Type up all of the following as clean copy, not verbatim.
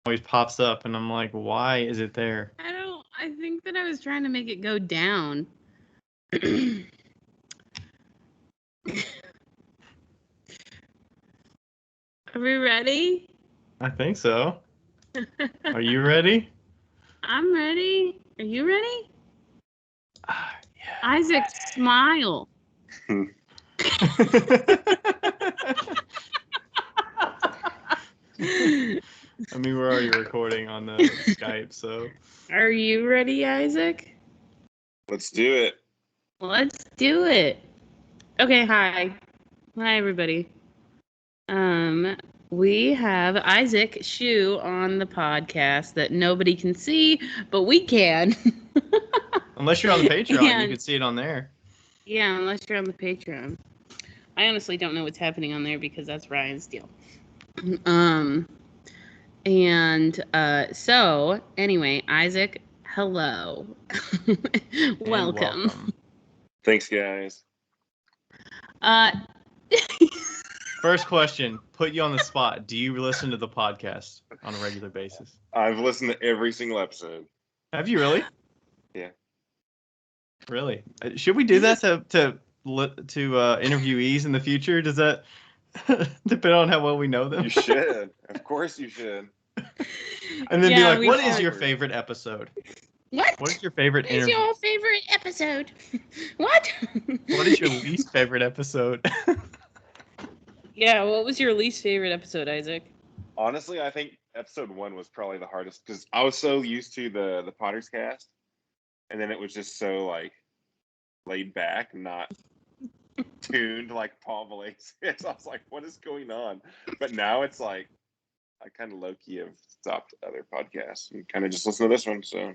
always pops up, and I'm like, why is it there? I think that I was trying to make it go down. Are we ready? I think so. Are you ready? I'm ready. Are you ready? Yeah. Isaac, smile. I mean, we're already recording on the Skype, so. Are you ready, Isaac? Let's do it. Let's do it. Okay, hi. Hi, everybody. We have Isaac Shue on the podcast that nobody can see, but we can. Unless you're on the Patreon, you can see it on there. Yeah, unless you're on the Patreon. I honestly don't know what's happening on there because that's Ryan's deal. So anyway, Isaac, hello. Welcome. Thanks, guys. First question, put you on the spot. Do you listen to the podcast on a regular basis? I've listened to every single episode. Have you really? Yeah. Really? Should we do that to interviewees in the future? Does that depend on how well we know them? You should. Of course you should. And then be like, what is your favorite episode? What? What is your favorite interview? What is your favorite episode? What? What is your least favorite episode? Yeah, what was your least favorite episode, Isaac? Honestly, I think episode 1 was probably the hardest because I was so used to the Potter's Cast, and then it was just so like laid back, not tuned like Paul Valaise. So I was like, what is going on? But now it's like I kind of low-key have stopped other podcasts and kind of just listen to this one. So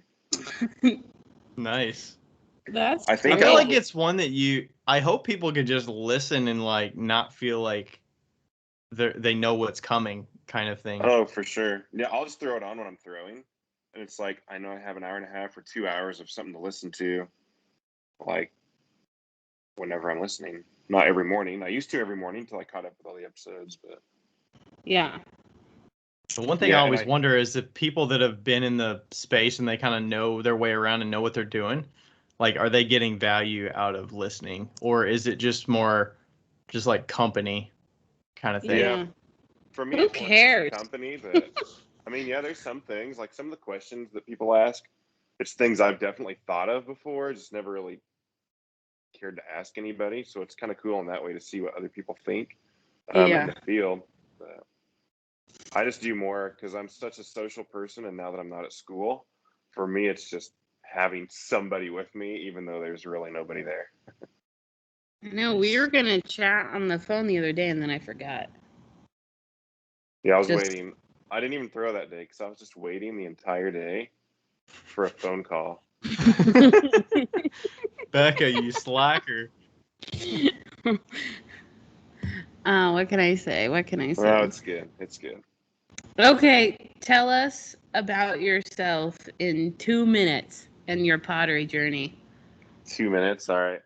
nice. I feel like it's one that I hope people could just listen and like not feel like they know what's coming kind of thing. Oh, for sure. Yeah, I'll just throw it on when I'm throwing. And it's like, I know I have an hour and a half or 2 hours of something to listen to, like, whenever I'm listening. Not every morning. I used to every morning until I caught up with all the episodes, but... Yeah. The one thing I always wonder is if people that have been in the space and they kind of know their way around and know what they're doing, like, are they getting value out of listening? Or is it just more just like company kind of thing? Yeah. For me, who cares? Company, but I mean, yeah, there's some things, like some of the questions that people ask, it's things I've definitely thought of before, just never really cared to ask anybody. So it's kind of cool in that way to see what other people think in the field. But I just do more because I'm such a social person, and now that I'm not at school, for me, it's just having somebody with me, even though there's really nobody there. No, we were going to chat on the phone the other day, and then I forgot. Yeah, I was waiting. I didn't even throw that day because I was just waiting the entire day for a phone call. Becca, you slacker. What can I say? What can I say? Well, it's good. It's good. Okay, tell us about yourself in 2 minutes and your pottery journey. 2 minutes, all right.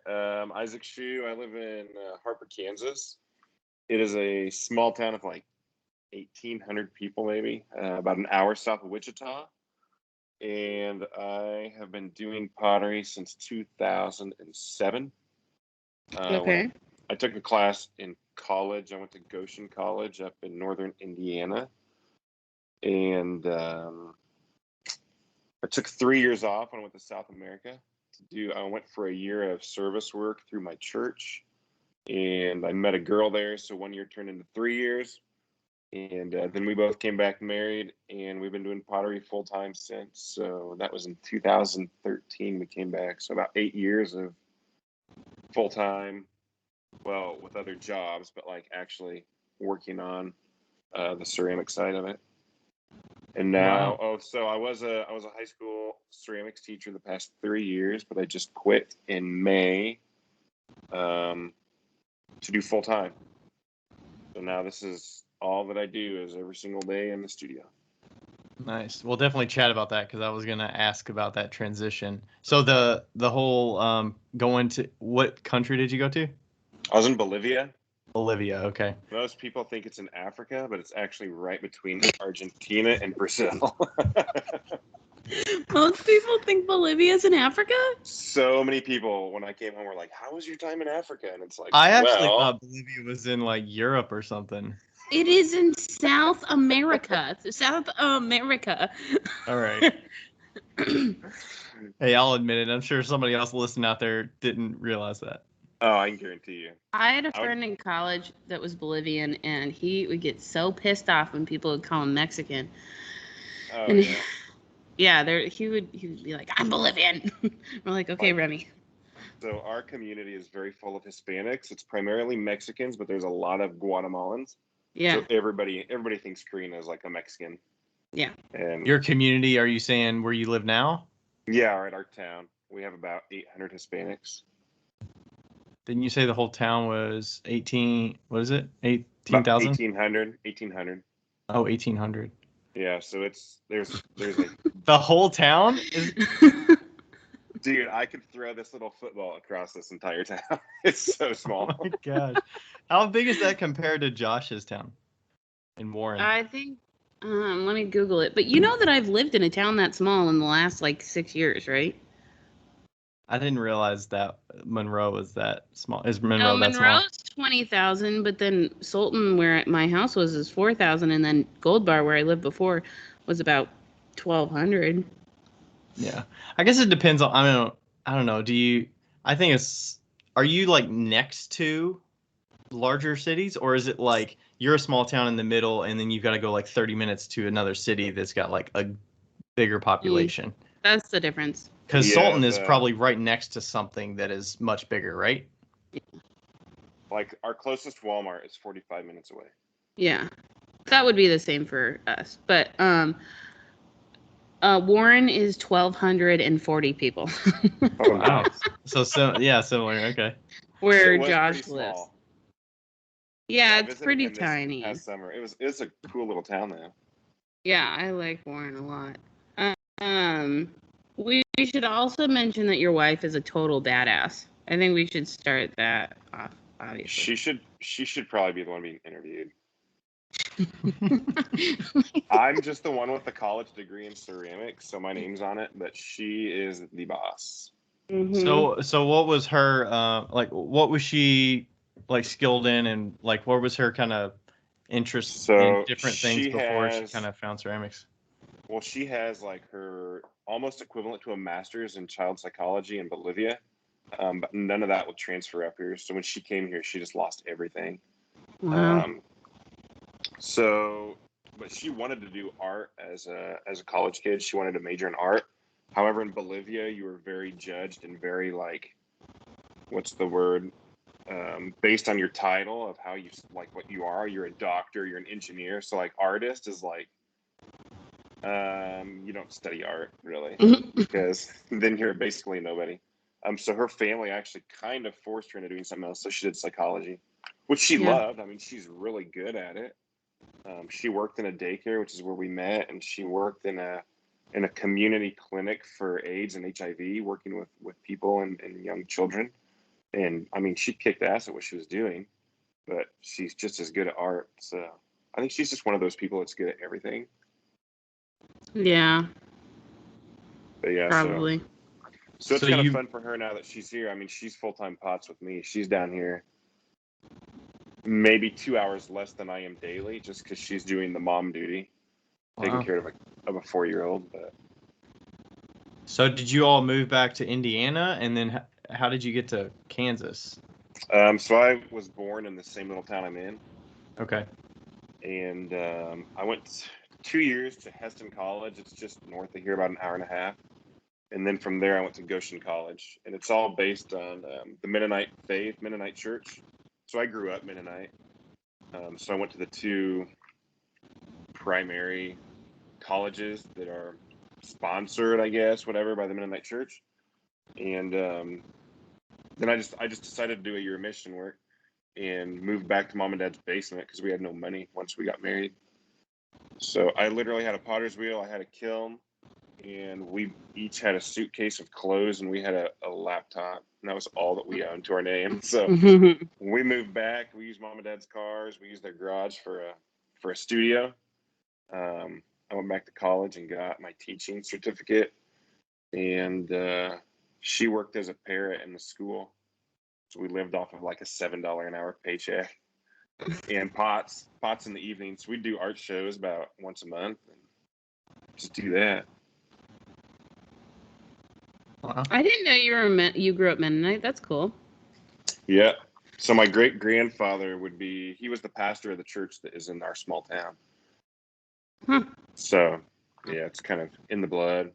Isaac Shue. I live in Harper, Kansas. It is a small town of like 1,800 people, maybe, about an hour south of Wichita. And I have been doing pottery since 2007. Okay. I took a class in college. I went to Goshen College up in northern Indiana. And I took 3 years off when I went to South America. I went for a year of service work through my church. And I met a girl there. So 1 year turned into 3 years. And then we both came back married, and we've been doing pottery full time since. So that was in 2013 we came back. So about 8 years of full time, well, with other jobs, but like actually working on the ceramic side of it. And now, so I was a high school ceramics teacher the past 3 years, but I just quit in May to do full time. So now this is all that I do is every single day in the studio. Nice. We'll definitely chat about that because I was gonna ask about that transition. So the whole going to, what country did you go to? I was in Bolivia. Bolivia. Okay. Most people think it's in Africa, but it's actually right between Argentina and Brazil. Most people think Bolivia's in Africa? So many people, when I came home, were like, "How was your time in Africa?" And it's like, I actually well, thought Bolivia was in like Europe or something. It is in South America. South America. All right. Hey, I'll admit it. I'm sure somebody else listening out there didn't realize that. oh, I can guarantee you. I had a friend in college that was Bolivian, and he would get so pissed off when people would call him Mexican. Oh And yeah. yeah, he would be like, "I'm Bolivian." We're like, "Okay, Remy." So our community is very full of Hispanics. It's primarily Mexicans, but there's a lot of Guatemalans. Yeah. So everybody thinks Karina is like a Mexican. Yeah. And Your community, are you saying where you live now? yeah, at our town, we have about 800 Hispanics. Didn't you say the whole town was 18? What is it? 18,000? 18,000? 1800. Oh, 1,800. Yeah, so there's like The whole town is. Dude, I could throw this little football across this entire town. It's so small. Oh my gosh. How big is that compared to Josh's town in Warren? I think. Let me Google it. But you know that I've lived in a town that small in the last like 6 years, right? I didn't realize that Monroe was that small. Is Monroe No, that small? Monroe's 20,000, but then Sultan, where my house was, is 4,000, and then Gold Bar, where I lived before, was about 1,200. Yeah, I guess it depends on. I don't know. I think it's. Are you like next to larger cities, or is it like you're a small town in the middle, and then you've got to go like 30 minutes to another city that's got like a bigger population? That's the difference. Because Yeah, Sultan is probably right next to something that is much bigger, right? Like our closest Walmart is 45 minutes away. Yeah, that would be the same for us. But Warren is 1,240 people. Oh, Wow. nice. So yeah, similar. Okay. Where It was Josh pretty lives. small. Yeah, I it's visited pretty him this tiny. past summer. It's a cool little town though. Yeah, I like Warren a lot. We should also mention that your wife is a total badass. I think we should start that off, obviously. She should probably be the one being interviewed. I'm just the one with the college degree in ceramics, so my name's on it, but she is the boss. Mm-hmm. So what was her like? What was she like skilled in, and like what was her kind of interest in So different things before she kind of found ceramics? Well, she has like her almost equivalent to a master's in child psychology in Bolivia, but none of that will transfer up here. So when she came here, she just lost everything. Wow. But she wanted to do art as a college kid. She wanted to major in art. However, in Bolivia, you were very judged and very like, what's the word? Based on your title of how you like what you are. You're a doctor. You're an engineer. So like artist is like, you don't study art really because then you're basically nobody. So her family actually kind of forced her into doing something else. So she did psychology, which she loved. I mean, she's really good at it. She worked in a daycare, which is where we met, and she worked in a community clinic for AIDS and HIV, working with people and young children. And I mean, she kicked ass at what she was doing, but she's just as good at art. So I think she's just one of those people that's good at everything. Yeah. But yeah, probably. So it's kind of fun for her now that she's here. I mean, she's full-time POTS with me. She's down here maybe 2 hours less than I am daily, just because she's doing the mom duty, taking care of a 4-year-old. But so did you all move back to Indiana, and then how did you get to Kansas? So I was born in the same little town I'm in. Okay. And I went 2 years to Heston College. It's just north of here, about an hour and a half. And then from there, I went to Goshen College, and it's all based on the Mennonite faith, Mennonite church. So I grew up Mennonite. So I went to the two primary colleges that are sponsored, I guess, whatever, by the Mennonite church. And then I just decided to do a year of mission work and moved back to mom and dad's basement because we had no money once we got married. So I literally had a potter's wheel, I had a kiln, and we each had a suitcase of clothes, and we had a laptop, and that was all that we owned to our name. So when we moved back, we used mom and dad's cars. We used their garage for a studio. I went back to college and got my teaching certificate, and she worked as a parrot in the school. So we lived off of like a $7 an hour paycheck and pots in the evenings. We'd do art shows about once a month and just do that. Wow. I didn't know you grew up Mennonite. That's cool. Yeah. So my great grandfather he was the pastor of the church that is in our small town. Huh. So yeah, it's kind of in the blood.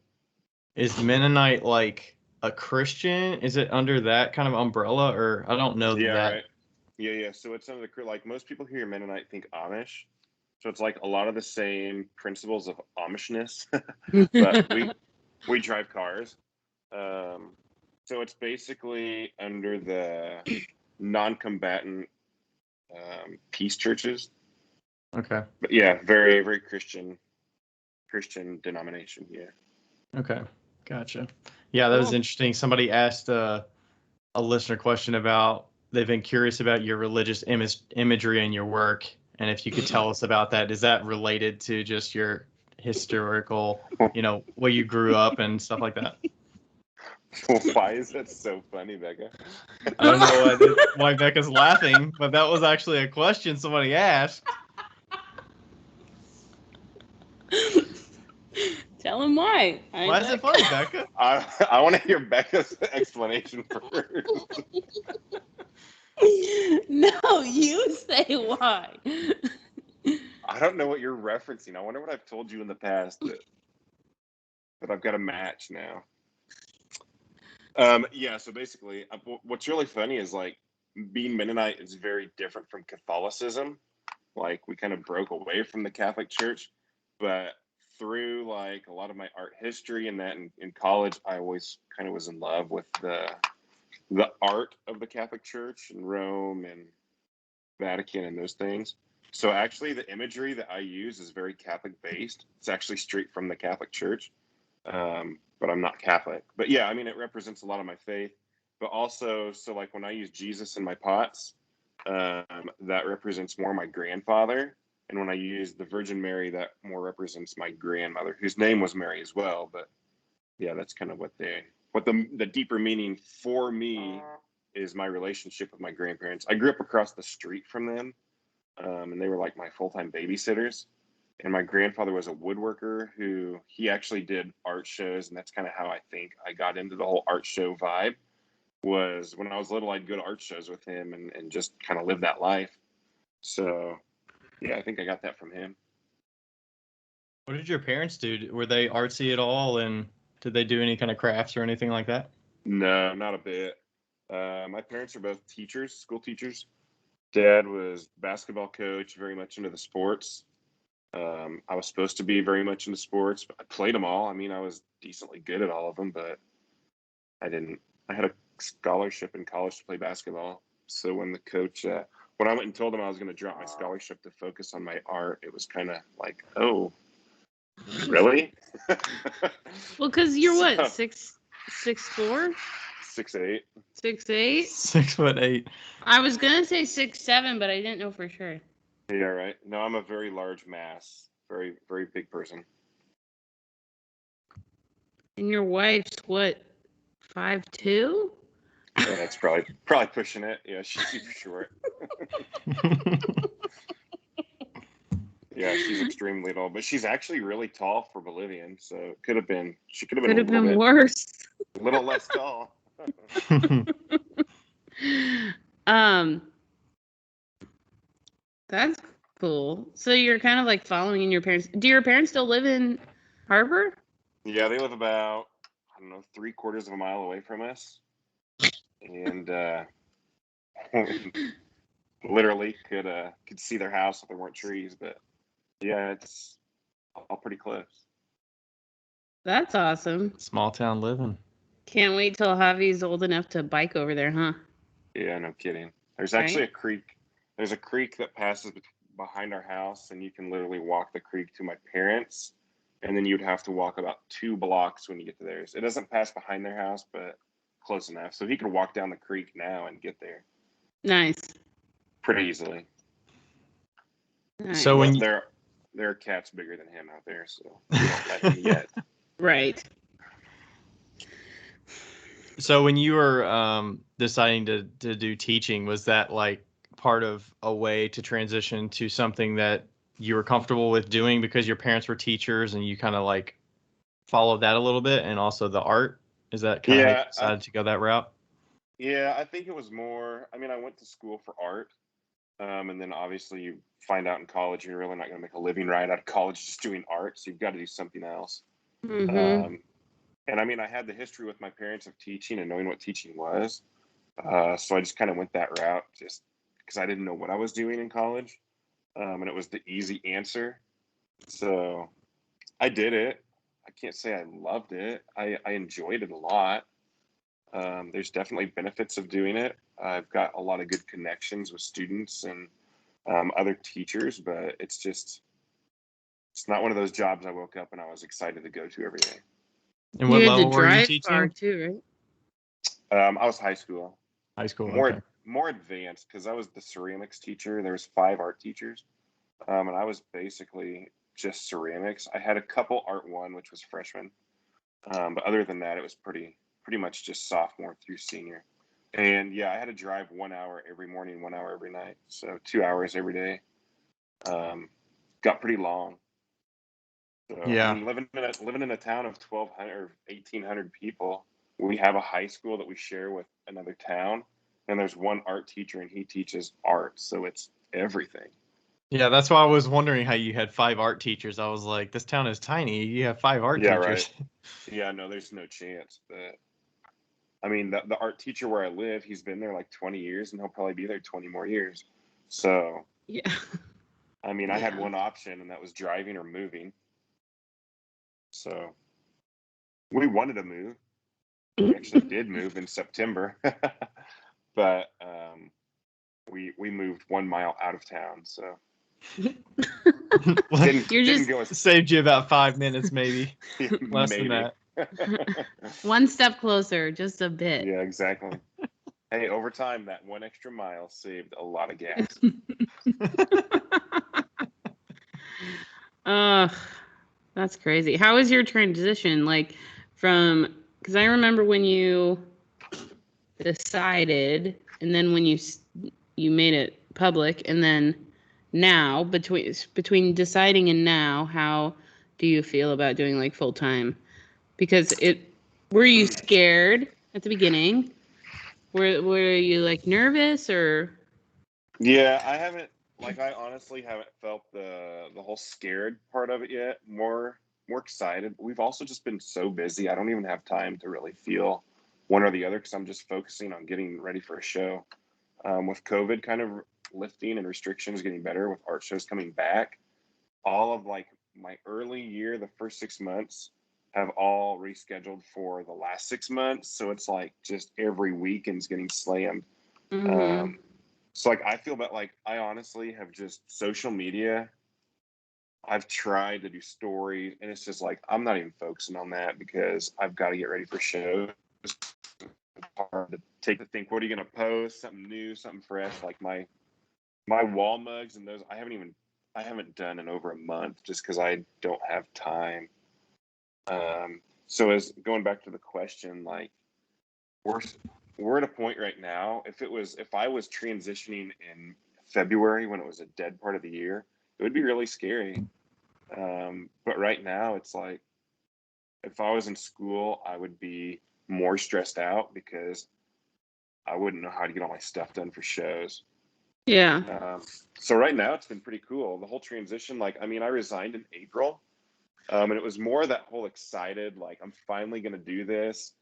Is Mennonite like a Christian? Is it under that kind of umbrella, or I don't know that? Right. Yeah. So it's under like most people hear Mennonite think Amish. So it's like a lot of the same principles of Amishness, but we drive cars. So it's basically under the non-combatant peace churches. Okay. But yeah, very, very Christian denomination. Yeah. Okay. Gotcha. Yeah, that was interesting. Somebody asked a listener question about, they've been curious about your religious imagery in your work. And if you could tell us about that, is that related to just your historical, where you grew up and stuff like that? Well, why is that so funny, Becca? I don't know why Becca's laughing, but that was actually a question somebody asked. Tell him why. Why is it funny, Becca? I want to hear Becca's explanation first. No, you say why. I don't know what you're referencing. I wonder what I've told you in the past that I've got a match now. Yeah, so basically, what's really funny is like being Mennonite is very different from Catholicism. Like we kind of broke away from the Catholic Church, but through like a lot of my art history and that in college, I always kind of was in love with the art of the Catholic Church and Rome and Vatican and those things. So actually the imagery that I use is very Catholic based. It's actually straight from the Catholic Church. But I'm not Catholic. But yeah, I mean, it represents a lot of my faith. But also, so like when I use Jesus in my pots, that represents more my grandfather. And when I use the Virgin Mary, that more represents my grandmother, whose name was Mary as well. But yeah, that's kind of what the deeper meaning for me is my relationship with my grandparents. I grew up across the street from them, and they were like my full-time babysitters. And my grandfather was a woodworker he actually did art shows. And that's kind of how I think I got into the whole art show vibe. Was when I was little, I'd go to art shows with him and just kind of live that life. So yeah, I think I got that from him. What did your parents do? Were they artsy at all? And did they do any kind of crafts or anything like that? No, not a bit. My parents are both teachers, school teachers. Dad was basketball coach, very much into the sports. I was supposed to be very much into sports, but I played them all. I mean, I was decently good at all of them, but I didn't. I had a scholarship in college to play basketball. So when the coach, when I went and told him I was going to drop my scholarship to focus on my art, it was kind of like, oh, really? Well, because you're what, 6'4"? 6'8". 6'8"? 6'8". I was gonna say 6'7", but I didn't know for sure. Yeah, right. No, I'm a very large mass, very, very big person. And your wife's what, 5'2"? Yeah, that's probably pushing it. Yeah, she's super short. Yeah, she's extremely tall, but she's actually really tall for Bolivian. So it could have been. She could have been worse. A little less tall. That's cool. So you're kind of like following in your parents. Do your parents still live in Harbor? Yeah, they live about, I don't know, 3/4 of a mile away from us, and literally could see their house if there weren't trees. But yeah, it's all pretty close. That's awesome. Small town living. Can't wait till Javi's old enough to bike over there, huh? Yeah, no kidding. There's actually a creek. There's a creek that passes behind our house, and you can literally walk the creek to my parents. and then you'd have to walk about 2 blocks when you get to theirs. It doesn't pass behind their house, but close enough. So he could walk down the creek now and get there. Nice. Pretty easily. Nice. So when there are cats bigger than him out there, so we don't let him yet. Right. So when you were deciding to do teaching, was that like part of a way to transition to something that you were comfortable with doing because your parents were teachers and you kind of like followed that a little bit, and also the art? Is that kind of how you decided to go that route? Yeah, I think it was more, I mean, I went to school for art, and then obviously you find out in college you're really not going to make a living right out of college just doing art, so you've got to do something else. Mm-hmm. And I mean, I had the history with my parents of teaching and knowing what teaching was, so I just kind of went that route just because I didn't know what I was doing in college, and it was the easy answer. So I did it. I can't say I loved it. I enjoyed it a lot. There's definitely benefits of doing it. I've got a lot of good connections with students and other teachers, but it's not one of those jobs I woke up and I was excited to go to every day. And what You had to level were you drive teaching? far too, I was high school. High school. More Okay. advanced because I was the ceramics teacher. There was 5 art teachers, and I was basically just ceramics. I had a couple art 1, which was freshman, but other than that, it was pretty much just sophomore through senior. And yeah, I had to drive 1 hour every morning, 1 hour every night, so 2 hours every day. Got pretty long. So, Yeah. and living in a town of 1,200 or 1,800 people, we have a high school that we share with another town, and there's one art teacher, and he teaches art, so it's everything. Yeah, that's why I was wondering how you had 5 art teachers. I was like, this town is tiny. You have 5 art Yeah, teachers. right. Yeah, no, there's no chance. But I mean, the art teacher where I live, he's been there like 20 years, and he'll probably be there 20 more years. So, Yeah. I mean, I had one option, and that was driving or moving. So, we wanted to move. We actually did move in September, but we moved 1 mile out of town. So, didn't go as saved you about 5 minutes, maybe. Less than maybe. that. One step closer, just a bit. Yeah, exactly. Hey, over time, that 1 extra mile saved a lot of gas. That's crazy. How was your transition? Like from, because I remember when you decided, and then when you made it public, and then now between deciding and now, how do you feel about doing like full time? Because were you scared at the beginning? Were you like nervous or? Yeah, I honestly haven't felt the whole scared part of it yet. More excited. We've also just been so busy. I don't even have time to really feel one or the other because I'm just focusing on getting ready for a show. With COVID kind of lifting and restrictions getting better, with art shows coming back, all of like my early year, the first 6 months have all rescheduled for the last 6 months. So it's like just every weekend's getting slammed. Mm-hmm. So like I feel that like I honestly have just social media. I've tried to do stories, and it's just like I'm not even focusing on that because I've got to get ready for shows. It's hard to think, what are you gonna post? Something new, something fresh. Like my wall mugs and those I haven't done in over a month just because I don't have time. So as going back to the question, like we're at a point right now. If I was transitioning in February when it was a dead part of the year, it would be really scary. But right now, it's like if I was in school, I would be more stressed out because I wouldn't know how to get all my stuff done for shows. Yeah. So right now, it's been pretty cool. The whole transition, like, I mean, I resigned in April, and it was more that whole excited, like, I'm finally going to do this.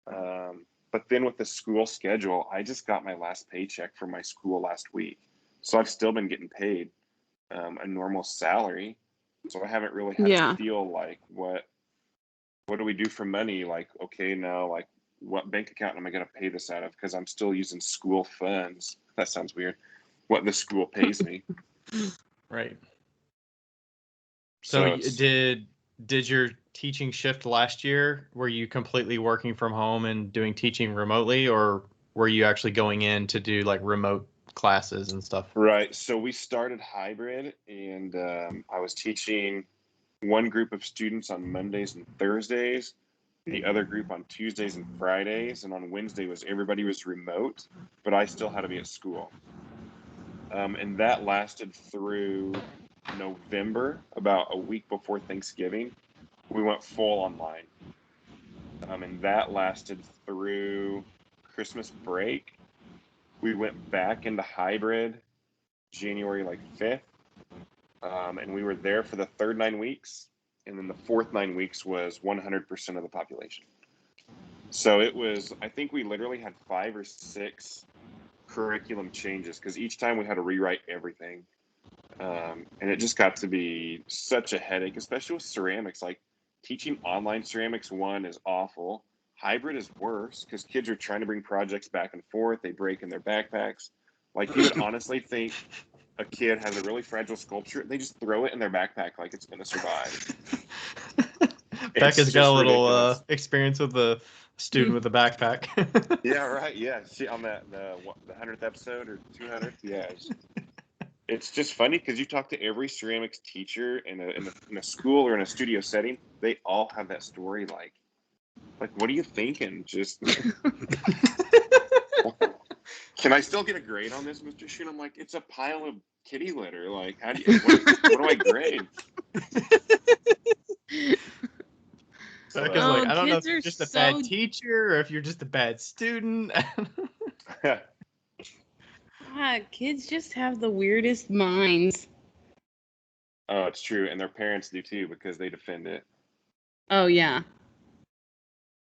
But then with the school schedule, I just got my last paycheck from my school last week. So I've still been getting paid a normal salary. So I haven't really had to feel like what do we do for money? Like, okay, now like what bank account am I going to pay this out of? Because I'm still using school funds. That sounds weird. What the school pays me. Right. So did did your teaching shift last year? Were you completely working from home and doing teaching remotely, or were you actually going in to do like remote classes and stuff? Right. So we started hybrid, and I was teaching one group of students on Mondays and Thursdays, the other group on Tuesdays and Fridays, and on Wednesday everybody was remote, but I still had to be at school. And that lasted through November, about a week before Thanksgiving. We went full online. And that lasted through Christmas break. We went back into hybrid January 5th. And we were there for the third 9 weeks. And then the fourth 9 weeks was 100% of the population. So it was, I think we literally had 5 or 6 curriculum changes because each time we had to rewrite everything. And it just got to be such a headache, especially with ceramics. Like teaching online ceramics 1 is awful. Hybrid is worse because kids are trying to bring projects back and forth. They break in their backpacks. Like you would honestly think a kid has a really fragile sculpture. They just throw it in their backpack like it's going to survive. Becca's got a little experience with the student with the backpack. Yeah, right. Yeah, she on the 100th episode or 200th. Yeah, it's just funny because you talk to every ceramics teacher in a school or in a studio setting. They all have that story. Like, what are you thinking? Just can I still get a grade on this, Mr. Shue? I'm like, it's a pile of kitty litter. Like, how do you? What do I grade? Becca's like, I don't know if you're just a bad teacher or if you're just a bad student. Kids just have the weirdest minds. Oh, it's true. And their parents do too because they defend it. Oh, yeah.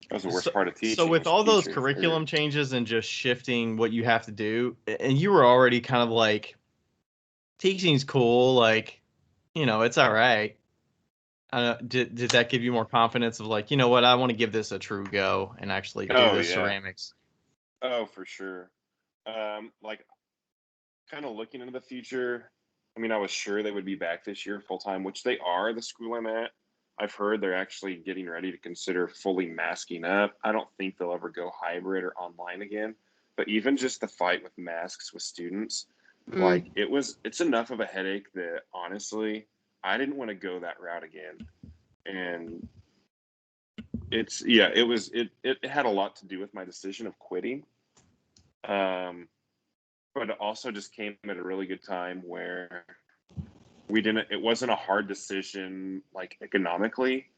That was the worst part of teaching. So with all those curriculum changes and just shifting what you have to do, and you were already kind of like, teaching's cool, like, it's all right. Did that give you more confidence of like, you know what, I want to give this a true go and actually do the ceramics? Oh, for sure. Like, kind of looking into the future, I mean, I was sure they would be back this year full time, which they are. The school I'm at, I've heard they're actually getting ready to consider fully masking up. I don't think they'll ever go hybrid or online again. But even just the fight with masks with students, like it's enough of a headache that honestly, I didn't want to go that route again. And it had a lot to do with my decision of quitting. But it also just came at a really good time where it wasn't a hard decision, like economically,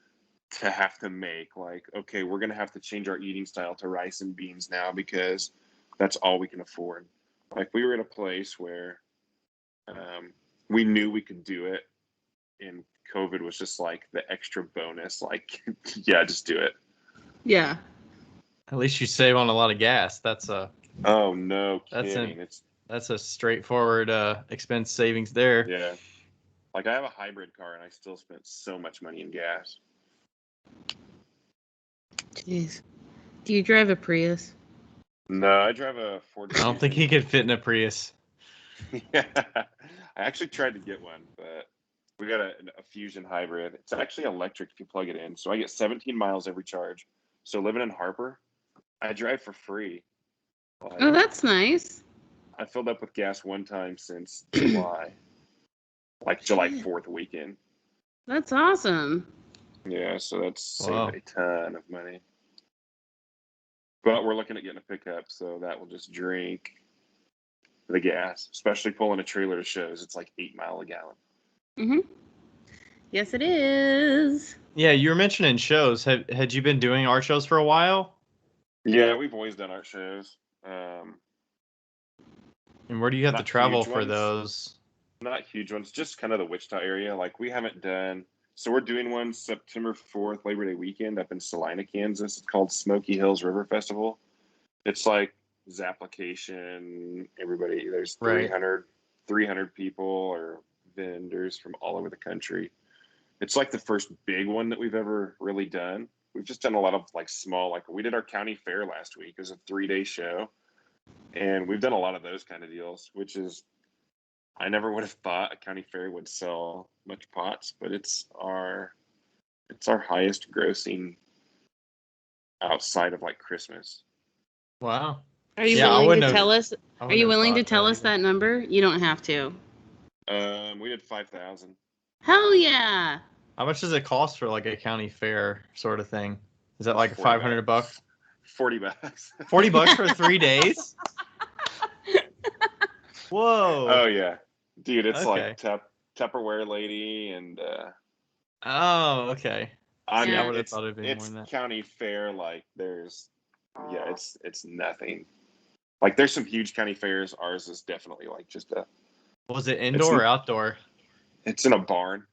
to have to make. Like, okay, we're going to have to change our eating style to rice and beans now because that's all we can afford. Like, we were in a place where we knew we could do it, and COVID was just like the extra bonus. Like, yeah, just do it. Yeah. At least you save on a lot of gas. That's oh, no kidding. That's a straightforward expense savings there. Yeah. Like, I have a hybrid car, and I still spent so much money in gas. Jeez. Do you drive a Prius? No, I drive a Ford. I don't think he could fit in a Prius. Yeah. I actually tried to get one, but we got a Fusion hybrid. It's actually electric if you plug it in. So I get 17 miles every charge. So living in Harper, I drive for free. Oh, that's nice. I filled up with gas one time since July. Like July 4th weekend. That's awesome. Yeah, so that's saved a ton of money. But we're looking at getting a pickup, so that will just drink the gas, especially pulling a trailer to shows. It's like 8 miles a gallon. Mm-hmm. Yes, it is. Yeah, you were mentioning shows. Had you been doing art shows for a while? Yeah, we've always done art shows. And where do you have to travel for those? Not huge ones, just kind of the Wichita area. Like, we haven't done, so we're doing one September 4th, Labor Day weekend up in Salina, Kansas. It's called Smoky Hills River Festival. It's like Zapplication, everybody, there's 300 people or vendors from all over the country. It's like the first big one that we've ever really done. We've just done a lot of like small, like we did our county fair last week. It was a 3-day show. And we've done a lot of those kind of deals, which is, I never would have thought a county fair would sell much pots, but it's It's our highest grossing outside of like Christmas. Wow. Are you Yeah, I willing wouldn't to have- tell us? I Are wouldn't you have willing to thought tell that us either. that number? You don't have to. We did 5,000. Hell yeah! How much does it cost for like a county fair sort of thing? Is that like 40 $500 bucks? $40. $40 for 3 days? Whoa. Oh yeah, dude, it's Okay. like Tupperware lady and Oh, okay. I Yeah, I mean, would've thought it'd be more it's than that. county fair. Like it's nothing. Like there's some huge county fairs. Ours is definitely like just Was it indoor or outdoor? it's in a barn.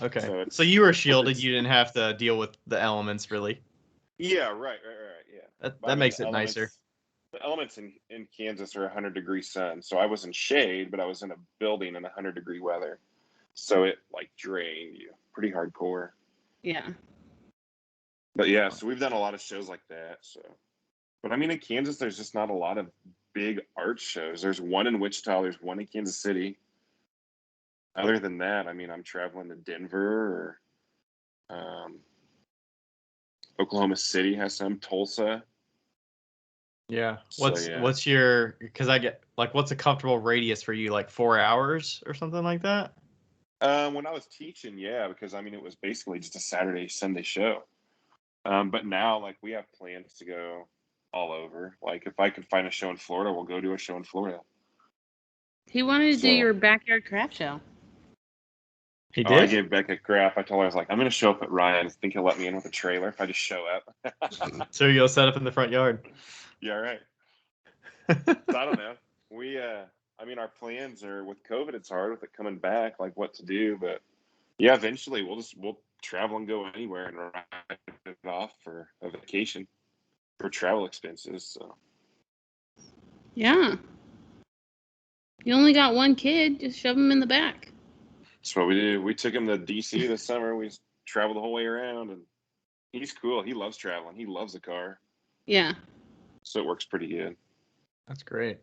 Okay. So So you were it's- shielded. You didn't have to deal with the elements, really. Yeah, right, yeah. That But I mean, makes the it nicer. The elements in Kansas are 100-degree sun, so I was in shade, but I was in a building in 100-degree weather, so it like drained you pretty hardcore. Yeah. But yeah, so we've done a lot of shows like that. So, but I mean, in Kansas, there's just not a lot of big art shows. There's one in Wichita. There's one in Kansas City. Other than that, I mean, I'm traveling to Denver or Oklahoma City has some. Tulsa. Yeah. So, What's your, because I get like, what's a comfortable radius for you? Like 4 hours or something like that? When I was teaching, yeah, because I mean, it was basically just a Saturday, Sunday show. But now, like, we have plans to go all over. Like, if I could find a show in Florida, we'll go do a show in Florida. He wanted to do So- your backyard craft show. He Oh, I did? gave Becca crap. I told her, I was like, I'm going to show up at Ryan's. Think he'll let me in with a trailer if I just show up? So you'll set up in the front yard. Yeah, right. So I don't know. I mean, our plans are with COVID, it's hard with it coming back, like what to do. But yeah, eventually we'll travel and go anywhere and write it off for a vacation for travel expenses. So Yeah. You only got one kid. Just shove him in the back. that's what we did. We took him to DC this summer. We traveled the whole way around, and he's cool. He loves traveling. He loves the car, Yeah. so it works pretty good. That's great.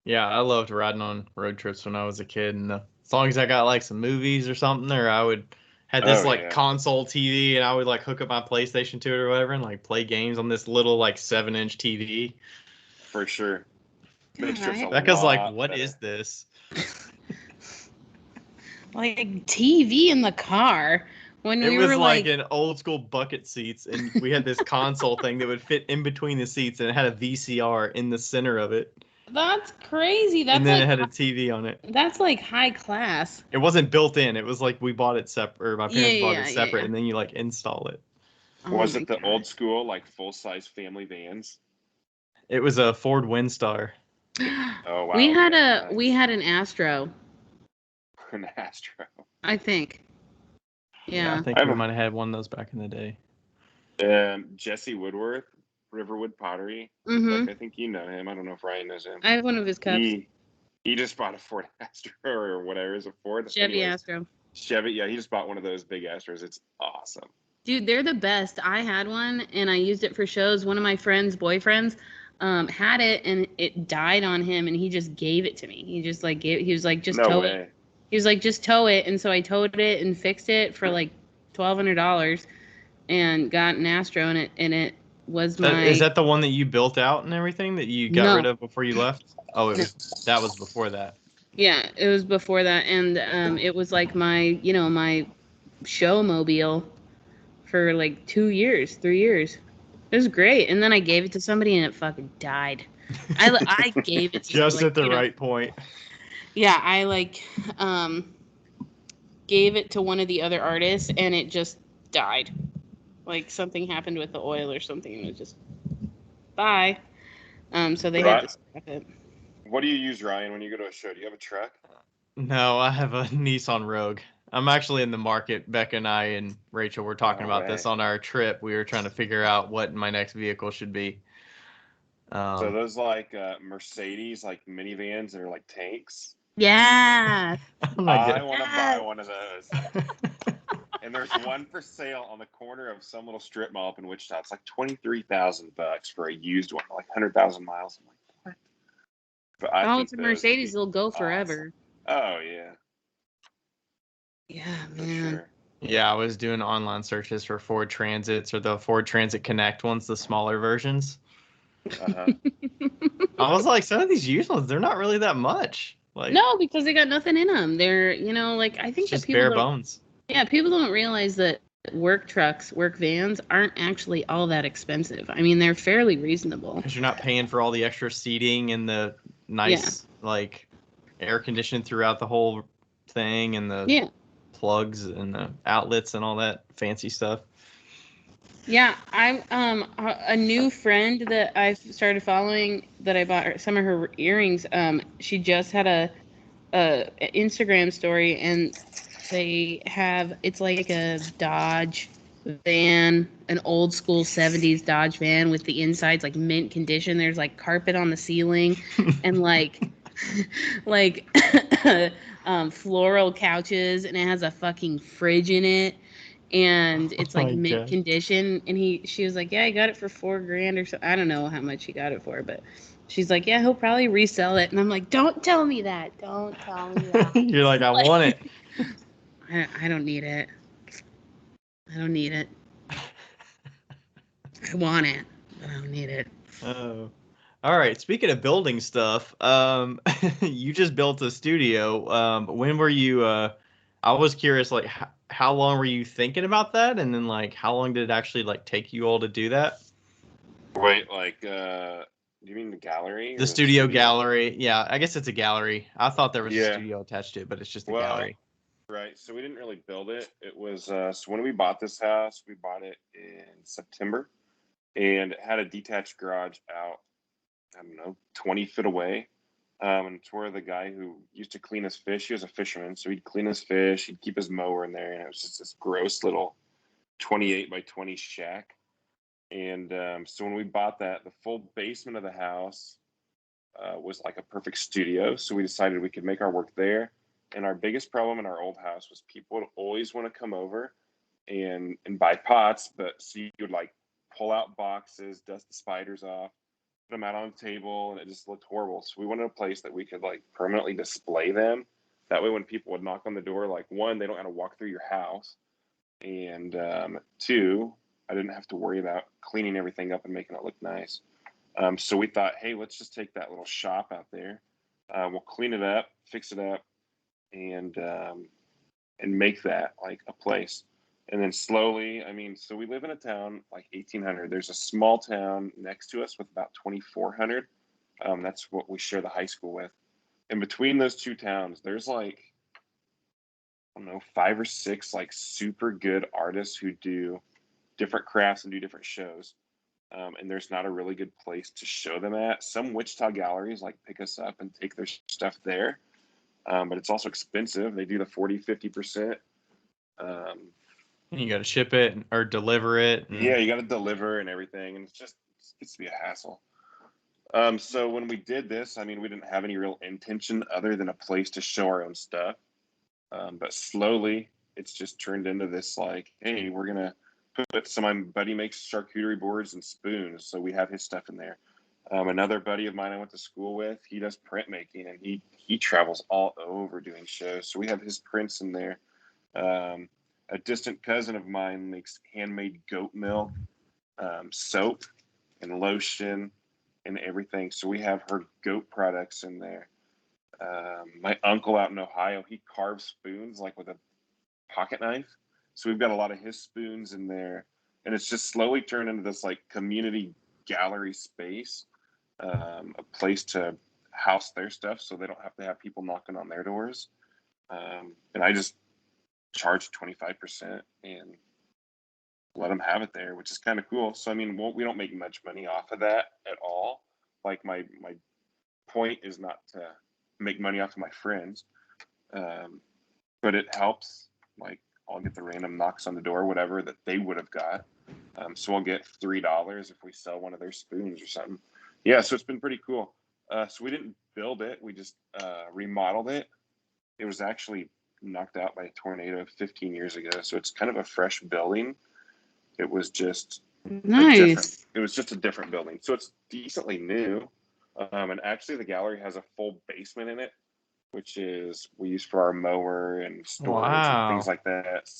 Yeah, I loved riding on road trips when I was a kid, and as long as I got like some movies or something, or I would had this Oh, like yeah. console TV, and I would like hook up my PlayStation to it or whatever, and like play games on this little like 7-inch TV. For sure. Makes trips a Alright. Becca's like, lot "What better. is this?" Like TV in the car. When It we was were like an old school bucket seats, and we had this console thing that would fit in between the seats, and it had a VCR in the center of it, that's crazy. That's and then like it had a TV on it. that's like high class. It wasn't built in. It was like we bought it separate, or my parents bought it Yeah, separate, yeah. and then you like install it. Oh Was my it the God. old school, like full-size family vans? It was a Ford Windstar. Oh, wow. We had yeah, we nice. had an Astro, An Astro. I think. Yeah. I think I we have a- might have had one of those back in the day. Jesse Woodworth, Riverwood Pottery. Mhm. Like, I think you know him. I don't know if Ryan knows him. I have one of his cups. He just bought a Ford Astro or whatever. Is it Ford? Chevy Anyways, Astro. Chevy. Yeah, he just bought one of those big Astros. It's awesome. Dude, they're the best. I had one and I used it for shows. One of my friends' boyfriends had it and it died on him and he just gave it to me. He just like he was like, just No tow way. it. He was like, just tow it. And so I towed it and fixed it for like $1,200 and got an Astro in it. And it was Is that the one that you built out and everything that you got No. rid of before you left? Oh, that was before that. Yeah, it was before that. And it was like my, my show mobile for like 2 years, 3 years. It was great. And then I gave it to somebody and it fucking died. I gave it to Just like, at the right point. Yeah, I like gave it to one of the other artists and it just died. Like something happened with the oil or something and it just bye. So they had to scrap it. What do you use, Ryan, when you go to a show? Do you have a truck? No, I have a Nissan Rogue. I'm actually in the market. Becca and I and Rachel were talking No about this way. on our trip. We were trying to figure out what my next vehicle should be. So those like Mercedes, like minivans that are like tanks. Yeah. I'm not I good. want to buy one of those. And there's one for sale on the corner of some little strip mall up in Wichita. It's like $23,000 for a used one, like 100,000 miles. I'm like, what? But I think It's a those would Mercedes. be They'll go awesome. forever. Oh yeah, Yeah, for man. sure. Yeah, I was doing online searches for Ford Transits or the Ford Transit Connect ones, the smaller versions. Uh-huh. I was like, some of these used ones, they're not really that much. Like, No, because they got nothing in them. They're, like, I think it's that just people bare don't. bones. Yeah, people don't realize that work trucks, work vans aren't actually all that expensive. I mean, they're fairly reasonable. Because you're not paying for all the extra seating and the nice, like, air conditioning throughout the whole thing and the plugs and the outlets and all that fancy stuff. Yeah, I'm a new friend that I started following that I bought some of her earrings. She just had a Instagram story, and it's like a Dodge van, an old school 70s Dodge van with the insides like mint condition. There's like carpet on the ceiling and like floral couches, and it has a fucking fridge in it, and it's like mint condition. And she was like, yeah, I got it for $4,000 or so. I don't know how much he got it for, but she's like, yeah, he'll probably resell it. And I'm like, don't tell me that. Don't tell me that. You're like, I want it. I don't need it. I don't need it. I want it, but I don't need it. Oh. All right. Speaking of building stuff, you just built a studio. When were you? I was curious, like, how long were you thinking about that, and then like, how long did it actually like take you all to do that? Wait, like, do you mean the gallery? The studio gallery. Yeah, I guess it's a gallery. I thought there was a studio attached to it, but it's just a gallery. Right. So we didn't really build it. It was so when we bought this house, we bought it in September, and it had a detached garage out, I don't know, 20 feet away. And it's where the guy who used to clean his fish, he was a fisherman, so he'd clean his fish, he'd keep his mower in there, and it was just this gross little 28 by 20 shack. And so when we bought that, the full basement of the house was like a perfect studio. So we decided we could make our work there. And our biggest problem in our old house was people would always want to come over and buy pots, but so you would like pull out boxes, dust the spiders off, put them out on the table, and it just looked horrible. So we wanted a place that we could like permanently display them. That way, when people would knock on the door, like one, they don't have to walk through your house, and two, I didn't have to worry about cleaning everything up and making it look nice. So we thought, hey, let's just take that little shop out there. We'll clean it up, fix it up, and make that like a place. And then slowly, I mean, so we live in a town like 1,800. There's a small town next to us with about 2,400. That's what we share the high school with. And between those two towns, there's like, I don't know, 5 or 6 like super good artists who do different crafts and do different shows. And there's not a really good place to show them at. Some Wichita galleries like pick us up and take their stuff there. But it's also expensive. They do the 40-50%. You got to ship it or deliver it. Yeah, you got to deliver and everything, and it gets to be a hassle. So when we did this, I mean, we didn't have any real intention other than a place to show our own stuff. But slowly, it's just turned into this like, hey, we're gonna put some. My buddy makes charcuterie boards and spoons, so we have his stuff in there. Another buddy of mine I went to school with, he does printmaking, and he travels all over doing shows, so we have his prints in there. A distant cousin of mine makes handmade goat milk, soap, and lotion, and everything. So we have her goat products in there. My uncle out in Ohio, he carves spoons like with a pocket knife. So we've got a lot of his spoons in there, and it's just slowly turned into this like community gallery space, a place to house their stuff, so they don't have to have people knocking on their doors. And I just charge 25% and let them have it there, which is kind of cool. So I mean, we don't make much money off of that at all. Like my point is not to make money off of my friends, but it helps. Like I'll get the random knocks on the door, whatever that they would have got. So I'll get $3 if we sell one of their spoons or something. Yeah, so it's been pretty cool. So we didn't build it; we just remodeled it. It was actually knocked out by a tornado 15 years ago, so it's kind of a fresh building. It was just nice. It was just a different building, so it's decently new. And actually, the gallery has a full basement in it, which is we use for our mower and storage and things like that.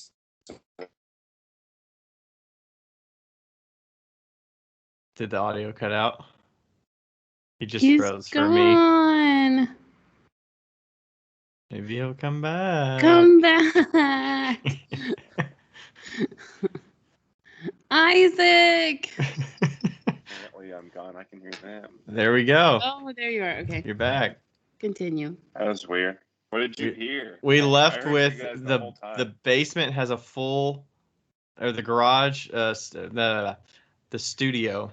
Did the audio cut out? He just He's froze for gone. me. Maybe he'll come back. Come back. Isaac. Apparently, I'm gone. I can hear them. There we go. Oh, there you are. Okay. You're back. Continue. That was weird. What did you hear? We I left heard with you guys the whole time. the basement has a full, or the garage, the studio.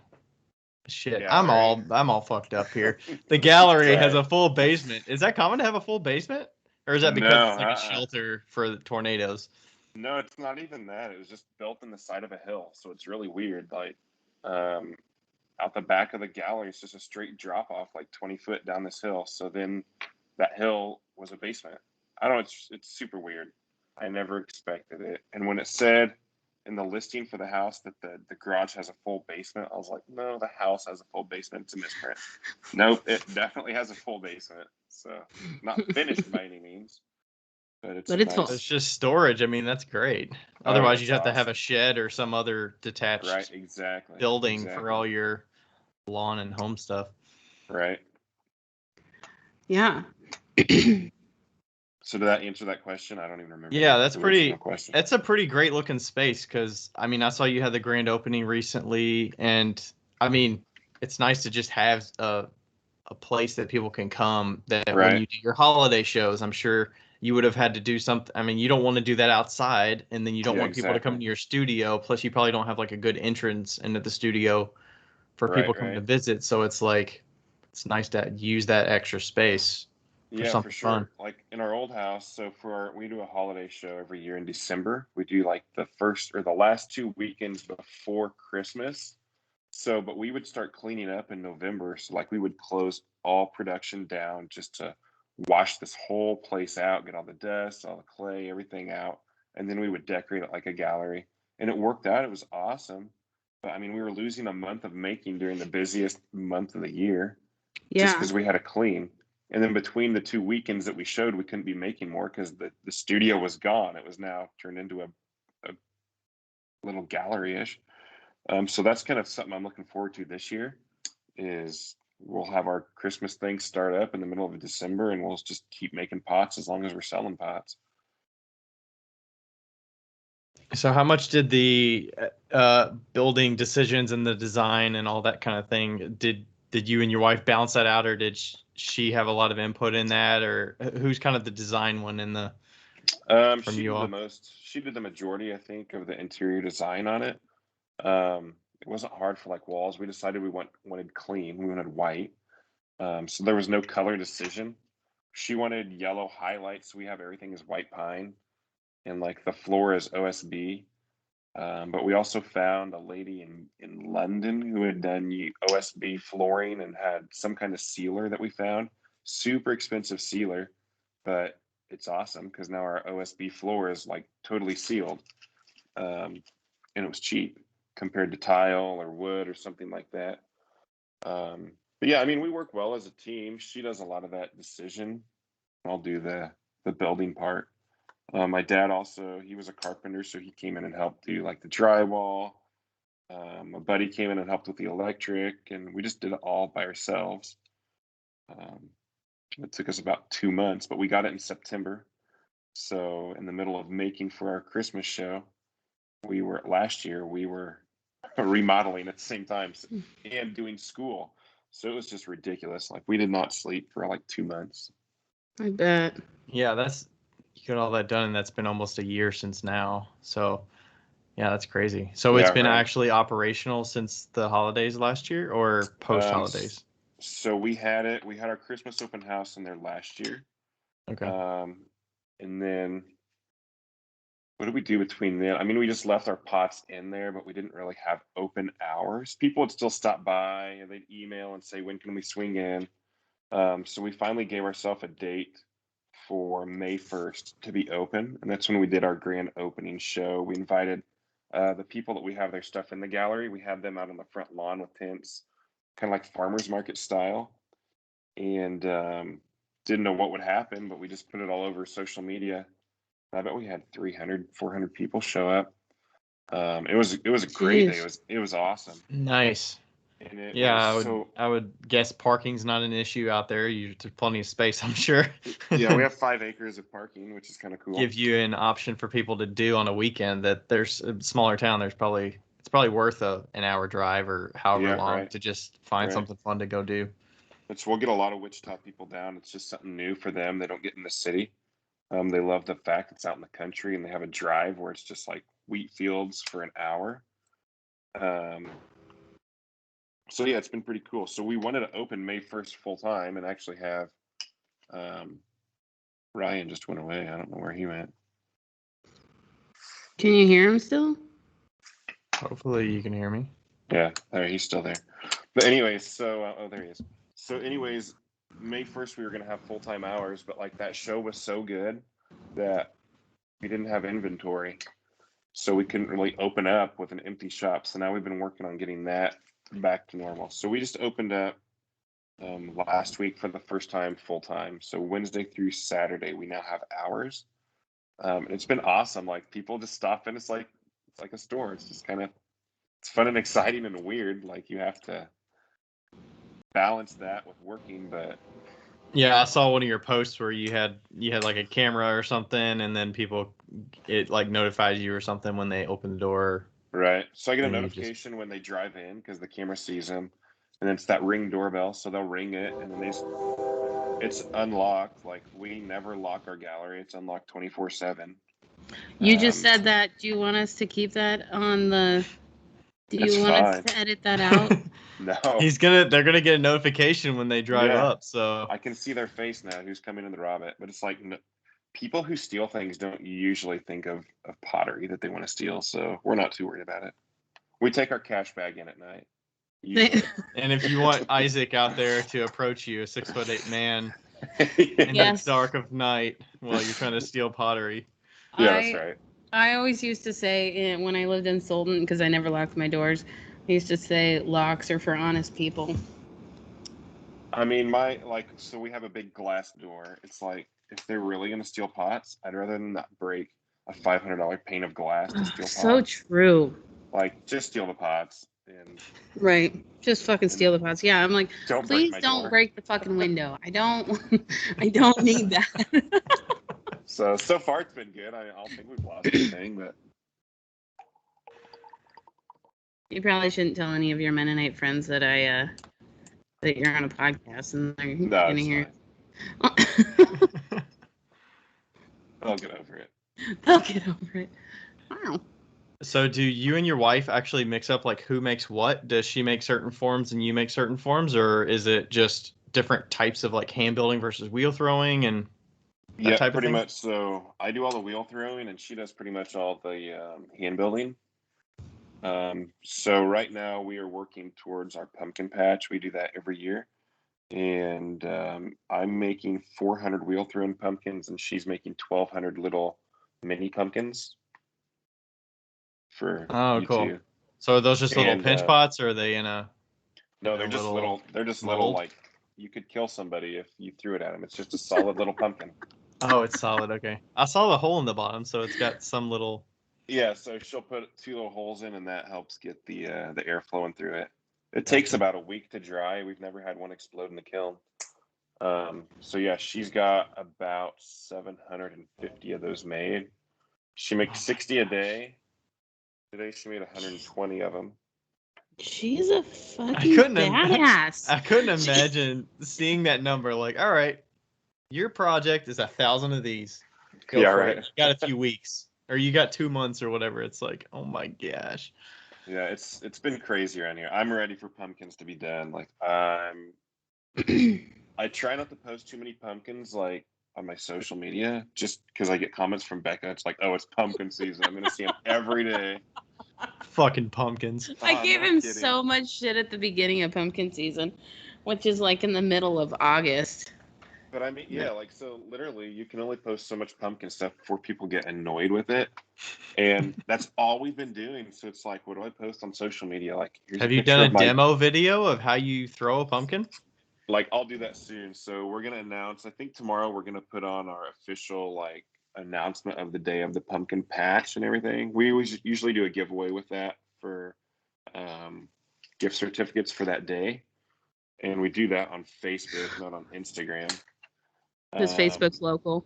Shit, Gallery. I'm all fucked up here. The gallery has Sorry. a full basement. Is that common to have a full basement, or is that because No, it's like a shelter for the tornadoes? No, it's not even that. It was just built in the side of a hill, so it's really weird. Like, out the back of the gallery, it's just a straight drop off, like 20 foot down this hill. So then that hill was a basement. I don't know. It's super weird. I never expected it. And when it said in the listing for the house that the garage has a full basement, I was like, no, the house has a full basement. It's a misprint. Nope, it definitely has a full basement. So not finished by any means. But it's full. It's just storage. I mean, that's great. Oh, Otherwise, it's you'd have to have a awesome. shed or some other detached Right, exactly. building for all your lawn and home stuff. Right. Yeah. So did that answer that question? I don't even remember. Yeah, that's the pretty. original question. That's a pretty great looking space because I mean I saw you had the grand opening recently, and I mean it's nice to just have a place that people can come. That when Right. you do your holiday shows, I'm sure you would have had to do something. I mean, you don't want to do that outside, and then you don't Yeah, want people to come exactly. to your studio. Plus, you probably don't have like a good entrance into the studio for people coming to visit. So it's like it's nice to use that extra space. Yeah, for sure. Fun. Like in our old house, so we do a holiday show every year in December. We do like the first or the last 2 weekends before Christmas. So, but we would start cleaning up in November. So, like, we would close all production down just to wash this whole place out, get all the dust, all the clay, everything out. And then we would decorate it like a gallery. And it worked out. It was awesome. But I mean, we were losing a month of making during the busiest month of the year just Yeah. because we had to clean. And then between the 2 weekends that we showed, we couldn't be making more because the studio was gone. It was now turned into a little gallery ish. So that's kind of something I'm looking forward to this year. Is we'll have our Christmas thing start up in the middle of December, and we'll just keep making pots as long as we're selling pots. So how much did the building decisions and the design and all that kind of thing did you and your wife balance that out, or did she have a lot of input in that, or who's kind of the design one in the She did the most. She did the majority, I think, of the interior design on it. It wasn't hard for like walls. We decided we wanted clean. We wanted white. So there was no color decision. She wanted yellow highlights. So we have everything as white pine, and like the floor is OSB. But we also found a lady in London who had done OSB flooring and had some kind of sealer that we found. Super expensive sealer, but it's awesome because now our OSB floor is like totally sealed. And it was cheap compared to tile or wood or something like that. But yeah, I mean, we work well as a team. She does a lot of that decision. I'll do the building part. My dad also, he was a carpenter, so he came in and helped do like the drywall. My buddy came in and helped with the electric, and we just did it all by ourselves. It took us about 2 months, but we got it in September. So in the middle of making for our Christmas show, last year we were remodeling at the same time and doing school. So it was just ridiculous. Like we did not sleep for like 2 months. I bet. Yeah, you got all that done, and that's been almost a year since now. So yeah, that's crazy. So it's been actually operational since the holidays last year or post holidays? So we had our Christmas open house in there last year. Okay. And then what did we do between then? I mean, we just left our pots in there, but we didn't really have open hours. People would still stop by and they'd email and say, when can we swing in? So we finally gave ourselves a date for May 1st to be open. And that's when we did our grand opening show. We invited the people that we have their stuff in the gallery. We had them out on the front lawn with tents, kind of like farmer's market style. And didn't know what would happen, but we just put it all over social media. I bet we had 300, 400 people show up. It was a great day. It was awesome. Nice. And it Yeah, was I would guess parking's not an issue out there. There's plenty of space, I'm sure. Yeah, we have 5 acres of parking, which is kind of cool. Give you an option for people to do on a weekend. That there's a smaller town. It's probably worth an hour drive or however long to just find something fun to go do. Which we'll get a lot of Wichita people down. It's just something new for them. They don't get in the city. They love the fact it's out in the country and they have a drive where it's just like wheat fields for an hour. So yeah, it's been pretty cool. So we wanted to open May 1st full time and actually have Ryan just went away. I don't know where he went. Can you hear him still? Hopefully you can hear me. Yeah, he's still there. But anyways, so there he is. So anyways, May 1st we were gonna have full-time hours, but like that show was so good that we didn't have inventory. So we couldn't really open up with an empty shop. So now we've been working on getting that back to normal. So we just opened up last week for the first time full-time. So Wednesday through Saturday we now have hours. And it's been awesome. Like people just stop in. It's like a store. It's just kind of, it's fun and exciting and weird. Like you have to balance that with working, but yeah, I saw one of your posts where you had like a camera or something, and then it like notifies you or something when they open the door. Right. So I get a notification when they drive in because the camera sees them, and it's that Ring doorbell. So they'll ring it, and then it's unlocked. Like we never lock our gallery. It's unlocked 24/7. You just said that. Do you want us to keep that on the? Do you want us to edit that out? No. They're gonna get a notification when they drive up. So I can see their face now. Who's coming in to rob it? But it's like people who steal things don't usually think of pottery that they want to steal. So we're not too worried about it. We take our cash bag in at night. And if you want Isaac out there to approach you, a 6'8" man in the dark of night while you're trying to steal pottery. Yeah, that's right. I always used to say when I lived in Solden, because I never locked my doors, I used to say locks are for honest people. I mean, so we have a big glass door. It's like, if they're really going to steal pots, I'd rather than not break a $500 pane of glass to steal pots. So true. Like, just steal the pots. Right. Just fucking steal the pots. Yeah, I'm like, please don't break the fucking window. I don't need that. So far it's been good. I don't think we've lost anything, but you probably shouldn't tell any of your Mennonite friends that that you're on a podcast and they're gonna hear. They'll get over it. They'll get over it. Wow. So do you and your wife actually mix up like who makes what? Does she make certain forms and you make certain forms, or is it just different types of like hand building versus wheel throwing and that type of thing? Much. So I do all the wheel throwing and she does pretty much all the hand building. So right now we are working towards our pumpkin patch. We do that every year. And I'm making 400 wheel thrown pumpkins and she's making 1,200 little mini pumpkins. For cool. So are those just little pinch pots, or are they in a? No, they're just little. They're just little. Like you could kill somebody if you threw it at them. It's just a solid little pumpkin. Oh, it's solid. Okay, I saw the hole in the bottom, so it's got some little. Yeah, so she'll put 2 little holes in, and that helps get the air flowing through it. It takes about a week to dry. We've never had one explode in the kiln. So yeah, she's got about 750 of those made. She makes 60 a day. Today she made 120 of them. She's a fucking badass. I couldn't imagine seeing that number. Like, all right, your project is 1,000 of these. Go for it. You got a few weeks, or you got 2 months, or whatever. It's like, oh my gosh. Yeah, it's been crazy around here. I'm ready for pumpkins to be done. Like, I try not to post too many pumpkins, like on my social media, just because I get comments from Becca. It's like, oh, it's pumpkin season. I'm gonna see them every day. Fucking pumpkins. I gave him so much shit at the beginning of pumpkin season, which is like in the middle of August. But I mean, yeah, like, so literally you can only post so much pumpkin stuff before people get annoyed with it. And that's all we've been doing. So it's like, what do I post on social media? Like, have you done a demo video of how you throw a pumpkin? Like, I'll do that soon. So we're going to announce, I think tomorrow we're going to put on our official, like, announcement of the day of the pumpkin patch and everything. We usually do a giveaway with that for gift certificates for that day, and we do that on Facebook, not on Instagram. Because Facebook's local.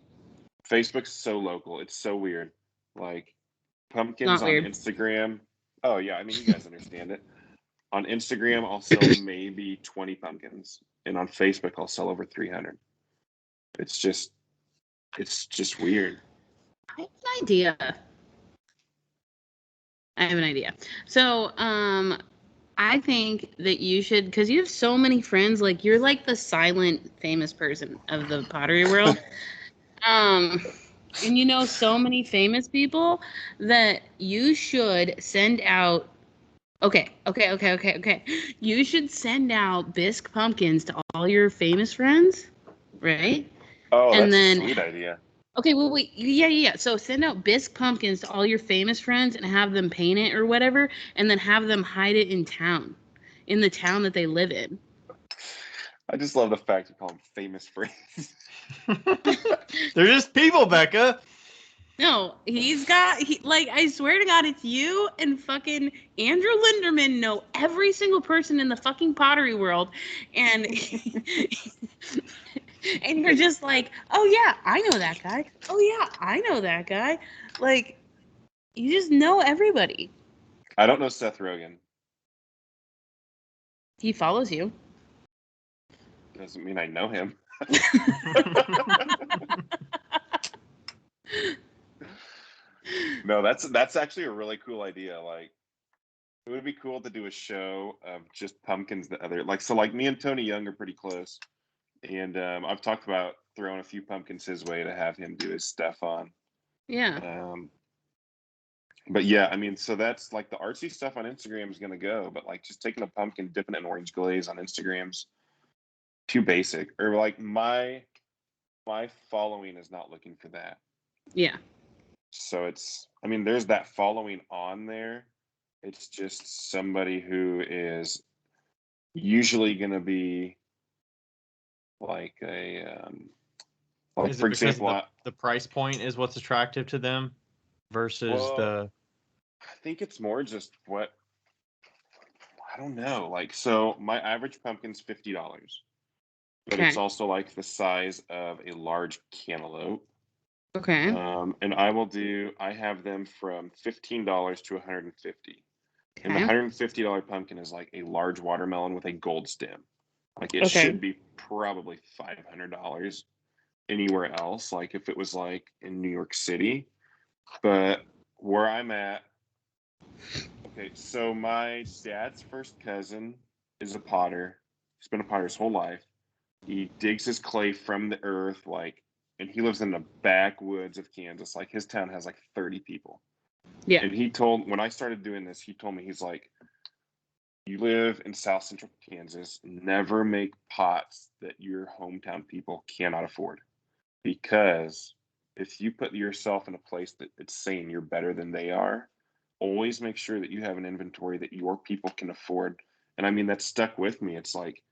Facebook's so local. It's so weird. Like pumpkins Not on weird. Instagram. Oh yeah, I mean you guys understand it. On Instagram, I'll sell maybe 20 pumpkins, and on Facebook, I'll sell over 300. It's just weird. I have an idea. So, I think that you should, because you have so many friends, like you're like the silent famous person of the pottery world. And you know so many famous people that you should send out. Okay. You should send out bisque pumpkins to all your famous friends, right? Oh, And that's then, a sweet idea. okay, well, wait, yeah. So send out bisque pumpkins to all your famous friends and have them paint it or whatever, and then have them hide it in the town that they live in. I just love the fact you call them famous friends. They're just people, Becca. No, I swear to God, it's you and fucking Andrew Linderman know every single person in the fucking pottery world, and and you're just like, oh yeah, I know that guy. Oh yeah, I know that guy. Like, you just know everybody. I don't know Seth Rogen. He follows you. Doesn't mean I know him. No, that's actually a really cool idea. Like, it would be cool to do a show of just pumpkins that other like me and Tony Young are pretty close, and I've talked about throwing a few pumpkins his way to have him do his stuff on. Yeah. But yeah, I mean, so that's like the artsy stuff on Instagram is gonna go, but like just taking a pumpkin, dipping it in orange glaze on Instagram's too basic. Or like my following is not looking for that. Yeah. So I mean, there's that following on there. It's just somebody who is usually going to be like like Is for it because example, the price point is what's attractive to them versus I think it's more just what, I don't know. Like, so my average pumpkin's $50, but it's also like the size of a large cantaloupe. Okay. And I have them from $15 to $150. And the Okay. $150 pumpkin is like a large watermelon with a gold stem. Like it should be probably $500 anywhere else, like if it was like in New York City. But where I'm at, okay, so my dad's first cousin is a potter. He's been a potter his whole life. He digs his clay from the earth, like, and he lives in the backwoods of Kansas. Like his town has like 30 people. Yeah. And when I started doing this, he told me, he's like, you live in South Central Kansas, never make pots that your hometown people cannot afford. Because if you put yourself in a place that it's saying you're better than they are, always make sure that you have an inventory that your people can afford. And I mean, that stuck with me. It's like,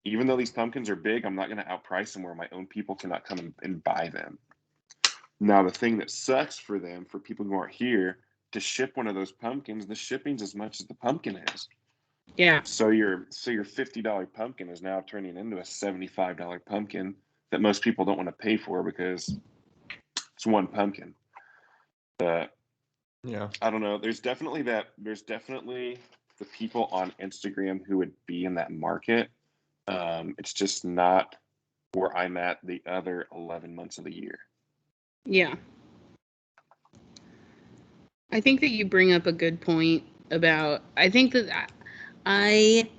even though these pumpkins are big, I'm not going to outprice them where my own people cannot come and buy them. Now, the thing that sucks for them, for people who aren't here, to ship one of those pumpkins, the shipping's as much as the pumpkin is. Yeah. So your $50 pumpkin is now turning into a $75 pumpkin that most people don't want to pay for because it's one pumpkin. But yeah, I don't know. There's definitely the people on Instagram who would be in that market. It's just not where I'm at the other 11 months of the year. Yeah. I think that you bring up a good point about, I think that I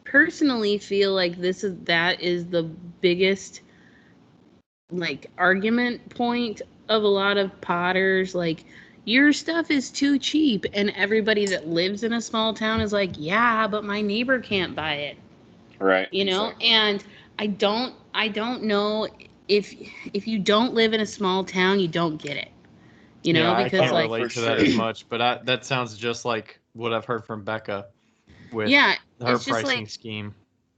personally feel like that is the biggest like argument point of a lot of potters. Like, your stuff is too cheap, and everybody that lives in a small town is like, yeah, but my neighbor can't buy it. Right. You know, exactly. And I don't know if you don't live in a small town, you don't get it. You know, yeah, because I can't relate to that as much, but that sounds just like what I've heard from Becca with her pricing scheme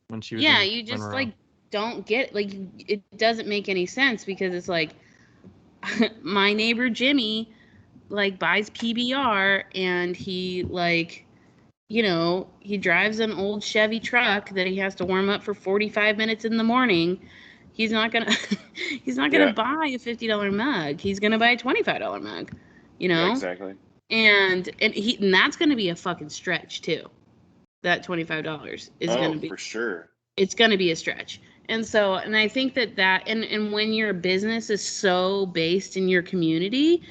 when she was you just Monroe. Like don't get, like, it doesn't make any sense, because it's like, my neighbor Jimmy, like, buys PBR, and he, like, you know, he drives an old Chevy truck that he has to warm up for 45 minutes in the morning. He's not gonna he's not gonna buy a $50 mug. He's gonna buy a $25 mug, you know? Yeah, exactly. And that's gonna be a fucking stretch too. That $25 is gonna be, for sure. It's gonna be a stretch. And so, and I think that and when your business is so based in your community,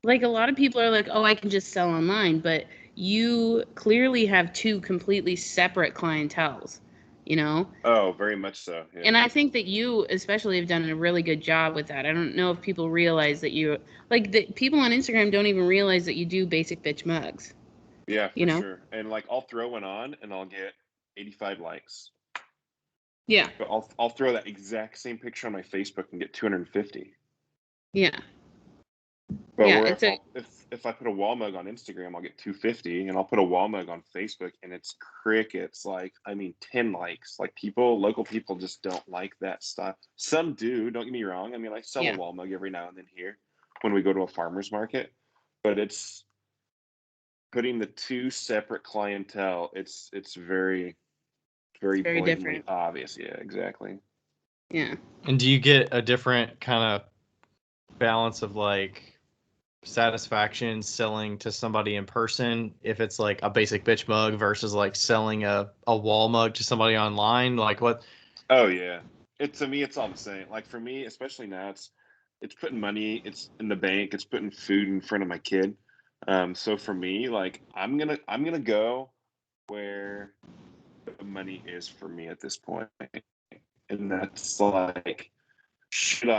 like, a lot of people are like, oh, I can just sell online, but you clearly have two completely separate clienteles, you know? Oh, very much so. Yeah. And I think that you especially have done a really good job with that. I don't know if people realize that you, like, the people on Instagram don't even realize that you do basic bitch mugs. Yeah, for you know? sure. And like, I'll throw one on and I'll get 85 likes. Yeah. But I'll throw that exact same picture on my Facebook and get 250. Yeah. But Yeah, if I put a wall mug on Instagram, I'll get 250, and I'll put a wall mug on Facebook, and it's crickets. Like, I mean, 10 likes. Like, local people just don't like that stuff. Some do. Don't get me wrong. I mean, I sell a wall mug every now and then here when we go to a farmer's market, but it's putting the two separate clientele. It's very, very blatantly different. obvious. Yeah, exactly. Yeah. And do you get a different kind of balance of, like, satisfaction selling to somebody in person if it's like a basic bitch mug versus like selling a wall mug to somebody online? Like, what? Oh yeah, to me it's all the same. Like, for me, especially now, it's putting money, it's in the bank, it's putting food in front of my kid. So for me, like, I'm gonna go where the money is for me at this point, and that's like, should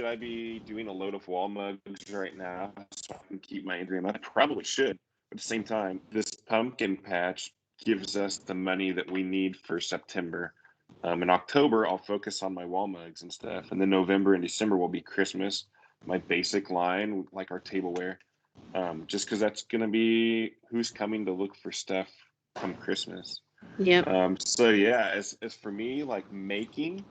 I be doing a load of wall mugs right now so I can keep my dream? I probably should. But at the same time, this pumpkin patch gives us the money that we need for September. In October, I'll focus on my wall mugs and stuff. And then November and December will be Christmas, my basic line, like our tableware. Just because that's going to be who's coming to look for stuff come Christmas. Yeah. So yeah, as for me, like, making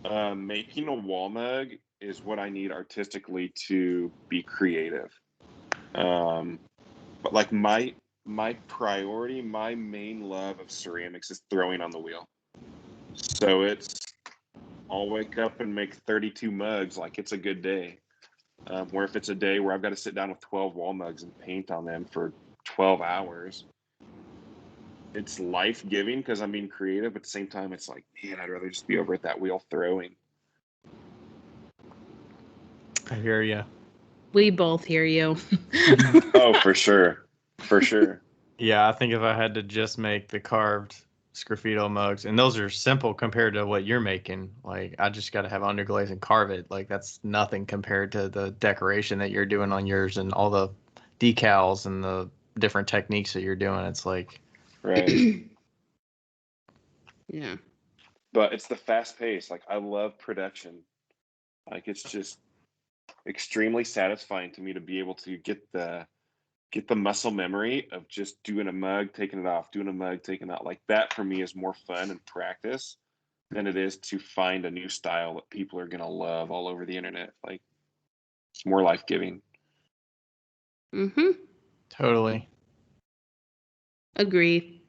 a wall mug is what I need artistically to be creative. But like, my priority, my main love of ceramics is throwing on the wheel. So I'll wake up and make 32 mugs like it's a good day. Where if it's a day where I've got to sit down with 12 wall mugs and paint on them for 12 hours, it's life-giving because I'm being creative. But at the same time, it's like, man, I'd rather just be over at that wheel throwing. I hear you. We both hear you. Oh, for sure. For sure. Yeah, I think if I had to just make the carved Sgraffito mugs, and those are simple compared to what you're making, like, I just got to have underglaze and carve it. Like, that's nothing compared to the decoration that you're doing on yours and all the decals and the different techniques that you're doing. It's like, right. Yeah. But it's the fast pace. Like, I love production. Like, it's just extremely satisfying to me to be able to get the muscle memory of just doing a mug, taking it off, doing a mug, taking it out. Like, that for me is more fun and practice than it is to find a new style that people are going to love all over the internet. Like, it's more life-giving. Mm-hmm. totally. Agree.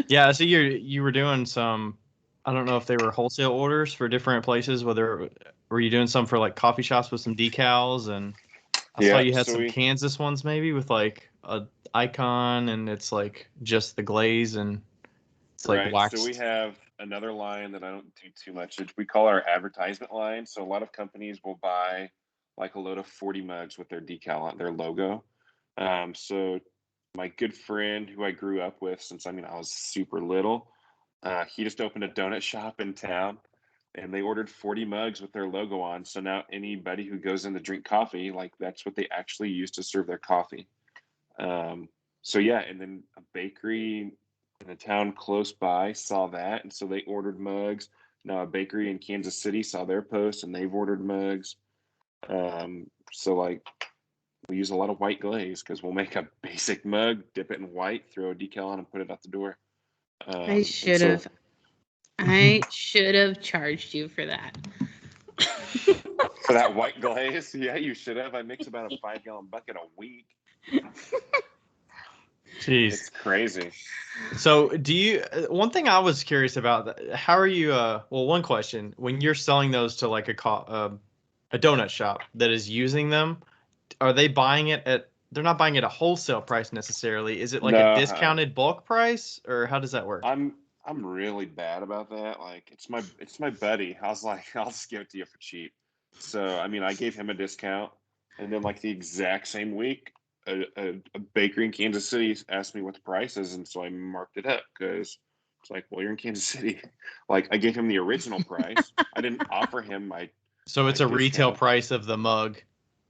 Yeah, so you were doing some, I don't know if they were wholesale orders for different places, were you doing some for like coffee shops with some decals, and I saw you had some Kansas ones maybe with like a icon, and it's like just the glaze and it's like waxed. So we have another line that I don't do too much. We call our advertisement line. So a lot of companies will buy like a load of 40 mugs with their decal on their logo. So my good friend who I grew up with since, I was super little, he just opened a donut shop in town, and they ordered 40 mugs with their logo on. So now anybody who goes in to drink coffee, like, that's what they actually use to serve their coffee. So yeah, and then a bakery in a town close by saw that, and so they ordered mugs. Now a bakery in Kansas City saw their post, and they've ordered mugs. So like, we use a lot of white glaze because we'll make a basic mug, dip it in white, throw a decal on, and put it out the door. I should have charged you for that. For that white glaze? Yeah, you should have. I mix about a 5-gallon bucket a week. Jeez. It's crazy. So do you, one thing I was curious about, how are you, well, one question, when you're selling those to like a donut shop that is using them, are they buying it at, they're not buying it at wholesale price necessarily. Is it like a discounted bulk price, or how does that work? I'm really bad about that. Like it's my buddy. I was like, I'll just give it to you for cheap. So I mean, I gave him a discount, and then like the exact same week, a bakery in Kansas City asked me what the price is, and so I marked it up because it's like, well, you're in Kansas City. Like I gave him the original price. I didn't offer him my. So it's a discount. retail price of the mug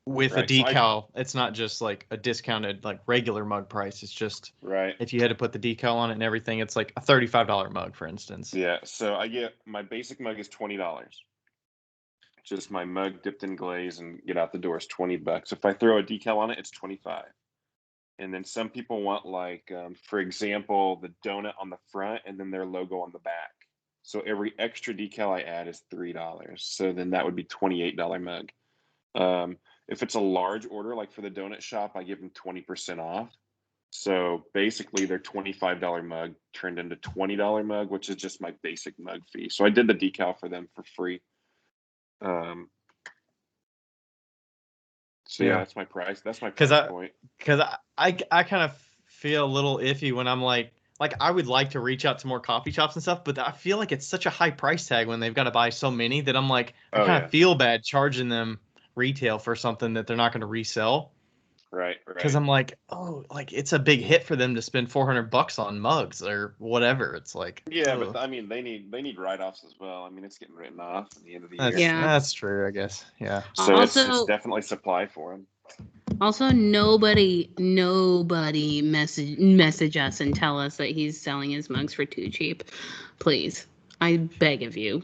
with a Right, so decal. It's not just like a discounted like regular mug price. It's just Right. if you had to put the decal on it and everything, it's like a $35 mug, for instance. Yeah. So I get my basic mug is $20. Just my mug dipped in glaze and get out the door is $20. If I throw a decal on it, it's 25. And then some people want like, for example, the donut on the front and then their logo on the back. So every extra decal I add is $3. So then that would be $28 mug. If it's a large order, like for the donut shop, I give them 20% off. So basically their $25 mug turned into $20 mug, which is just my basic mug fee. So I did the decal for them for free. So yeah, that's my price. That's my price point. Because I kind of feel a little iffy when I'm like I would like to reach out to more coffee shops and stuff, but I feel like it's such a high price tag when they've got to buy so many that I'm like, I kind of feel bad charging them retail for something that they're not going to resell. Right. Because I'm like, oh, like it's a big hit for them to spend $400 on mugs or whatever. It's like, yeah, but I mean, they need write-offs as well. I mean, it's getting written off at the end of the year. Yeah, that's true, I guess. Yeah. So also, it's definitely supply for them. Also, nobody message us and tell us that he's selling his mugs for too cheap. Please, I beg of you.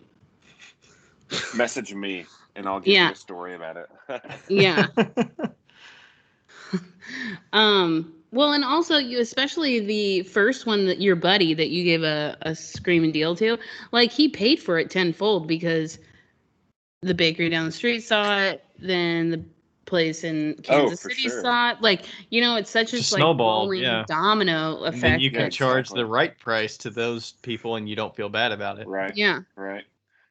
Message me, and I'll give you a story about it. Yeah. Well, and also you, especially the first one that your buddy that you gave a screaming deal to, like he paid for it tenfold because the bakery down the street saw it, then the place in Kansas City saw it. Like, you know, it's such a like rolling domino effect. And then you can charge the right price to those people and you don't feel bad about it. Right. Yeah. Right.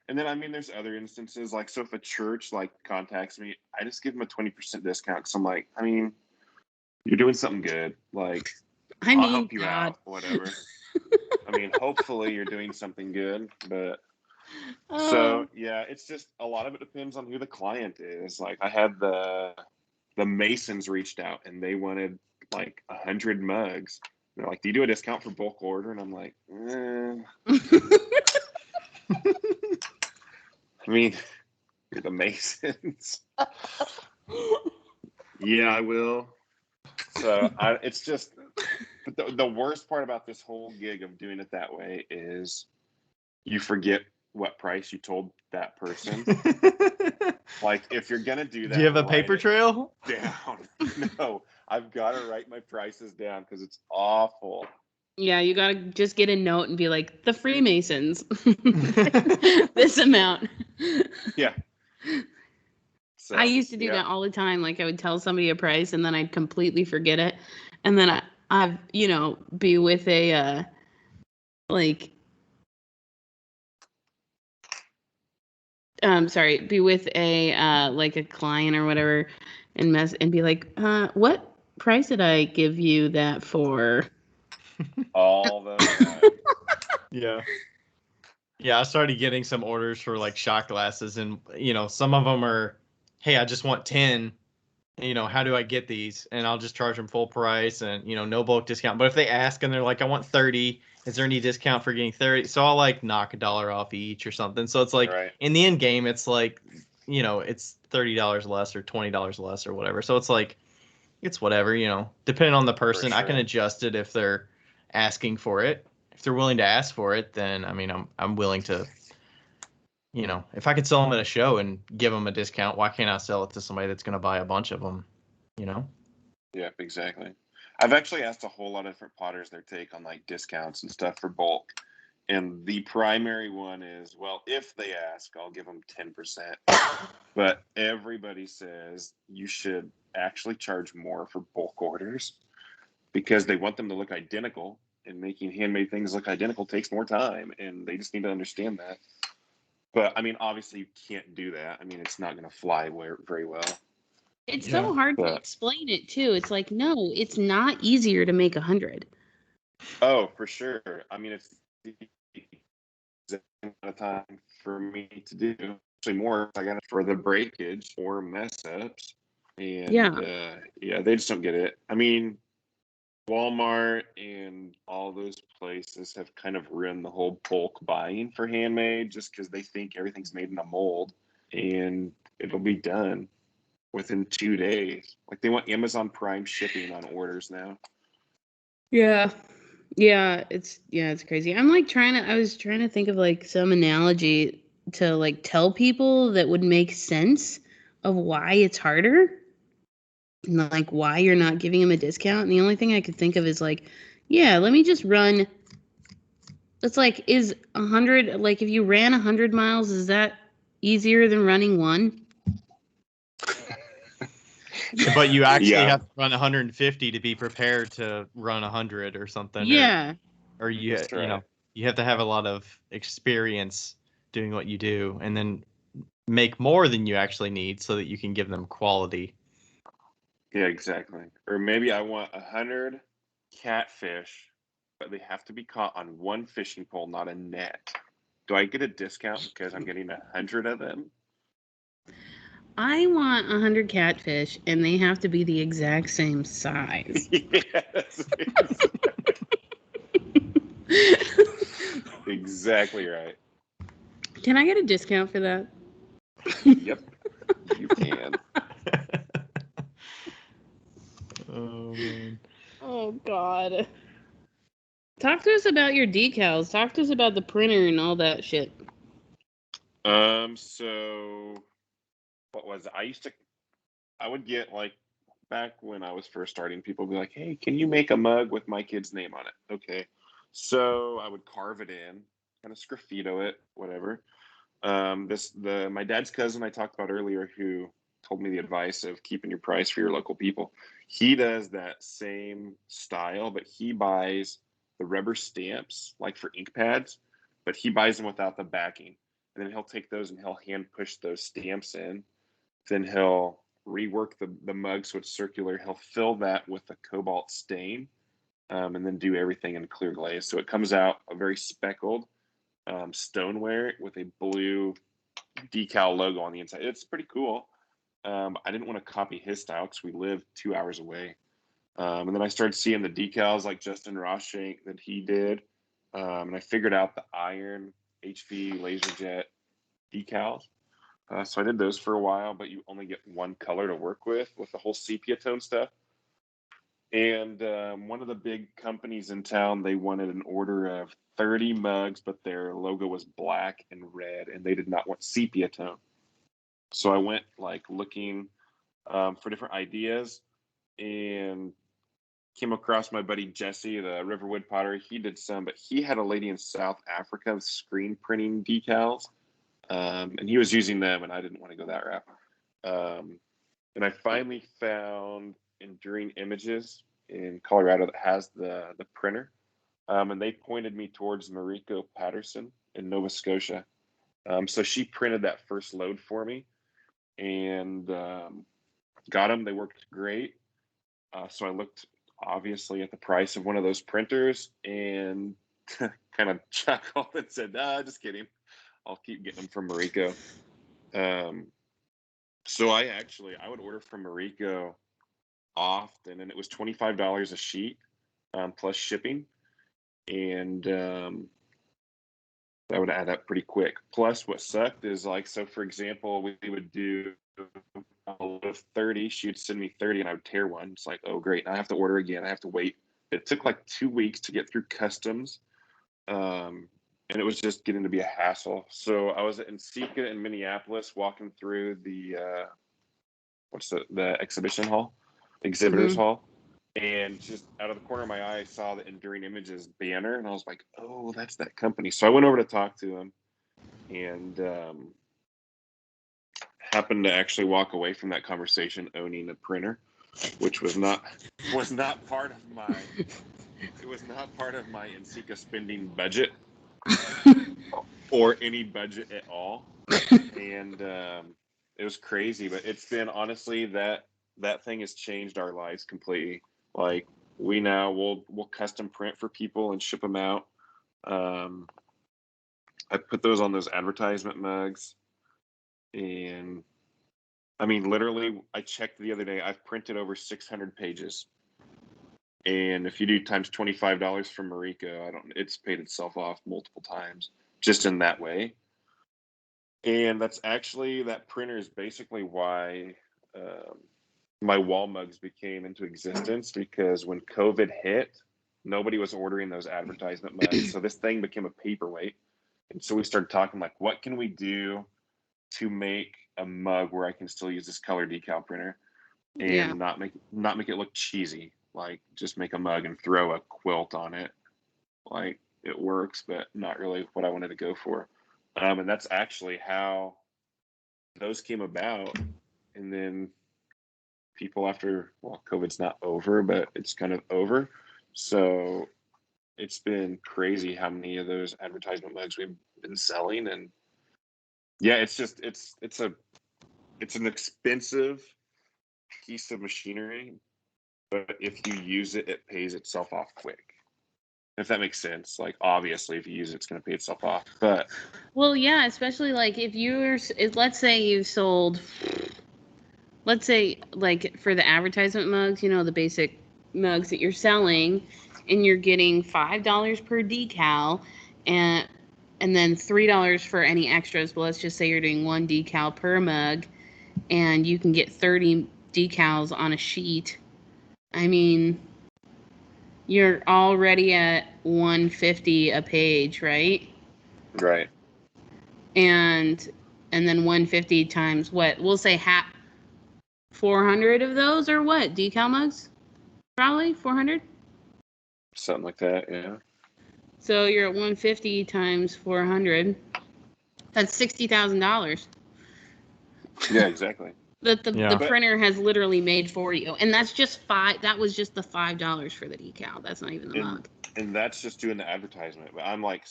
And then, I mean, there's other instances, like, so if a church, like, contacts me, I just give them a 20% discount, because I'm like, I mean, you're doing something good. Like, I'll help you out, whatever. I mean, hopefully you're doing something good, but... So, yeah, it's just, a lot of it depends on who the client is. Like, I had the Masons reached out, and they wanted, like, 100 mugs. They're like, do you do a discount for bulk order? And I'm like, I mean, you're the Masons. Yeah, I will. So it's just the worst part about this whole gig of doing it that way is you forget what price you told that person. Like, if you're gonna do that, do you have a paper trail? Down. No, I've got to write my prices down because it's awful. Yeah, you gotta just get a note and be like, the Freemasons, this amount. Yeah. So, I used to do that all the time. Like, I would tell somebody a price and then I'd completely forget it. And then I'd, you know, be with a, be with a, like a client or whatever and be like, what price did I give you that for? All the Yeah. Yeah, I started getting some orders for like shot glasses, and you know, some of them are, hey, I just want 10. You know, how do I get these? And I'll just charge them full price and, you know, no bulk discount. But if they ask and they're like, I want 30, is there any discount for getting 30? So I'll like knock $1 off each or something. So it's like in the end game, it's like, you know, it's $30 less or $20 less or whatever. So it's like, it's whatever, you know, depending on the person, I can adjust it if they're asking for it. If they're willing to ask for it, then I mean, I'm willing to, you know, if I could sell them at a show and give them a discount, why can't I sell it to somebody that's going to buy a bunch of them, you know? Yeah, exactly. I've actually asked a whole lot of different potters their take on like discounts and stuff for bulk. And the primary one is, well, if they ask, I'll give them 10%. But everybody says you should actually charge more for bulk orders because they want them to look identical, and making handmade things look identical takes more time, and they just need to understand that. But I mean, obviously you can't do that. I mean, it's not going to fly very well. It's so hard to explain it too. It's like, no, it's not easier to make 100. Oh, for sure. I mean, it's the exact amount of time for me to do. Actually, more I got it for the breakage or mess ups, and they just don't get it. I mean, Walmart and all those places have kind of ruined the whole bulk buying for handmade just because they think everything's made in a mold and it'll be done within 2 days. Like they want Amazon Prime shipping on orders now. Yeah. It's crazy. I was trying to think of like some analogy to like tell people that would make sense of why it's harder. And like why you're not giving them a discount. And the only thing I could think of is like, yeah, let me just run. It's like, is 100, like if you ran 100 miles, is that easier than running one? But you actually have to run 150 to be prepared to run 100 or something. Yeah. Or you know, you have to have a lot of experience doing what you do, and then make more than you actually need so that you can give them quality. Yeah, exactly. Or maybe I want 100 catfish, but they have to be caught on one fishing pole, not a net. Do I get a discount because I'm getting 100 of them? I want 100 catfish, and they have to be the exact same size. Yes. Exactly right. Can I get a discount for that? Yep, you can. Oh, man. Oh, God. Talk to us about your decals. Talk to us about the printer and all that shit. So what was it? I would get like back when I was first starting, people would be like, hey, can you make a mug with my kid's name on it? Okay. So I would carve it in, kind of sgraffito it, whatever. My dad's cousin I talked about earlier, who told me the advice of keeping your price for your local people. He does that same style, but he buys the rubber stamps like for ink pads, but he buys them without the backing. And then he'll take those and he'll hand push those stamps in. Then he'll rework the mug so it's circular. He'll fill that with a cobalt stain, and then do everything in clear glaze. So it comes out a very speckled stoneware with a blue decal logo on the inside. It's pretty cool. I didn't want to copy his style because we live 2 hours away. And then I started seeing the decals like Justin Rosshank that he did. And I figured out the iron HV LaserJet decals. So I did those for a while, but you only get one color to work with the whole sepia tone stuff. And one of the big companies in town, they wanted an order of 30 mugs, but their logo was black and red, and they did not want sepia tone. So I went like looking for different ideas and came across my buddy Jesse, the Riverwood Potter. He did some, but he had a lady in South Africa screen printing decals, and he was using them, and I didn't want to go that route. And I finally found Enduring Images in Colorado that has the printer, and they pointed me towards Mariko Patterson in Nova Scotia. So she printed that first load for me, and got them. They worked great. So I looked obviously at the price of one of those printers and kind of chuckled and said, "Nah, just kidding. I'll keep getting them from Mariko." So I would order from Mariko often, and it was $25 a sheet, plus shipping, and that would add up pretty quick. Plus, what sucked is like, so for example, we would do a load of 30. She would send me 30, and I would tear one. It's like, oh great, I have to order again. I have to wait. It took like 2 weeks to get through customs, and it was just getting to be a hassle. So I was in Sika in Minneapolis, walking through the exhibition hall, exhibitors hall, And just out of the corner of my eye, I saw the Enduring Images banner, and I was like, "Oh, that's that company." So I went over to talk to him, and happened to actually walk away from that conversation owning a printer, which was not part of my Inseca spending budget or any budget at all. And it was crazy, but it's been honestly that thing has changed our lives completely. Like we'll custom print for people and ship them out. I put those on those advertisement mugs, and I mean, literally, I checked the other day. I've printed over 600 pages, and if you do times $25 from Mariko, it's paid itself off multiple times just in that way. And that printer is basically why my wall mugs became into existence, because when COVID hit, nobody was ordering those advertisement mugs. So this thing became a paperweight. And so we started talking like, what can we do to make a mug where I can still use this color decal printer and not make it look cheesy? Like just make a mug and throw a quilt on it. Like it works, but not really what I wanted to go for. And that's actually how those came about. And then people COVID's not over, but it's kind of over. So it's been crazy how many of those advertisement mugs we've been selling. And yeah, it's an expensive piece of machinery, but if you use it, it pays itself off quick. If that makes sense. Like obviously if you use it, it's going to pay itself off. But well, yeah, especially like let's say you sold, let's say like for the advertisement mugs, the basic mugs that you're selling, and you're getting $5 per decal, and then $3 for any extras. But let's just say you're doing one decal per mug, and you can get 30 decals on a sheet. I mean, you're already at $150 a page, right? Right. And then 150 times what? We'll say 400 of those, or what? Decal mugs? Probably 400? Something like that, yeah. So you're at 150 times 400. That's $60,000. Yeah, exactly. That the printer has literally made for you. And that's just that was just the $5 for the decal. That's not even the mug. And that's just doing the advertisement. But I'm like,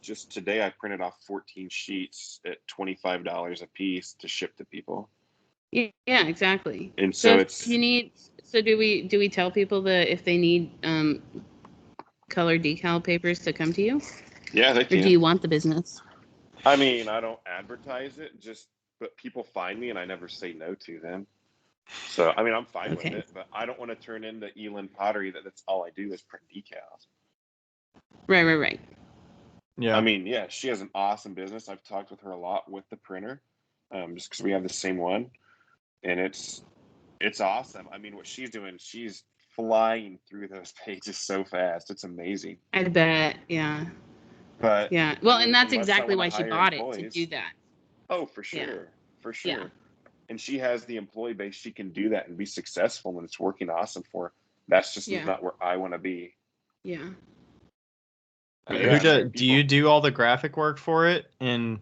just today I printed off 14 sheets at $25 a piece to ship to people. Yeah, exactly. And so it's do we tell people that if they need color decal papers to come to you? Yeah, they can. Or do you want the business? I mean, I don't advertise it, but people find me and I never say no to them. So, I mean, I'm fine with it, but I don't want to turn into Elin Pottery that's all I do is print decals. Right. Yeah. I mean, yeah, she has an awesome business. I've talked with her a lot with the printer, just because we have the same one, and it's awesome. I mean, what she's doing, she's flying through those pages so fast. It's amazing. I bet, yeah. But yeah, well, and that's exactly why she bought it, to do that. Oh, for sure, for sure. Yeah. And she has the employee base; she can do that and be successful, and it's working awesome for her. That's just not where I want to be. Yeah. Do you do all the graphic work for it and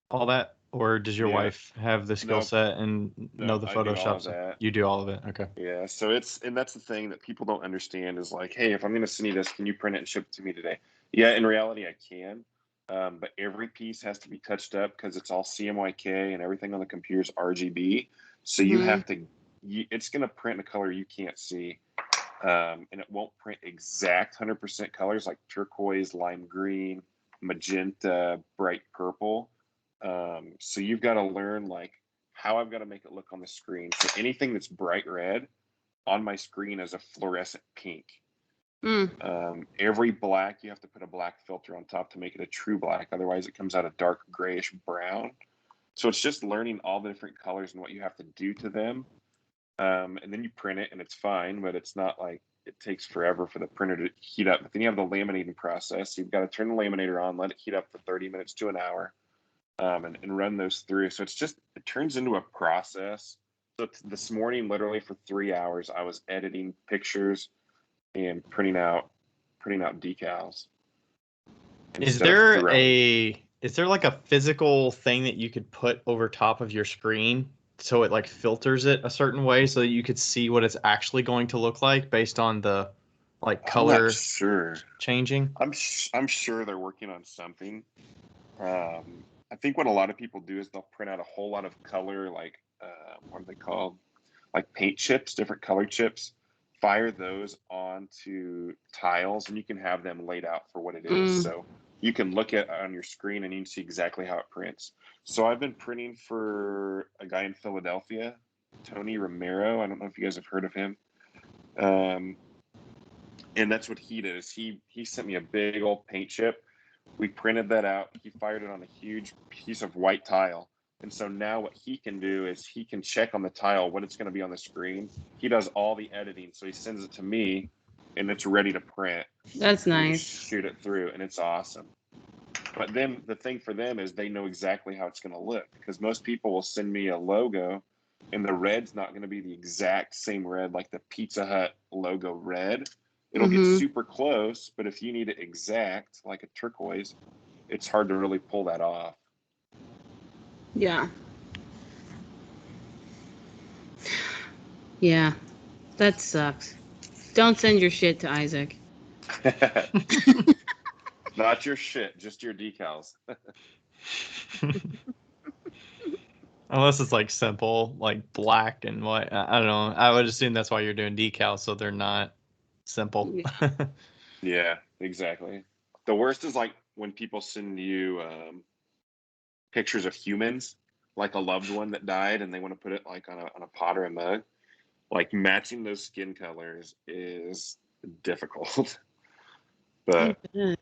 all that, or does your wife have the skill set and know the Photoshop? You do all of it. Okay. Yeah. So and that's the thing that people don't understand is like, hey, if I'm going to send you this, can you print it and ship it to me today? Yeah. In reality, I can. But every piece has to be touched up because it's all CMYK and everything on the computer is RGB. So you have to, it's going to print in a color you can't see. And it won't print exact 100% colors like turquoise, lime green, magenta, bright purple. So you've got to learn like how I've got to make it look on the screen. So anything that's bright red on my screen is a fluorescent pink. Every black, you have to put a black filter on top to make it a true black. Otherwise it comes out a dark grayish brown. So it's just learning all the different colors and what you have to do to them. And then you print it and it's fine, but it's not like it takes forever for the printer to heat up. But then you have the laminating process. You've got to turn the laminator on, let it heat up for 30 minutes to an hour, and run those through. So it turns into a process So this morning, literally for 3 hours, I was editing pictures and printing out decals. Is there like a physical thing that you could put over top of your screen so it like filters it a certain way so that you could see what it's actually going to look like based on the like color changing? I'm sure they're working on something. I think what a lot of people do is they'll print out a whole lot of color, like what are they called? Like paint chips, different color chips. Fire those onto tiles, and you can have them laid out for what it is. So you can look at on your screen and you can see exactly how it prints. So I've been printing for a guy in Philadelphia, Tony Romero. I don't know if you guys have heard of him. And that's what he did. Is he sent me a big old paint chip. We printed that out. He fired it on a huge piece of white tile. And so now what he can do is he can check on the tile what it's going to be on the screen. He does all the editing. So he sends it to me and it's ready to print. That's nice. Shoot it through and it's awesome. But then the thing for them is they know exactly how it's going to look, because most people will send me a logo and the red's not going to be the exact same red like the Pizza Hut logo red. It'll get super close, but if you need it exact, like a turquoise, it's hard to really pull that off. Yeah. Yeah. That sucks. Don't send your shit to Isaac. Not your shit, just your decals. Unless it's like simple, like black and white. I don't know. I would assume that's why you're doing decals, so they're not simple. Yeah, exactly. The worst is like when people send you pictures of humans, like a loved one that died, and they want to put it like on a pot or a mug. Like matching those skin colors is difficult. But yeah,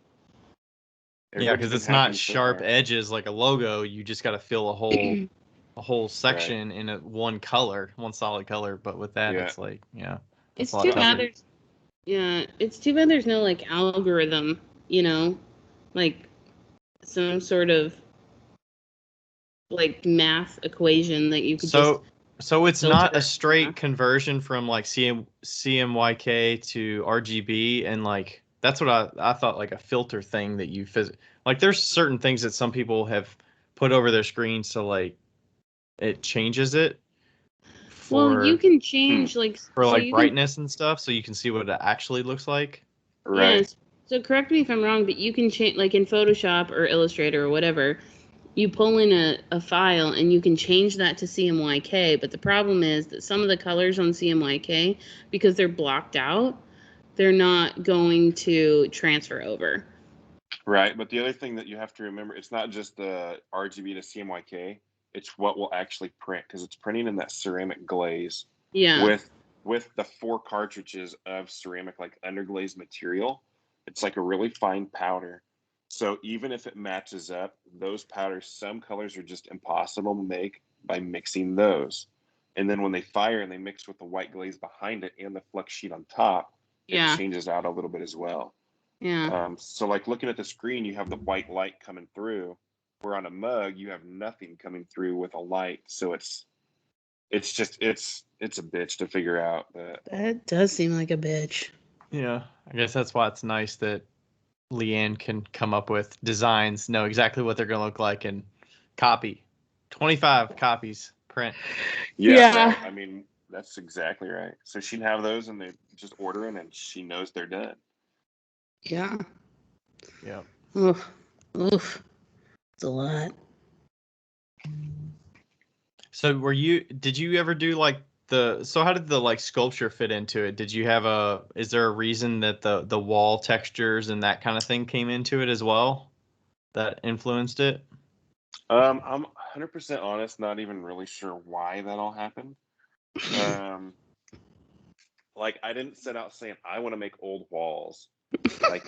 because it's not sharp edges like a logo. You just got to fill a whole section in one color, one solid color. But with that, it's like, it's too bad. It's too bad there's no like algorithm, like some sort of like math equation that you could So it's not a straight conversion from like CMYK to RGB, and like that's what I thought, like a filter thing that you like there's certain things that some people have put over their screens so like it changes it. Well, you can change like brightness and stuff, so you can see what it actually looks like. Right. Yes. So correct me if I'm wrong, but you can change, like in Photoshop or Illustrator or whatever, you pull in a file and you can change that to CMYK. But the problem is that some of the colors on CMYK, because they're blocked out, they're not going to transfer over. Right. But the other thing that you have to remember, it's not just the RGB to CMYK. It's what will actually print, because it's printing in that ceramic glaze. Yeah. With the 4 cartridges of ceramic, like underglaze material. It's like a really fine powder. So even if it matches up, those powders, some colors are just impossible to make by mixing those. And then when they fire and they mix with the white glaze behind it and the flux sheet on top, it changes out a little bit as well. Yeah. So like looking at the screen, you have the white light coming through, where on a mug you have nothing coming through with a light. So it's a bitch to figure out. But that does seem like a bitch. Yeah, I guess that's why it's nice that Leanne can come up with designs, know exactly what they're going to look like, and copy 25 copies, print. Yeah. Right. I mean, that's exactly right. So she'd have those and they just order them and she knows they're done. Yeah. Yeah. Oof. It's a lot. So did you ever do like so how did the like sculpture fit into it? Did you have is there a reason that the wall textures and that kind of thing came into it as well that influenced it? I'm 100% honest, not even really sure why that all happened. Like I didn't set out saying I want to make old walls. Like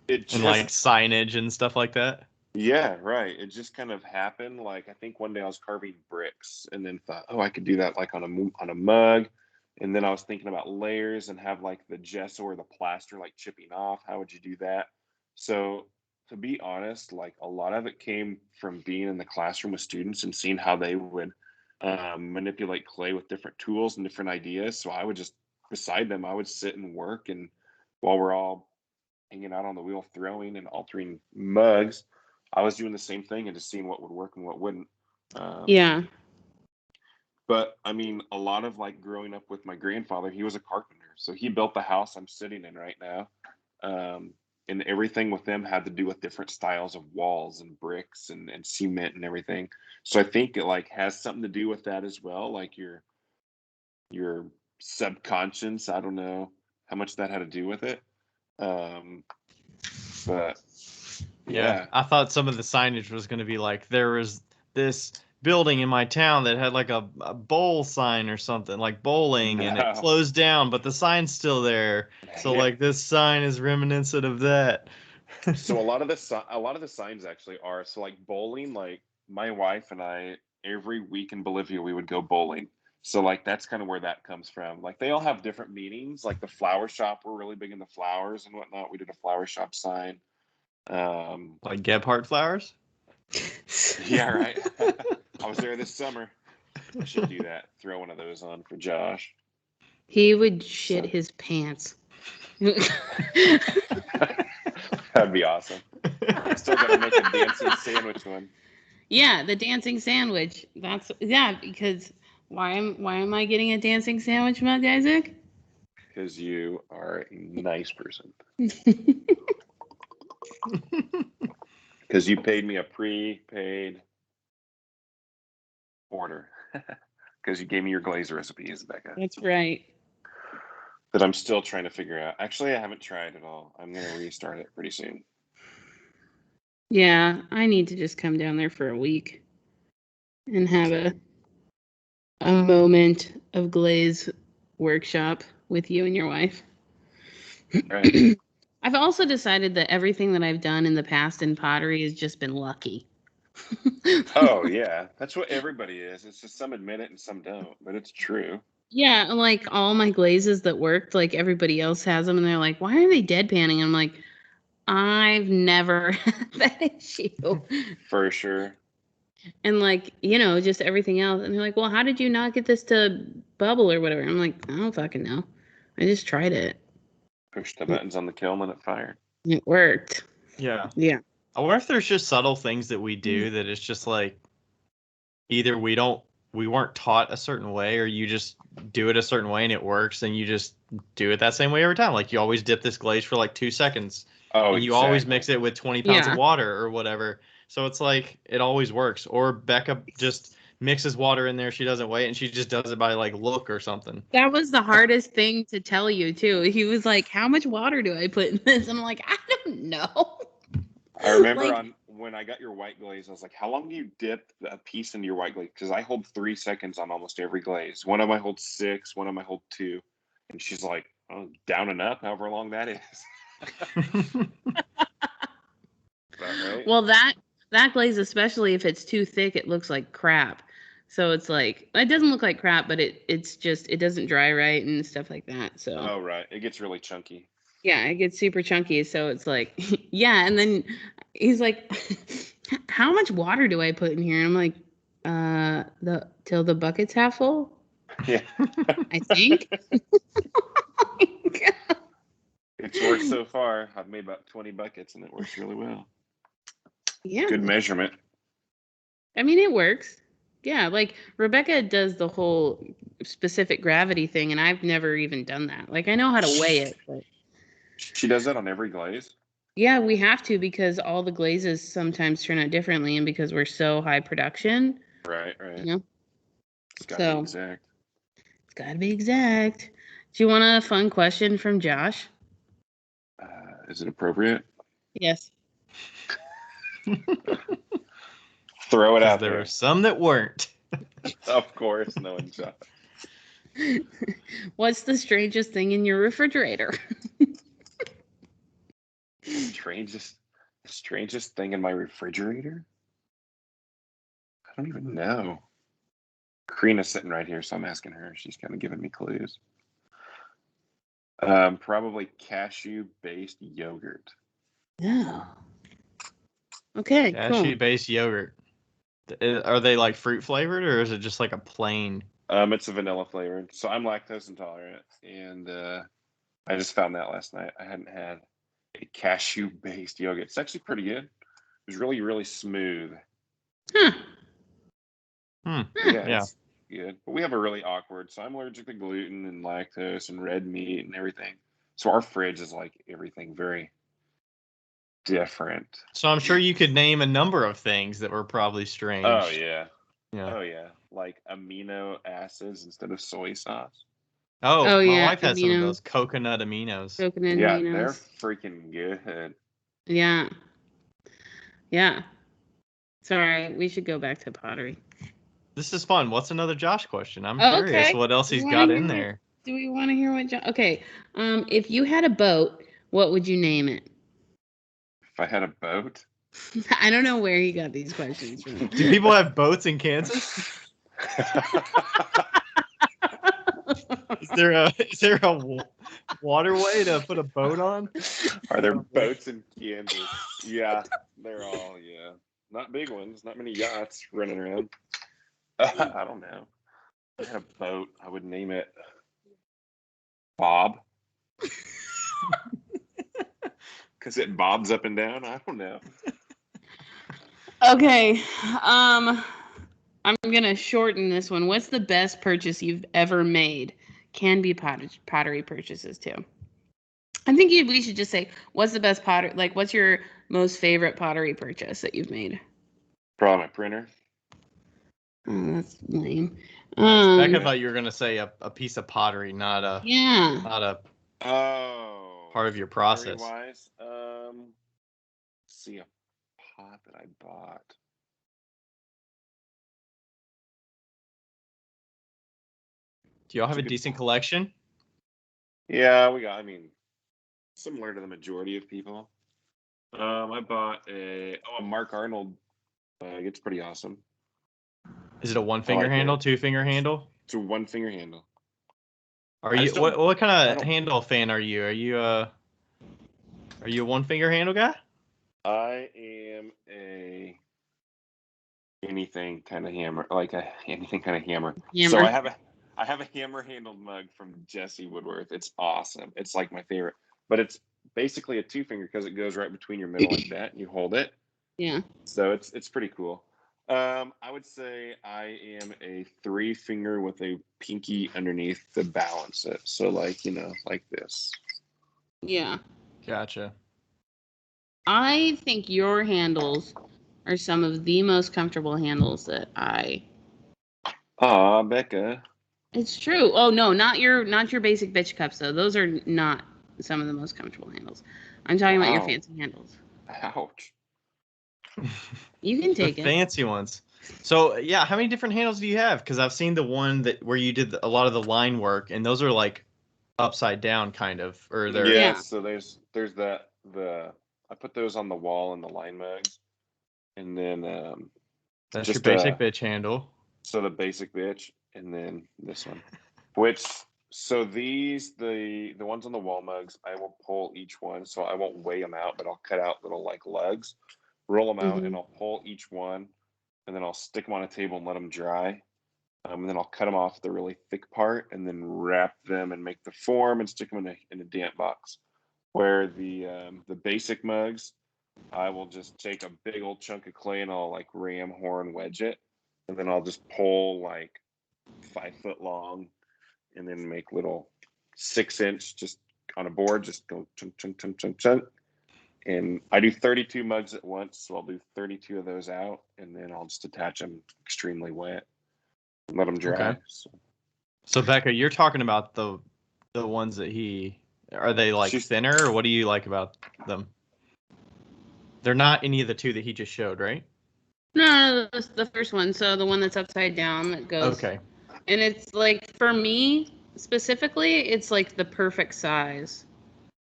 it just, and like signage and stuff like that. Yeah, right. It just kind of happened. Like I think one day I was carving bricks and then thought, oh, I could do that like on a mug. And then I was thinking about layers and have like the gesso or the plaster like chipping off. How would you do that? So to be honest, like a lot of it came from being in the classroom with students and seeing how they would manipulate clay with different tools and different ideas. So I would just, beside them, I would sit and work. And while we're all hanging out on the wheel, throwing and altering mugs, I was doing the same thing and just seeing what would work and what wouldn't. Yeah. But I mean, a lot of like growing up with my grandfather, he was a carpenter. So he built the house I'm sitting in right now. And everything with them had to do with different styles of walls and bricks and cement and everything. So I think it like has something to do with that as well. Like your subconscious. I don't know how much that had to do with it. But yeah. I thought some of the signage was going to be like there was this building in my town that had like a bowl sign or something like bowling, and it No. closed down, but the sign's still there. So Yeah. like this sign is reminiscent of that. So a lot of the signs actually are, so like bowling, like my wife and I every week in Bolivia we would go bowling. So like that's kind of where that comes from. Like they all have different meanings. Like the flower shop, we're really big into flowers and whatnot. We did a flower shop sign. Like Gebhardt flowers? Yeah, right. I was there this summer. I should do that. Throw one of those on for Josh. He would shit So- his pants. That'd be awesome. Still gotta make a dancing sandwich one. Yeah, the dancing sandwich. That's because why am I getting a dancing sandwich mug, Isaac? Because you are a nice person. Because you paid me a prepaid order. Because you gave me your glaze recipes, Becca. That's right. That I'm still trying to figure out. Actually, I haven't tried at all. I'm going to restart it pretty soon. Yeah, I need to just come down there for a week and have a moment of glaze workshop with you and your wife. Right. I've also decided that everything that I've done in the past in pottery has just been lucky. Oh, yeah. That's what everybody is. It's just some admit it and some don't, but it's true. Yeah, like all my glazes that worked, like everybody else has them, and they're like, "Why are they deadpanning?" I'm like, "I've never had that issue." For sure. And like, just everything else. And they're like, "Well, how did you not get this to bubble or whatever?" I'm like, "I don't fucking know. I just tried it. Push the buttons on the kiln and it fired. It worked." Yeah. Yeah. I wonder if there's just subtle things that we do that it's just like either we weren't taught a certain way, or you just do it a certain way and it works and you just do it that same way every time. Like you always dip this glaze for like 2 seconds. Oh, and you always mix it with 20 pounds of Yeah. water or whatever. So it's like it always works. Or Becca just mixes water in there. She doesn't wait and she just does it by like look or something. That was the hardest thing to tell you too. He was like, "How much water do I put in this?" And I'm like, "I don't know." I remember Like, when I got your white glaze, I was like, how long do you dip a piece into your white glaze? Because I hold 3 seconds on almost every glaze. One of them I hold 6, one of them I hold 2. And she's like, oh, down and up, however long that is. Right? well, that glaze, especially if it's too thick, it looks like crap. So it's like it doesn't look like crap, but it's just it doesn't dry right and stuff like that. So Oh, right. It gets really chunky. yeah, it gets super chunky. So it's like yeah, and then he's like, "How much water do I put in here?" And I'm like, till the bucket's half full. Yeah. I think. It's worked so far. I've made about 20 buckets and it works really well. Yeah. Good measurement. I mean, it works. Yeah, like Rebecca does the whole specific gravity thing, and I've never even done that. Like, I know how to weigh it, but She does that on every glaze? yeah, we have to because all the glazes sometimes turn out differently, and because we're so high production, Right. you know. It's got to be So exact. it's got to be exact. Do you want a fun question from Josh? Is it appropriate? Yes. Throw it out there there. were some that weren't. Of course, no one shot. What's the strangest thing in your refrigerator? Strangest thing in my refrigerator? I don't even know. Karina's sitting right here, so I'm asking her. She's kind of giving me clues. Probably cashew-based yogurt. Yeah. Okay, cool. Cashew-based yogurt. Are they like fruit flavored, or is it just like a plain? It's a vanilla flavored. So I'm lactose intolerant, and I just found that last night. I hadn't had a cashew-based yogurt. It's actually pretty good. It was really, really smooth. Huh. Yeah, it's good. But we have a really awkward. So I'm allergic to gluten and lactose and red meat and everything. So our fridge is like everything very different. So I'm sure you could name a number of things that were probably strange. Oh yeah. Yeah. Oh yeah. Like amino acids instead of soy sauce. Oh, my yeah, wife has some of amino- those coconut aminos. Coconut Yeah, aminos. they're freaking good. Yeah. Yeah. Sorry, we should go back to pottery. This is fun. What's another Josh question? I'm Oh, curious okay. what else You he's wanna got hear in what- there. Do we want to hear what John? Okay. If you had a boat, what would you name it? If I had a boat. I don't know where he got these questions from. Do people have boats in Kansas? Is there a waterway to put a boat on? Are there boats in Kansas? Yeah, they're all not big ones, not many yachts running around. I don't know. If I had a boat, I would name it Bob. Because it bobs up and down. I don't know. Okay. I'm gonna shorten this one. What's the best purchase you've ever made? Can be pottery purchases too. I think we should just say, what's the best pottery? Like, what's your most favorite pottery purchase that you've made? Probably my printer. Oh, that's lame. I thought you were gonna say a piece of pottery, not a part of your process. Wise, see a pot that I bought. Do y'all have a decent collection? Yeah, we got. I mean, similar to the majority of people. I bought a Mark Arnold. It's pretty awesome. Is it a one finger handle, 2-finger handle? It's a 1-finger handle. Are you what kind of handle fan are you? Are you a 1-finger handle guy? I am a anything kind of hammer, anything kind of hammer. So I have a hammer handled mug from Jesse Woodworth. It's awesome. It's like my favorite, but it's basically a 2-finger because it goes right between your middle like that, and you hold it. Yeah. So it's pretty cool. I would say I am a 3-finger with a pinky underneath to balance it. So like this. Yeah. Gotcha. I think your handles are some of the most comfortable handles that I. Aw, Becca. It's true. Oh no, not your basic bitch cups though. Those are not some of the most comfortable handles. I'm talking about your fancy handles. Ouch. You can take the fancy ones. So yeah, how many different handles do you have? Because I've seen the one where you did a lot of the line work, and those are like upside down kind of, or they're yeah. So there's that I put those on the wall in the line mugs, and then that's your basic bitch handle. So the basic bitch, and then this one, so these the ones on the wall mugs, I will pull each one, so I won't weigh them out, but I'll cut out little like lugs, roll them out, and I'll pull each one, and then I'll stick them on a table and let them dry. And then I'll cut them off the really thick part, and then wrap them and make the form and stick them in a damp box. Where the basic mugs, I will just take a big old chunk of clay and I'll like ram horn wedge it, and then I'll just pull like 5 foot long, and then make little 6-inch just on a board, just go chunk chunk chunk chunk chunk. And I do 32 mugs at once, so I'll do 32 of those out, and then I'll just attach them extremely wet. Let them dry. Okay. So Becca, you're talking about the ones that are they like thinner, or what do you like about them? They're not any of the two that he just showed, right? No, the first one. So the one that's upside down that goes. Okay. And it's like, for me specifically, it's like the perfect size.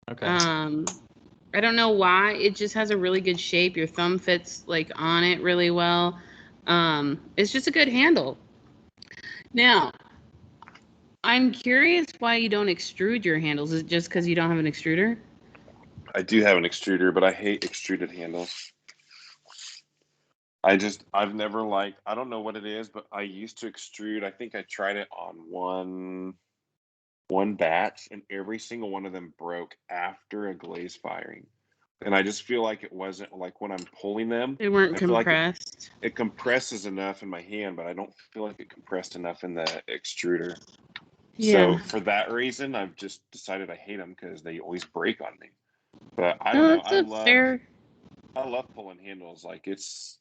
Okay. I don't know why. It just has a really good shape. Your thumb fits like on it really well. It's just a good handle. Now, I'm curious why you don't extrude your handles. Is it just because you don't have an extruder? I do have an extruder, but I hate extruded handles. I've never liked, I don't know what it is, but I used to extrude. I think I tried it on one batch, and every single one of them broke after a glaze firing. And I just feel like it wasn't like when I'm pulling them, They weren't I feel like compressed. it compresses enough in my hand, but I don't feel like it compressed enough in the extruder. So Yeah. for that reason, I've just decided I hate them because they always break on me. But I don't No, know. that's a fair. I love pulling handles. Like How are it's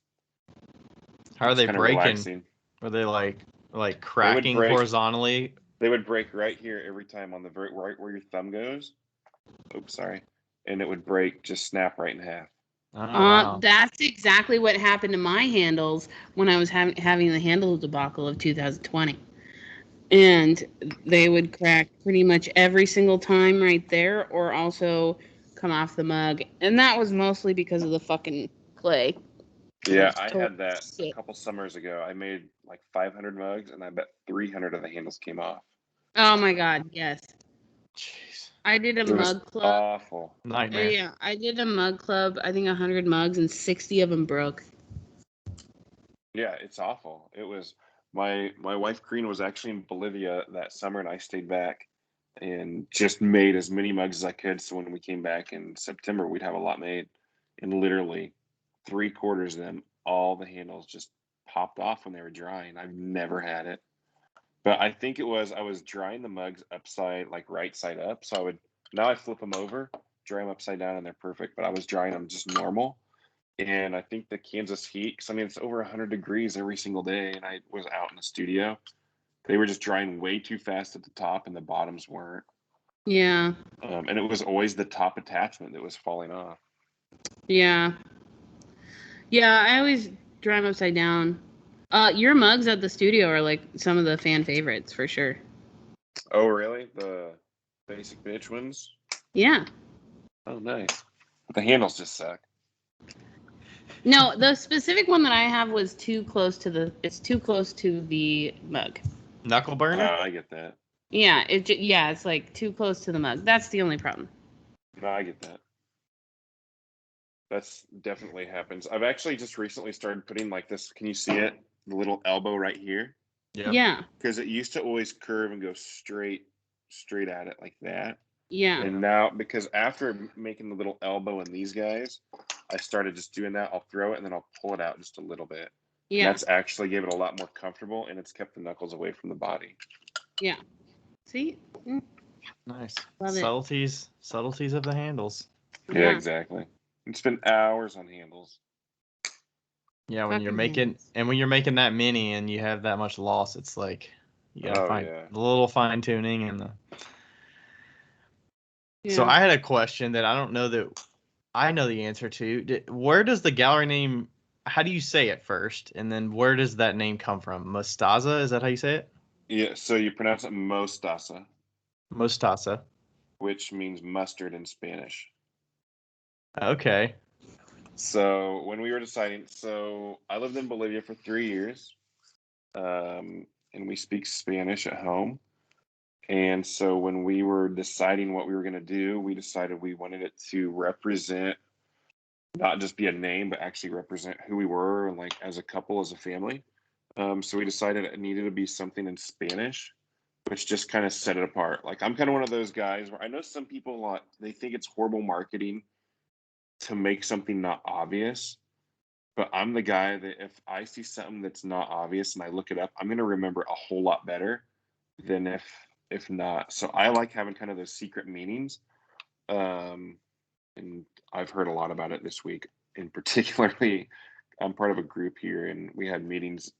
they kind of breaking? relaxing. Are they like They would cracking break. horizontally? They would break right here every time on the right where your thumb goes. Oops, sorry. And it would break, just snap right in half. Oh, wow. That's exactly what happened to my handles when I was having the handle debacle of 2020. And they would crack pretty much every single time right there, or also come off the mug. And that was mostly because of the fucking clay. Yeah, Like, I total had that a shit. couple summers ago. I made like 500 mugs, and I bet 300 of the handles came off. Oh my god, yes. Jeez. I did a It was mug club. awful. Nightmare. Yeah, I did a mug club. I think 100 mugs, and 60 of them broke. Yeah, it's awful. It was my wife Karina was actually in Bolivia that summer, and I stayed back and just made as many mugs as I could. So when we came back in September, we'd have a lot made. And literally 3/4 of them, all the handles just popped off when they were drying. I've never had it. But I think it was I was drying the mugs upside, like right side up. So now I flip them over, dry them upside down, and they're perfect. But I was drying them just normal. And I think the Kansas heat, because I mean, it's over 100 degrees every single day. And I was out in the studio. They were just drying way too fast at the top, and the bottoms weren't. Yeah. And it was always the top attachment that was falling off. Yeah. Yeah, I always dry them upside down. Your mugs at the studio are like some of the fan favorites for sure. Oh, really? The basic bitch ones? Yeah. Oh, nice. But the handles just suck. No, the specific one that I have was too close to the mug. Knuckle Oh, burner? I get that. Yeah, it's like too close to the mug. That's the only problem. No, I get that. That's definitely happens. I've actually just recently started putting like this. Can you see it? The little elbow right here. Yep. Yeah. Because it used to always curve and go straight at it like that. Yeah. And now, because after making the little elbow in these guys, I started just doing that. I'll throw it and then I'll pull it out just a little bit. Yeah. And that's actually gave it a lot more comfortable, and it's kept the knuckles away from the body. Yeah. See? Nice. Love it. Subtleties of the handles. Yeah, exactly. And spend hours on handles. Yeah, when you're Fucking making that many and you have that much loss, it's like you gotta find yeah. a little fine tuning and the. Yeah. So I had a question that I don't know that I know the answer to. Where does the gallery name? How do you say it first, and then where does that name come from? Mostaza, is that how you say it? Yeah, so you pronounce it Mostaza, Mostaza. which means mustard in Spanish. Okay. So when we were deciding, so I lived in Bolivia for 3 years, and we speak Spanish at home. And so when we were deciding what we were going to do, we decided we wanted it to represent, not just be a name, but actually represent who we were, like as a couple, as a family. So we decided it needed to be something in Spanish, which just kind of set it apart. Like I'm kind of one of those guys where I know some people they think it's horrible marketing to make something not obvious, but I'm the guy that if I see something that's not obvious and I look it up, I'm going to remember a whole lot better than if not. So I like having kind of those secret meanings. And I've heard a lot about it this week. And particularly, I'm part of a group here, and we had meetings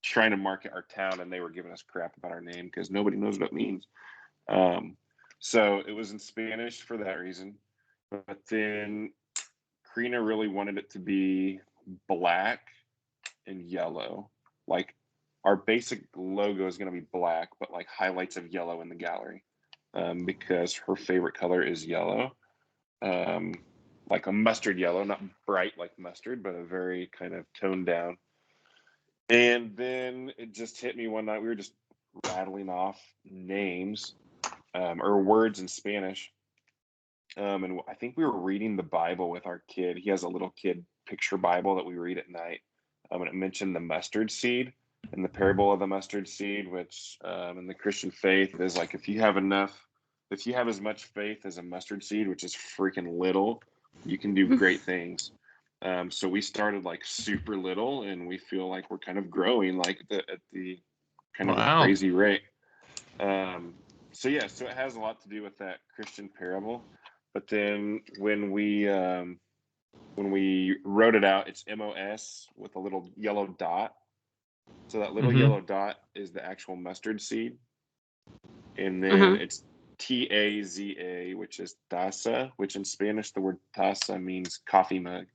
trying to market our town, and they were giving us crap about our name because nobody knows what it means. So it was in Spanish for that reason. But then Karina really wanted it to be black and yellow. Like our basic logo is going to be black, but like highlights of yellow in the gallery, because her favorite color is yellow, like a mustard yellow, not bright like mustard, but a very kind of toned down. And then it just hit me one night. We were just rattling off names, or words in Spanish. And I think we were reading the Bible with our kid. He has a little kid picture Bible that we read at night. And it mentioned the mustard seed and the parable of the mustard seed, which in the Christian faith is like if you have as much faith as a mustard seed, which is freaking little, you can do great things. So we started like super little, and we feel like we're kind of growing like at the kind of a crazy rate. So it has a lot to do with that Christian parable. But then when we wrote it out, it's MOS with a little yellow dot. So that little yellow dot is the actual mustard seed. And then it's TAZA, which is taza, which in Spanish, the word taza means coffee mug.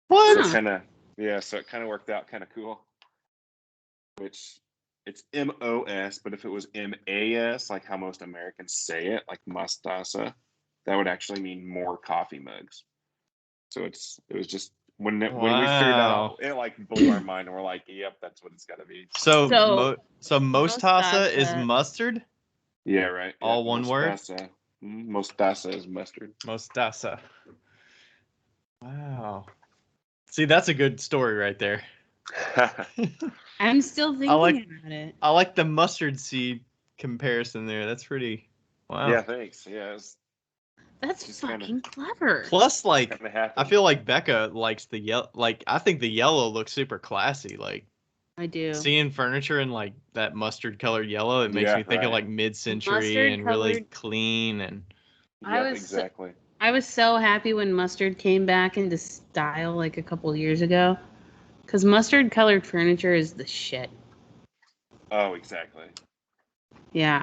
What? So it kind of worked out kind of cool. Which it's MOS, but if it was MAS, like how most Americans say it, like Mostaza, that would actually mean more coffee mugs. So it was just when we figured that out, it like blew our mind, and we're like, "Yep, that's what it's got to be." So Mostaza is mustard. Yeah, right. All one Mostaza. word. Mostaza is mustard. Mostaza. Wow. See, that's a good story right there. I'm still thinking about it. I like the mustard seed comparison there. That's pretty. Wow. Yeah, thanks. Yeah. That's fucking clever. Plus, like, I feel like Becca likes the yellow. Like, I think the yellow looks super classy. Like, I do. Seeing furniture in like that mustard colored yellow, it makes me think of like mid-century and really clean and. Exactly. I was so happy when mustard came back into style like a couple years ago, because mustard colored furniture is the shit. Oh, exactly. Yeah.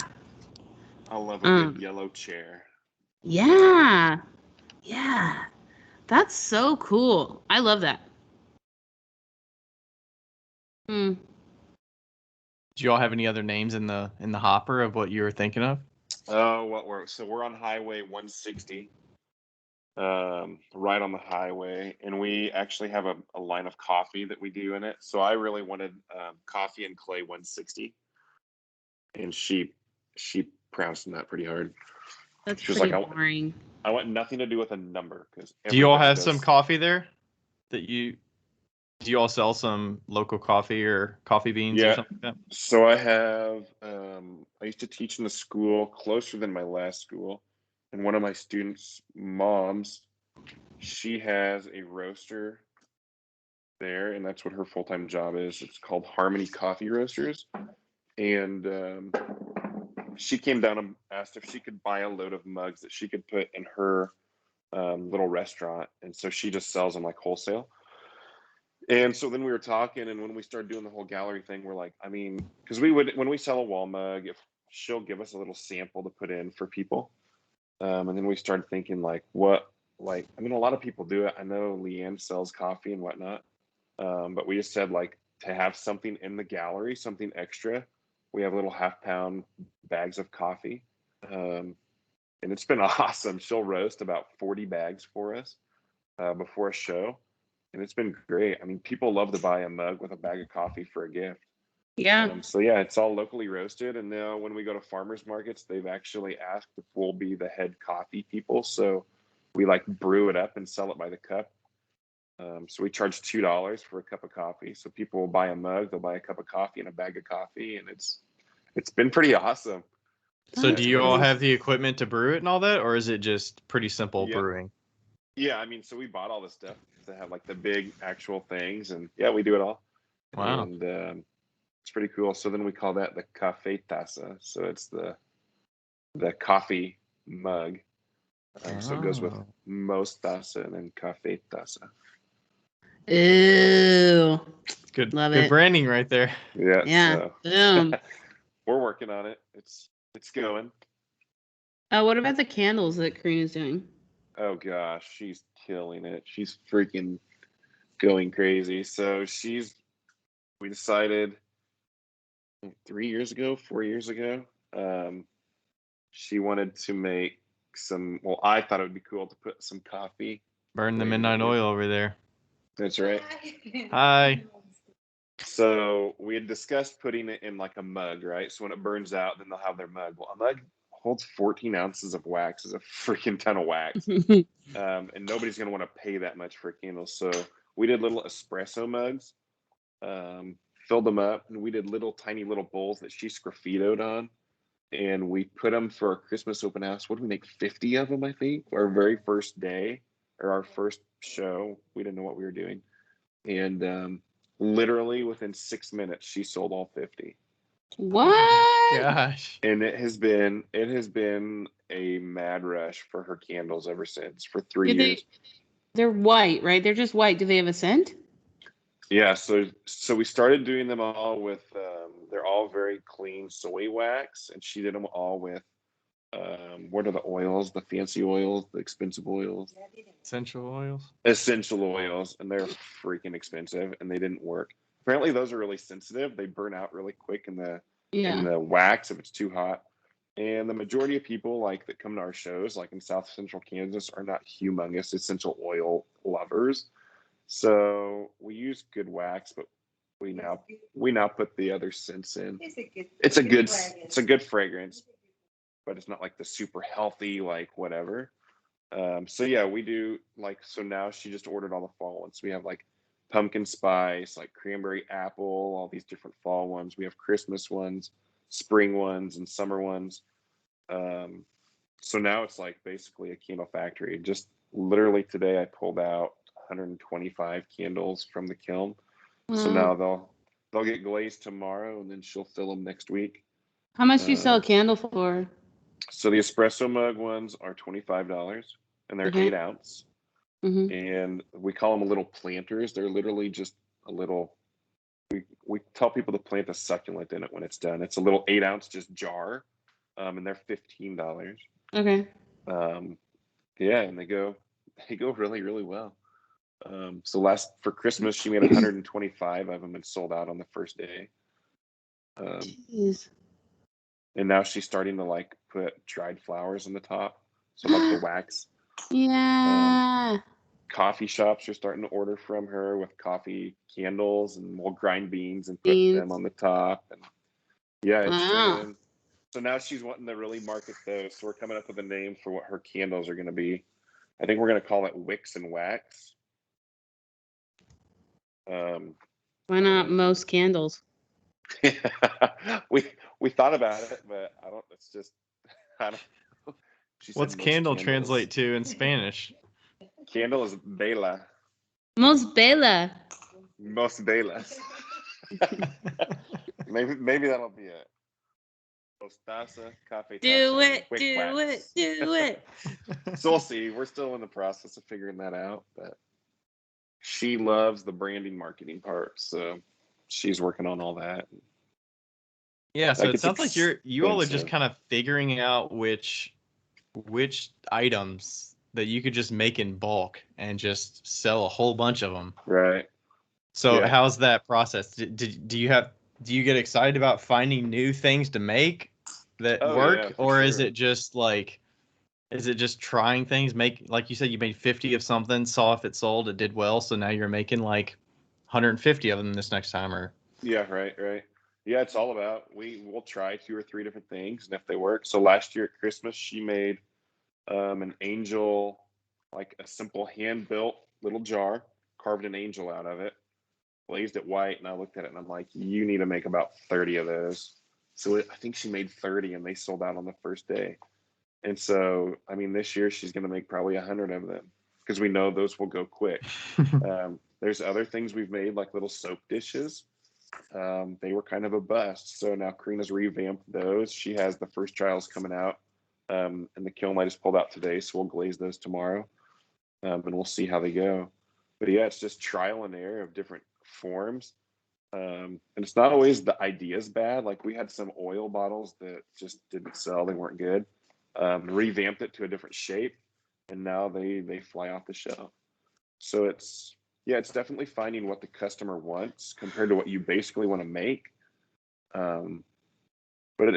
I love a good yellow chair. Yeah. Yeah. That's so cool. I love that. Do you all have any other names in the hopper of what you were thinking of? Oh, we're on Highway 160, right on the highway, and we actually have a line of coffee that we do in it. So I really wanted Coffee and Clay 160, and she pronounced that pretty hard. That's pretty boring. I want nothing to do with a number. Do you all have some coffee there? Do you all sell some local coffee or coffee beans or something like that? So I have, I used to teach in the school closer than my last school. And one of my students' moms, she has a roaster there, and that's what her full-time job is. It's called Harmony Coffee Roasters. And she came down and asked if she could buy a load of mugs that she could put in her little restaurant. And so she just sells them like wholesale. And so then we were talking, and when we started doing the whole gallery thing, we're like, I mean, because when we sell a wall mug, if she'll give us a little sample to put in for people. And then we started thinking a lot of people do it. I know Leanne sells coffee and whatnot. But we just said to have something in the gallery, something extra. We have little 1/2-pound bags of coffee. And it's been awesome. She'll roast about 40 bags for us before a show. And it's been great. I mean, people love to buy a mug with a bag of coffee for a gift. Yeah. It's all locally roasted. And now when we go to farmers markets, they've actually asked if we'll be the head coffee people. So we brew it up and sell it by the cup. So we charge $2 for a cup of coffee. So people will buy a mug, they'll buy a cup of coffee and a bag of coffee. And it's been pretty awesome. So do you all have the equipment to brew it and all that? Or is it just pretty simple brewing? Yeah, I mean, so we bought all this stuff to have the big actual things, and we do it all. Wow. And it's pretty cool. So then we call that the cafe taza. So it's the coffee mug. So it goes with Mostaza and then cafe taza. Ew. Good. Love good it. branding right there. Yeah. Yeah. So we're working on it. It's going. What about the candles that Karina's doing? Oh gosh, she's killing it. She's freaking going crazy. So we decided 4 years ago, she wanted to make I thought it would be cool to put some coffee. Burn the midnight oil over there. That's right. Hi. So we had discussed putting it in a mug, right? So when it burns out, then they'll have their mug. Well, a mug holds 14 ounces of wax, is a freaking ton of wax. And nobody's going to want to pay that much for a candle. So we did little espresso mugs, filled them up, and we did tiny little bowls that she sgraffitoed on. And we put them for our Christmas open house. What did we make? 50 of them, I think. Our very first day, or our first show. We didn't know what we were doing. And literally within 6 minutes, she sold all 50. What? Gosh. And it has been a mad rush for her candles ever since, for 3 years. They're white, right? They're just white. Do they have a scent? Yeah, so we started doing them all with they're all very clean soy wax, and she did them all with what are the oils, the fancy oils, the expensive oils? Essential oils. Essential oils, and they're freaking expensive, and they didn't work. Apparently those are really sensitive. They burn out really quick in the wax if it's too hot. And the majority of people like that come to our shows, like in South Central Kansas, are not humongous essential oil lovers. So we use good wax, but we now put the other scents in. It's a good fragrance, but it's not like the super healthy, like whatever. So yeah, we do so now she just ordered all the fall ones. We have like pumpkin spice, like cranberry apple, all these different fall ones. We have Christmas ones, spring ones, and summer ones. So now it's like basically a candle factory. Just literally today I pulled out 125 candles from the kiln. So now they'll get glazed tomorrow, and then she'll fill them next week. How much do you sell a candle for? So the espresso mug ones are $25, and they're 8 ounce. Mm-hmm. And we call them little planters. They're literally just a little. We tell people to plant a succulent in it when it's done. It's a little 8 ounce just jar, and they're $15. Okay. Yeah, and they go really, really well. So for Christmas, she made 125 of them and sold out on the first day. Jeez. And now she's starting to put dried flowers on the top, so the wax. Yeah. Coffee shops are starting to order from her with coffee candles, and we'll grind beans and put them on the top. And yeah, it's so now she's wanting to really market those. So we're coming up with a name for what her candles are going to be. I think we're going to call it Wicks and Wax. Why not most candles? we thought about it, but I don't. It's just I don't know. What's candle translate to in Spanish? Candle is vela. Most Bella. Most velas. maybe that'll be it. Mostaza, cafe. Do it. So we'll see. We're still in the process of figuring that out, but she loves the branding marketing part, so she's working on all that. Yeah, so it sounds like you all are just kind of figuring out which items that you could just make in bulk and just sell a whole bunch of them. Right. So how's that process? Do you get excited about finding new things to make that work, or is it just trying things? Like you said, you made 50 of something, saw if it sold, it did well, so now you're making 150 of them this next time, or right. Yeah, it's all about we'll try 2 or 3 different things, and if they work. So last year at Christmas, she made an angel, a simple hand-built little jar, carved an angel out of it, glazed it white, and I looked at it and I'm like, you need to make about 30 of those. So I think she made 30, and they sold out on the first day. And so, I mean, this year she's going to make probably 100 of them, because we know those will go quick. There's other things we've made, like little soap dishes. They were kind of a bust. So now Karina's revamped those. She has the first trials coming out, and the kiln I just pulled out today. So we'll glaze those tomorrow, and we'll see how they go. But yeah, it's just trial and error of different forms. And it's not always the idea's bad. We had some oil bottles that just didn't sell. They weren't good. Revamped it to a different shape, and now they fly off the shelf. So it's definitely finding what the customer wants compared to what you basically want to make. But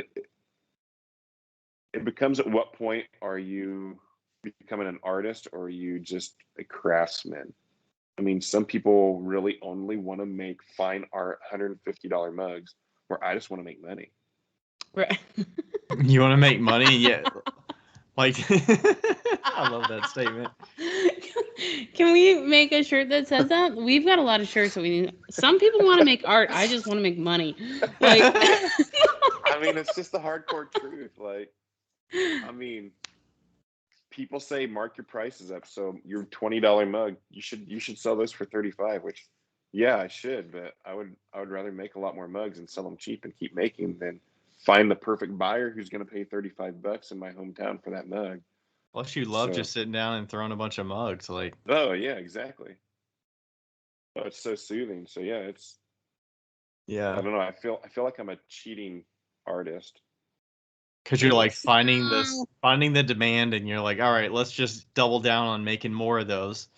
it becomes, at what point are you becoming an artist, or are you just a craftsman? I mean, some people really only want to make fine art $150 mugs, where I just want to make money. Right. You want to make money? Yeah. I love that statement. Can we make a shirt that says that? We've got a lot of shirts that we need. Some people want to make art. I just want to make money. Like, I mean, it's just the hardcore truth. Like, I mean, people say mark your prices up. So your $20 mug, you should sell those for 35. Which, yeah, I should, but I would rather make a lot more mugs and sell them cheap and keep making than find the perfect buyer who's going to pay $35 in my hometown for that mug. Plus, you love just sitting down and throwing a bunch of mugs, like. Oh yeah, exactly. Oh, it's so soothing. So yeah, it's. Yeah. I don't know. I feel like I'm a cheating artist. Because you're like finding the demand, and you're like, all right, let's just double down on making more of those.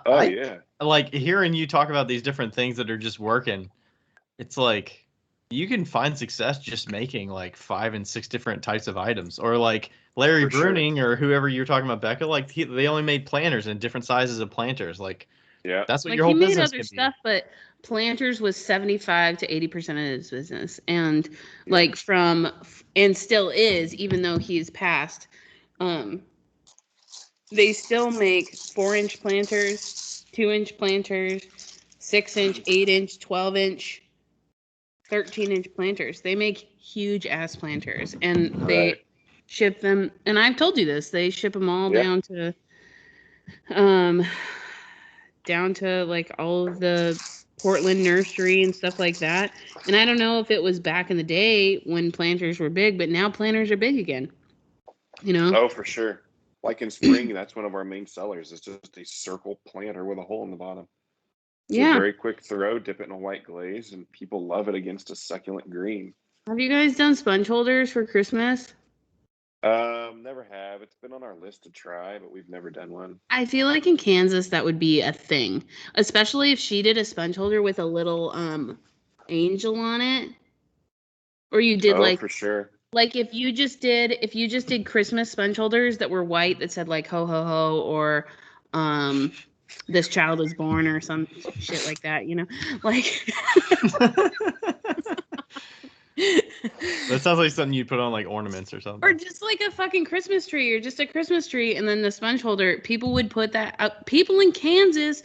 Yeah. Like hearing you talk about these different things that are just working. It's like you can find success just making like 5 and 6 different types of items, or like Larry Bruning or whoever you're talking about, Becca. Like they only made planters and different sizes of planters. Like, yeah, that's what like your whole he made business other can stuff, be. but planters was 75 to 80% of his business, and like and still is, even though he's passed. They still make 4-inch planters, 2-inch planters, 6-inch, 8-inch, 12-inch, 13-inch planters. They make huge ass planters, and they ship them. And I've told you this. They ship them all down to like all of the Portland nursery and stuff like that. And I don't know if it was back in the day when planters were big, but now planters are big again. You know? Oh, for sure. Like in spring, that's one of our main sellers. It's just a circle planter with a hole in the bottom. It's a very quick throw, dip it in a white glaze, and people love it against a succulent green. Have you guys done sponge holders for Christmas? Never have. It's been on our list to try, but we've never done one. I feel like in Kansas that would be a thing, especially if she did a sponge holder with a little angel on it, or you did for sure. Like if you just did Christmas sponge holders that were white that said like ho ho ho, or this child is born, or some shit like that, you know, like. That sounds like something you'd put on like ornaments or something. Or just like a fucking Christmas tree, or just a Christmas tree, and then the sponge holder. People would put that up. People in Kansas,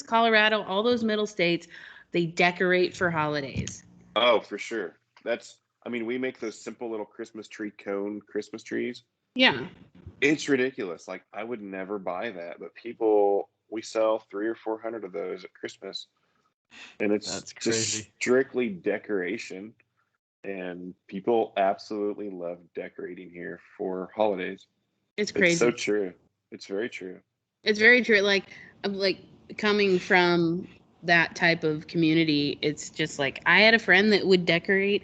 Colorado, all those middle states, they decorate for holidays. Oh, for sure. We make those simple little Christmas tree cone Christmas trees. Yeah. It's ridiculous. Like, I would never buy that, but we sell 300 or 400 of those at Christmas. And it's just strictly decoration. And people absolutely love decorating here for holidays. It's crazy. It's so true. It's very true. It's very true. Like coming from that type of community, it's just like I had a friend that would decorate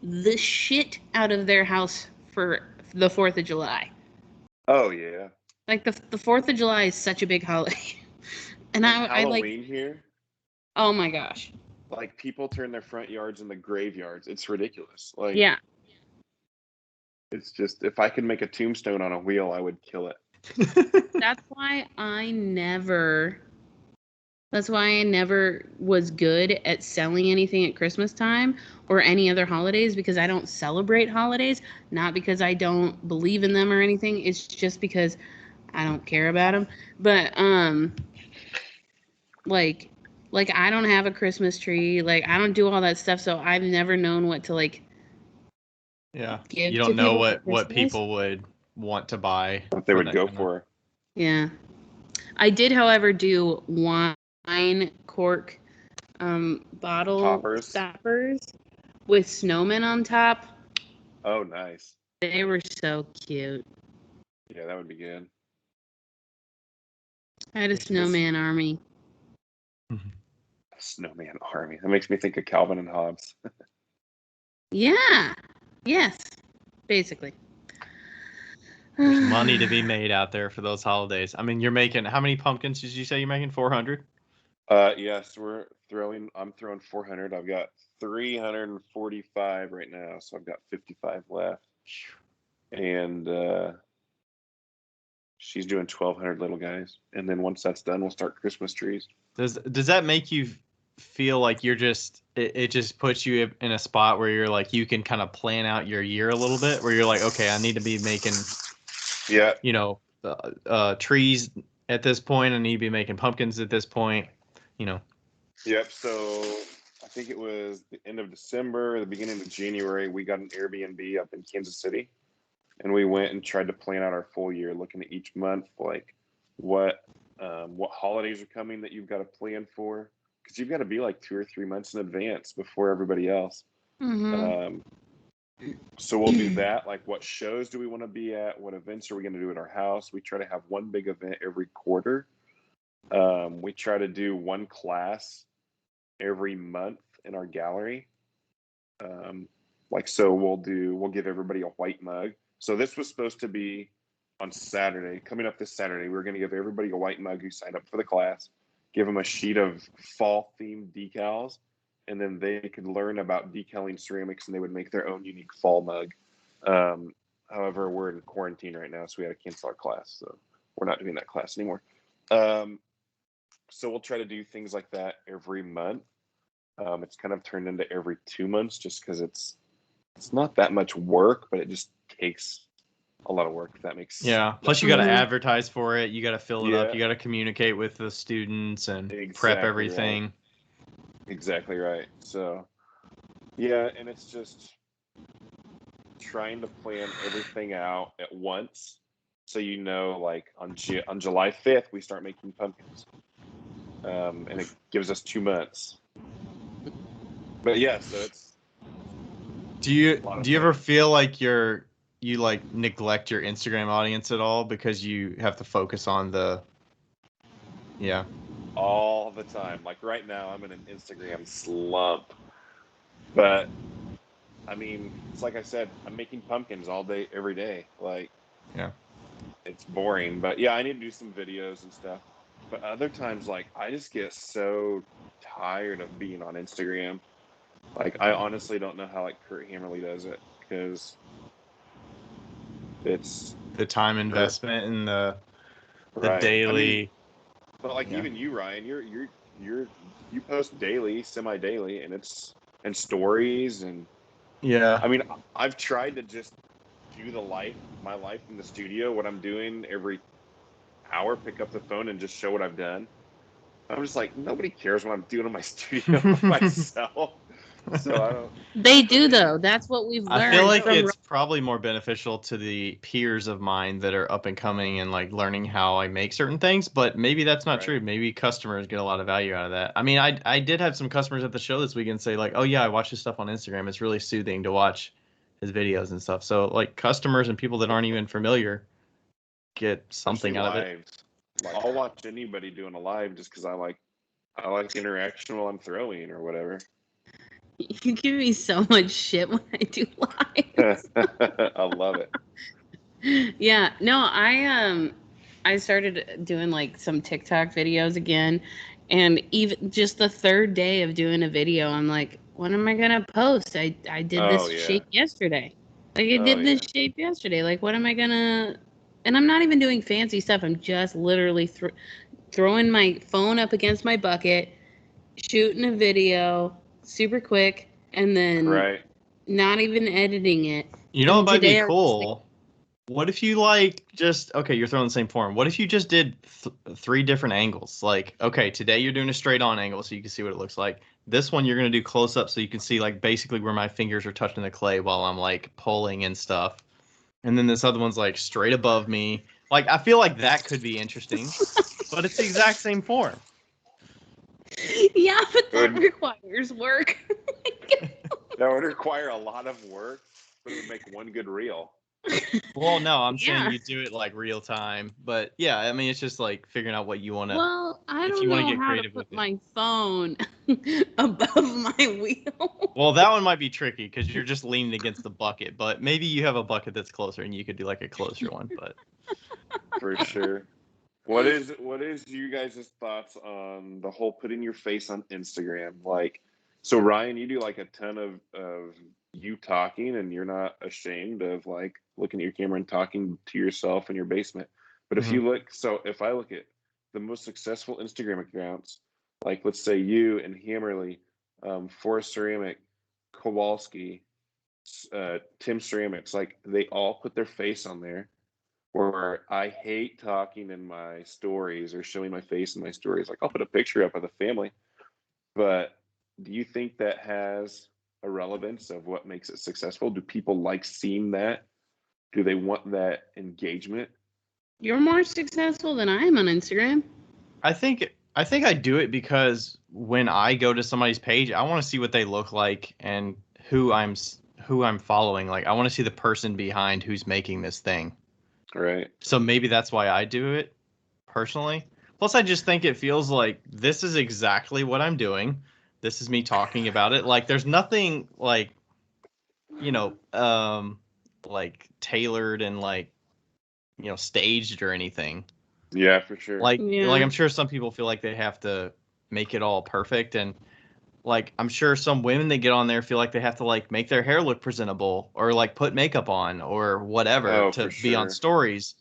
the shit out of their house for the 4th of July. Oh, yeah. Like the 4th of July is such a big holiday. And Halloween here. Oh my gosh. Like, people turn their front yards into graveyards. It's ridiculous. Like, yeah. It's just, if I could make a tombstone on a wheel, I would kill it. That's why I never was good at selling anything at Christmas time or any other holidays, because I don't celebrate holidays, not because I don't believe in them or anything. It's just because I don't care about them. But like I don't have a Christmas tree. Like, I don't do all that stuff, so I've never known what to like. Yeah, you don't know what people would want to buy. What they would go for. Yeah. I did, however, do wine cork bottle stoppers with snowmen on top. Oh, nice. They were so cute. Yeah, that would be good. I had a snowman army. Snowman army. That makes me think of Calvin and Hobbes. Yeah. Yes. Basically. There's money to be made out there for those holidays. I mean, you're making, how many pumpkins did you say you're making? 400? Yes, I'm throwing 400. I've got 345 right now, so I've got 55 left. And she's doing 1,200 little guys. And then once that's done, we'll start Christmas trees. Does that make you feel like you're just, it just puts you in a spot where you're like, you can kind of plan out your year a little bit, where you're like, okay, I need to be making, trees at this point. I need to be making pumpkins at this point. You know. Yep. So I think it was the end of December, the beginning of January. We got an Airbnb up in Kansas City, and we went and tried to plan out our full year, looking at each month, like what holidays are coming that you've got to plan for, because you've got to be like 2 or 3 months in advance before everybody else. Mm-hmm. So we'll do that. Like, what shows do we want to be at? What events are we going to do at our house? We try to have one big event every quarter. We try to do one class every month in our gallery. So we'll give everybody a white mug. So this was supposed to be on Saturday, coming up this Saturday. We were going to give everybody a white mug who signed up for the class, give them a sheet of fall themed decals, and then they could learn about decaling ceramics, and they would make their own unique fall mug. However, we're in quarantine right now, so we had to cancel our class. So we're not doing that class anymore. So we'll try to do things like that every month. It's kind of turned into every 2 months, just because it's not that much work, but it just takes a lot of work, if that makes sense. Yeah. Plus, you got to advertise for it. You got to fill it up. Yeah. You got to communicate with the students and prep Exactly everything. right. Exactly right. So, yeah, and it's just trying to plan everything out at once. So, like on July 5th, we start making pumpkins. And it gives us 2 months. But yeah, so it's. Do you ever feel like you like neglect your Instagram audience at all because you have to focus on the? Yeah. All the time. Like right now, I'm in an Instagram slump. But I mean, it's like I said, I'm making pumpkins all day, every day. Like, yeah, it's boring. But yeah, I need to do some videos and stuff. But other times, like, I just get so tired of being on Instagram. Like, I honestly don't know how, like, Kurt Hammerly does it, because it's the time investment and the right. daily. I mean, but like even you, Ryan, you post daily, semi-daily, and stories, and yeah. I mean, I've tried to just do my life in the studio, what I'm doing every hour, pick up the phone and just show what I've done. I'm just like, nobody cares what I'm doing in my studio myself. So I don't. They do though. That's what we've learned. I feel like it's probably more beneficial to the peers of mine that are up and coming and like learning how I make certain things, but maybe that's not true. Maybe customers get a lot of value out of that. I mean, I did have some customers at the show this weekend say like, "Oh yeah, I watch his stuff on Instagram. It's really soothing to watch his videos and stuff." So like customers and people that aren't even familiar get something out of it. Like, I'll watch anybody doing a live just because I like interaction while I'm throwing or whatever. You give me so much shit when I do live. I love it. Yeah, no, I started doing like some TikTok videos again, and even just the third day of doing a video, I'm like, what am I gonna post? I did this shape yesterday. Like I did this shape yesterday. Like what am I gonna? And I'm not even doing fancy stuff. I'm just literally throwing my phone up against my bucket, shooting a video, super quick, and then not even editing it. You know, it might be cool. What if you like just you're throwing the same form. What if you just did 3 different angles? Like, okay, today you're doing a straight on angle so you can see what it looks like. This one you're gonna do close up so you can see like basically where my fingers are touching the clay while I'm like pulling and stuff. And then this other one's like straight above me. Like I feel like that could be interesting, but it's the exact same form. Yeah, but that requires work. That would require a lot of work, but it would make one good reel. Well, no, I'm saying you do it like real time, but yeah, I mean it's just like figuring out what you want to. Well, I don't know how to put my phone above my wheel. Well, that one might be tricky because you're just leaning against the bucket, but maybe you have a bucket that's closer and you could do like a closer one. But for sure. What is you guys' thoughts on the whole putting your face on Instagram? Like, so Ryan, you do like a ton of you talking, and you're not ashamed of like looking at your camera and talking to yourself in your basement. But if you look, so if I look at the most successful Instagram accounts, like let's say you and Hammerly, Forest Ceramic, Kowalski, Tim Ceramics, like they all put their face on there. where I hate talking in my stories or showing my face in my stories. Like I'll put a picture up of the family, but do you think that has a relevance of what makes it successful? Do people like seeing that? Do they want that engagement? You're more successful than I am on Instagram. I think I do it because when I go to somebody's page, I want to see what they look like and who I'm following. Like I want to see the person behind who's making this thing. Right. So maybe that's why I do it personally. Plus, I just think it feels like this is exactly what I'm doing. This is me talking about it. Like there's nothing like, you know, like tailored and like, you know, staged or anything. Yeah, for sure. Like Yeah. I'm sure some people feel like they have to make it all perfect, and like I'm sure some women that get on there feel like they have to like make their hair look presentable or like put makeup on or whatever Oh, to for be on sure. stories.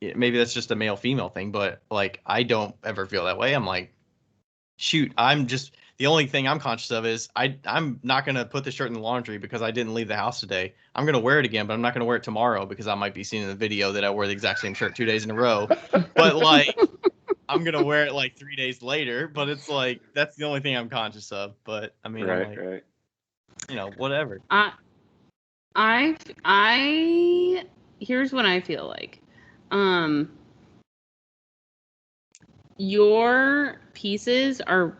Maybe that's just a male female thing, but like I don't ever feel that way. I'm like, shoot, I'm just the only thing I'm conscious of is I'm not gonna put the shirt in the laundry because I didn't leave the house today. I'm gonna wear it again, but I'm not gonna wear it tomorrow because I might be seen in the video that I wore the exact same shirt 2 days in a row. But like I'm gonna wear it like 3 days later, but it's like that's the only thing I'm conscious of. But I mean, I'm Right, like, right. you know, whatever. I here's what I feel like. Your pieces are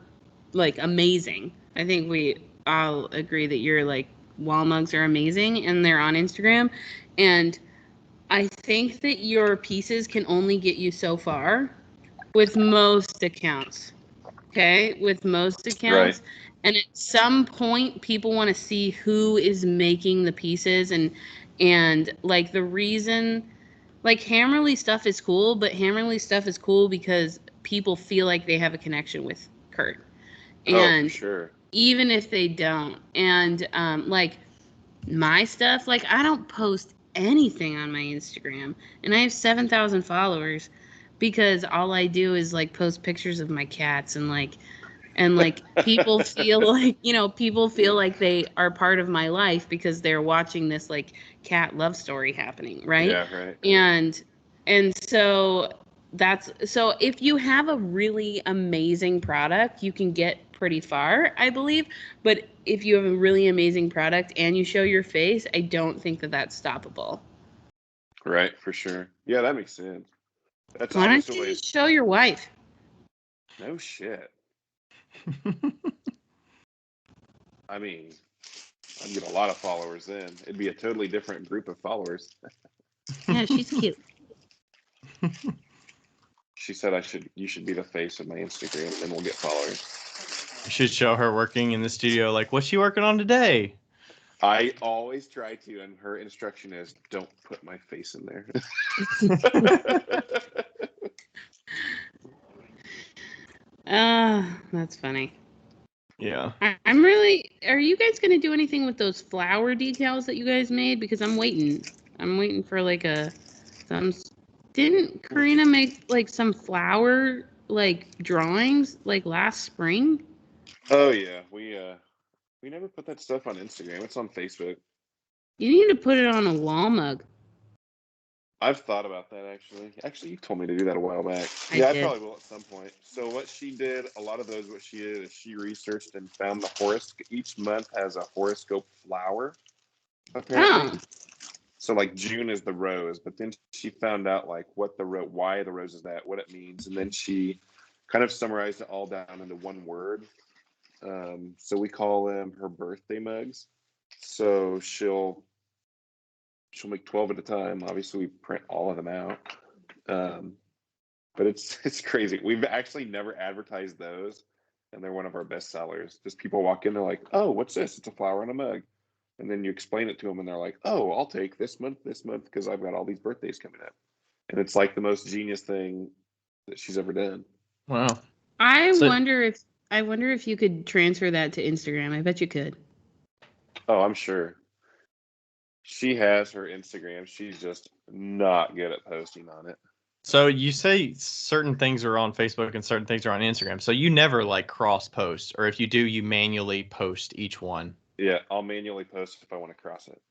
like amazing. I think we all agree that your like wall mugs are amazing and they're on Instagram. And I think that your pieces can only get you so far with most accounts. Okay? With most accounts. Right. And at some point people want to see who is making the pieces and like the reason like Hammerly stuff is cool, but Hammerly stuff is cool because people feel like they have a connection with Kurt. Oh, for And sure. even if they don't. And like my stuff, like I don't post anything on my Instagram. And I have 7,000 followers because all I do is like post pictures of my cats and like people feel like, you know, people feel like they are part of my life because they're watching this like cat love story happening, right? Yeah, right. And so that's so if you have a really amazing product, you can get pretty far, I believe. But if you have a really amazing product and you show your face, I don't think that that's stoppable. Right, for sure. Yeah, that makes sense. That's Why don't almost a you way. just show your wife? No shit. I mean, I'd get a lot of followers then. It'd be a totally different group of followers. Yeah, she's cute. She said you should be the face of my Instagram, and we'll get followers. You should show her working in the studio. Like, what's she working on today? I always try to, and her instruction is, don't put my face in there. That's funny. Yeah. I'm really. Are you guys gonna do anything with those flower decals that you guys made? Because I'm waiting. I'm waiting for like some. Didn't Karina make like some flower like drawings like last spring? Oh yeah, we never put that stuff on Instagram. It's on Facebook. You need to put it on a wall mug. I've thought about that actually. Actually, you told me to do that a while back. I Yeah, I did. probably will at some point. So what she did, a lot of those, what she did is she researched and found the horoscope. Each month has a horoscope flower, apparently. Oh, So like June is the rose, but then she found out like what why the rose is that, what it means, and then she kind of summarized it all down into one word. So we call them her birthday mugs. So she'll make 12 at a time. Obviously, we print all of them out. But it's crazy. We've actually never advertised those, and they're one of our best sellers. Just people walk in, they're like, "Oh, what's this? It's a flower in a mug." And then you explain it to them, and they're like, "Oh, I'll take this month, because I've got all these birthdays coming up." And it's like the most genius thing that she's ever done. Wow. I So- wonder if you could transfer that to Instagram. I bet you could. Oh, I'm sure. She has her Instagram. She's just not good at posting on it. So you say certain things are on Facebook and certain things are on Instagram. So you never like cross post, or if you do, you manually post each one. Yeah, I'll manually post if I want to cross it.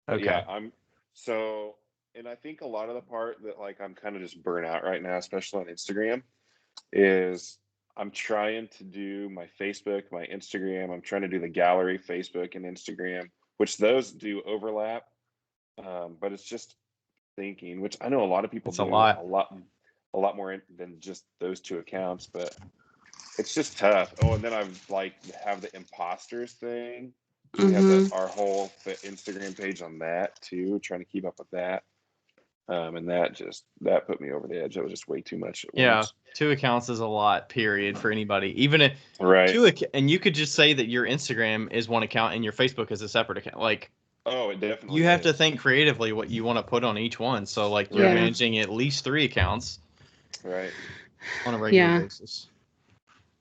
But Okay. yeah, so and I think a lot of the part that like I'm kind of just burnt out right now, especially on Instagram, is I'm trying to do my Facebook, my Instagram. I'm trying to do the gallery, Facebook and Instagram, which those do overlap. But it's just thinking, which I know a lot of people It's a do lot. a lot more than just those two accounts, but it's just tough. Oh, and then I've like have the imposters thing. So we have our whole Instagram page on that too, trying to keep up with that. And that put me over the edge. That was just way too much at Yeah, once. 2 accounts is a lot, period, for anybody. Even if Right. and you could just say that your Instagram is one account and your Facebook is a separate account. Like, Oh, it definitely you have to is. think creatively what you want to put on each one. So, like, you're Yeah. managing at least 3 accounts Right. on a regular basis.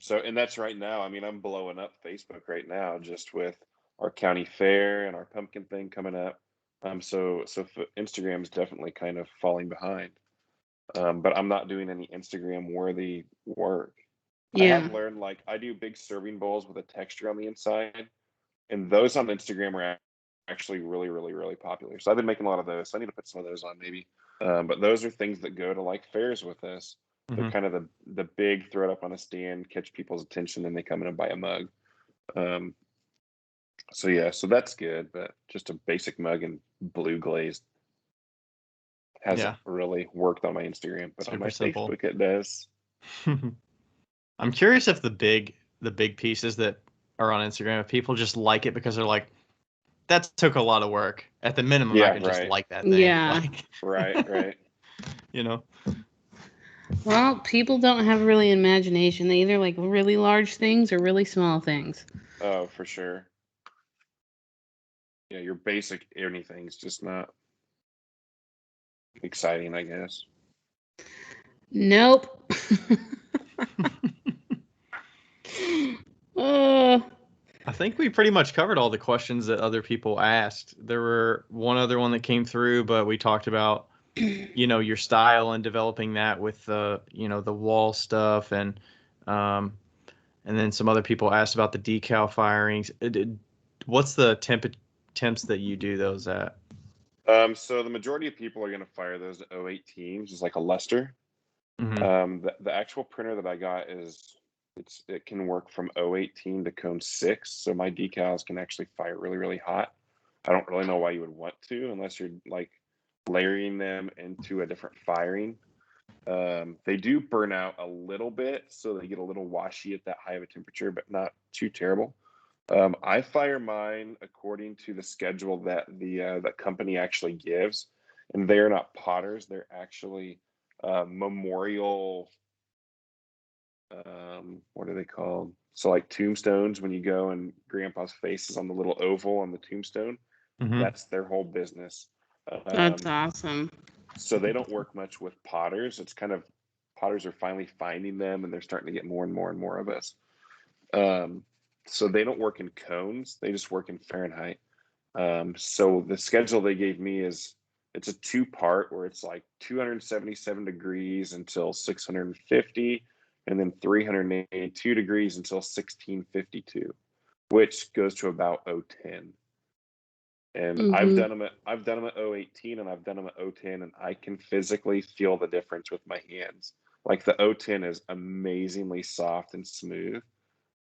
So, and that's right now. I mean, I'm blowing up Facebook right now just with our county fair and our pumpkin thing coming up. So Instagram is definitely kind of falling behind. But I'm not doing any Instagram worthy work. I Yeah. have learned, like, I do big serving bowls with a texture on the inside, and those on Instagram are actually really, really, really popular. So I've been making a lot of those. So I need to put some of those on maybe. But those are things that go to like fairs with us. They're kind of the big throw it up on a stand, catch people's attention, and they come in and buy a mug. So yeah, so that's good. But just a basic mug and blue glazed hasn't really worked on my Instagram, but on my Facebook it does. I'm curious if the big pieces that are on Instagram, if people just like it because they're like, that took a lot of work. At the minimum, I can just like that thing. Yeah. Like, right. You know. Well, people don't have really imagination. They either like really large things or really small things. Oh, for sure. Yeah, your basic anything's just not exciting, I guess. Nope. I think we pretty much covered all the questions that other people asked. There were one other one that came through, but we talked about, your style and developing that with the, the wall stuff, and then some other people asked about the decal firings. What's the temps that you do those at? So the majority of people are going to fire those at 018, just like a luster. The actual printer that I got it can work from 018 to cone 6, so my decals can actually fire really, really hot. I don't really know why you would want to, unless you're like layering them into a different firing. They do burn out a little bit, so they get a little washy at that high of a temperature, but not too terrible. I fire mine according to the schedule that the company actually gives, and they're not potters; they're actually memorial. What are they called? So like tombstones. When you go and Grandpa's face is on the little oval on the tombstone, that's their whole business. That's awesome. So they don't work much with potters. It's kind of potters are finally finding them, and they're starting to get more and more and more of us. So they don't work in cones; they just work in Fahrenheit. So the schedule they gave me it's a 2-part where it's like 277 degrees until 650, and then 382 degrees until 1652, which goes to about 010. And I've done them at 018 and I've done them at 010, and I can physically feel the difference with my hands. Like the 010 is amazingly soft and smooth.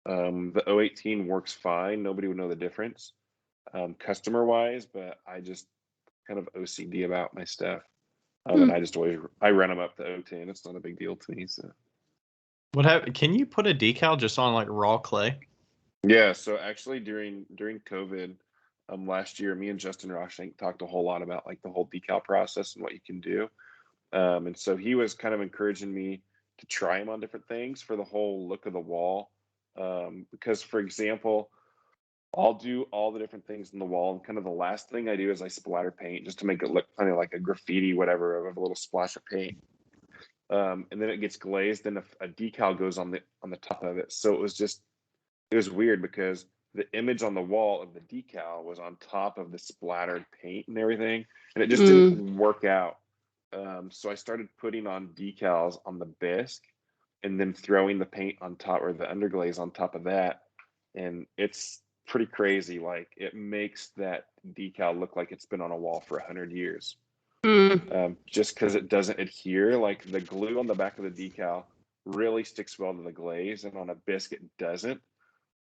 The 018 works fine. Nobody would know the difference customer wise, but I just kind of OCD about my stuff. And I run them up to 010. It's not a big deal to me. So can you put a decal just on like raw clay? Yeah, so actually during COVID last year, me and Justin Roshink talked a whole lot about like the whole decal process and what you can do. And so he was kind of encouraging me to try them on different things for the whole look of the wall. Because for example, I'll do all the different things in the wall, and kind of the last thing I do is I splatter paint just to make it look kind of like a graffiti, whatever, of a little splash of paint. And then it gets glazed, and a decal goes on the top of it. So it was weird because the image on the wall of the decal was on top of the splattered paint and everything, and it just didn't work out. So I started putting on decals on the bisque, and then throwing the paint on top, or the underglaze on top of that, and it's pretty crazy. Like, it makes that decal look like it's been on a wall for 100 years. just because it doesn't adhere. Like the glue on the back of the decal really sticks well to the glaze, and on a biscuit it doesn't.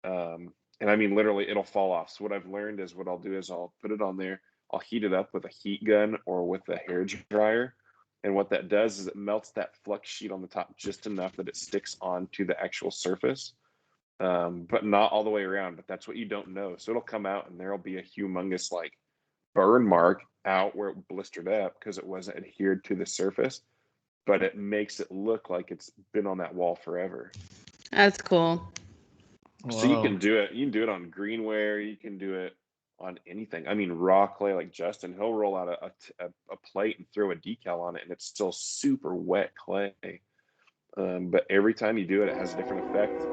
And I mean, literally, it'll fall off. So what I've learned is what I'll do is I'll put it on there. I'll heat it up with a heat gun or with a hair dryer. And what that does is it melts that flux sheet on the top just enough that it sticks onto the actual surface, but not all the way around. But that's what you don't know. So it'll come out and there'll be a humongous like burn mark out where it blistered up because it wasn't adhered to the surface. But it makes it look like it's been on that wall forever. That's cool. So you can do it. You can do it on greenware. You can do it on anything. I mean, raw clay, like Justin, he'll roll out a plate and throw a decal on it, and it's still super wet clay. But every time you do it, it has a different effect.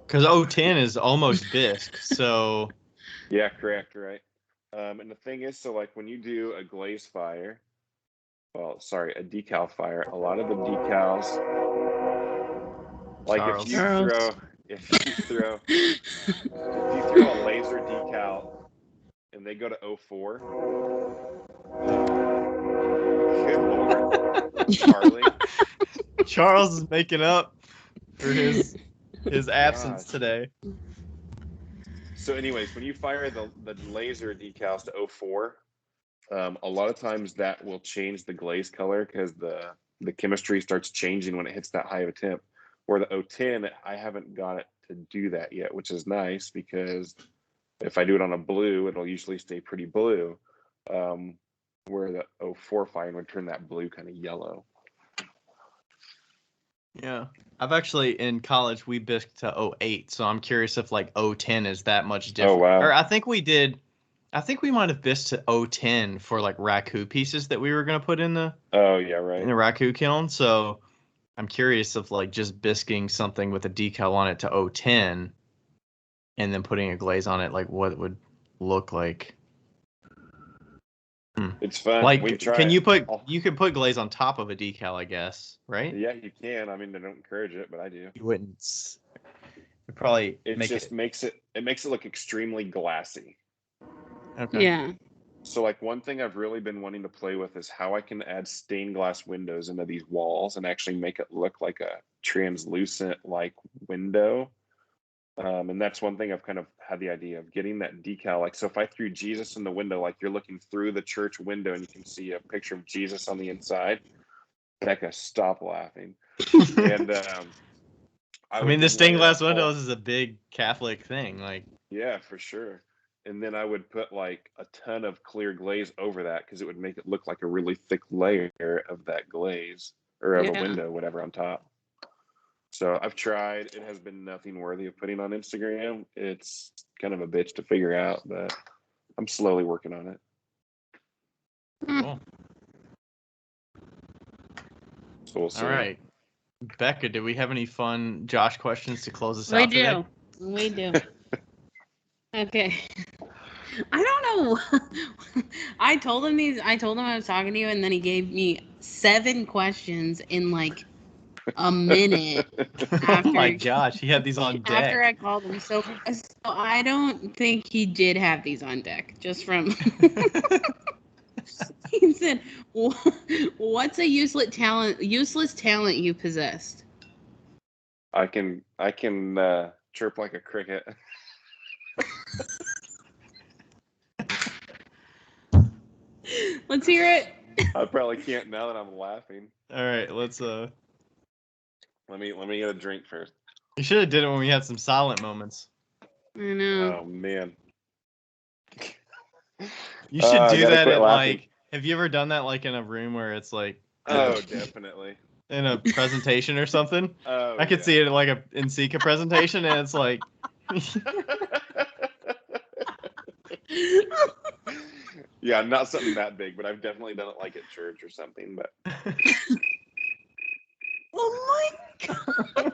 Because 010 is almost bisque, so. Yeah, correct, right. And the thing is, so like when you do a glaze fire, a decal fire, a lot of the decals, like if you throw a laser decal and they go to 04, good Lord, Charlie. Charles is making up for his absence today. So anyways, when you fire the laser decals to 04, a lot of times that will change the glaze color because the chemistry starts changing when it hits that high of a temp. Where the 010, I haven't got it to do that yet, which is nice because if I do it on a blue, it'll usually stay pretty blue. Where the 04 fire would turn that blue kind of yellow. Yeah. I've actually, in college, we bisqued to 08, so I'm curious if like 010 is that much different. Oh, wow. Or I think we might have bisqued to 010 for like raku pieces that we were going to put in the in the raku kiln. So I'm curious if like just bisquing something with a decal on it to 010 and then putting a glaze on it, like what it would look like. It's fun. Like, you could put glaze on top of a decal, I guess, right? Yeah, you can. I mean, they don't encourage it, but I do. You wouldn't. It probably makes it look extremely glassy. Okay. Yeah. So like one thing I've really been wanting to play with is how I can add stained glass windows into these walls and actually make it look like a translucent like window. And that's one thing I've kind of had the idea of getting that decal. Like, so if I threw Jesus in the window, like you're looking through the church window and you can see a picture of Jesus on the inside, Becca, stop laughing. And I mean, the stained glass windows is a big Catholic thing. Like, yeah, for sure. And then I would put like a ton of clear glaze over that because it would make it look like a really thick layer of that glaze or of a window, whatever, on top. So I've tried. It has been nothing worthy of putting on Instagram. It's kind of a bitch to figure out, but I'm slowly working on it. Cool. So we'll see. All right. Becca, do we have any fun Josh questions to close us out today? We do. Okay. I don't know. I told him I was talking to you, and then he gave me 7 questions in like a minute. Oh my gosh, he had these on deck. After I called him. So I don't think he did have these on deck, just from... He said, what's a useless talent you possessed? I can chirp like a cricket. Let's hear it. I probably can't now that I'm laughing. All right, let's let me get a drink first. You should have did it when we had some silent moments. I know. Oh man. You should do that at like, have you ever done that like in a room where it's like, oh, definitely, in a presentation or something? Oh, I could see it like a NCCA presentation, and it's like, yeah, not something that big, but I've definitely done it like at church or something. But oh my god.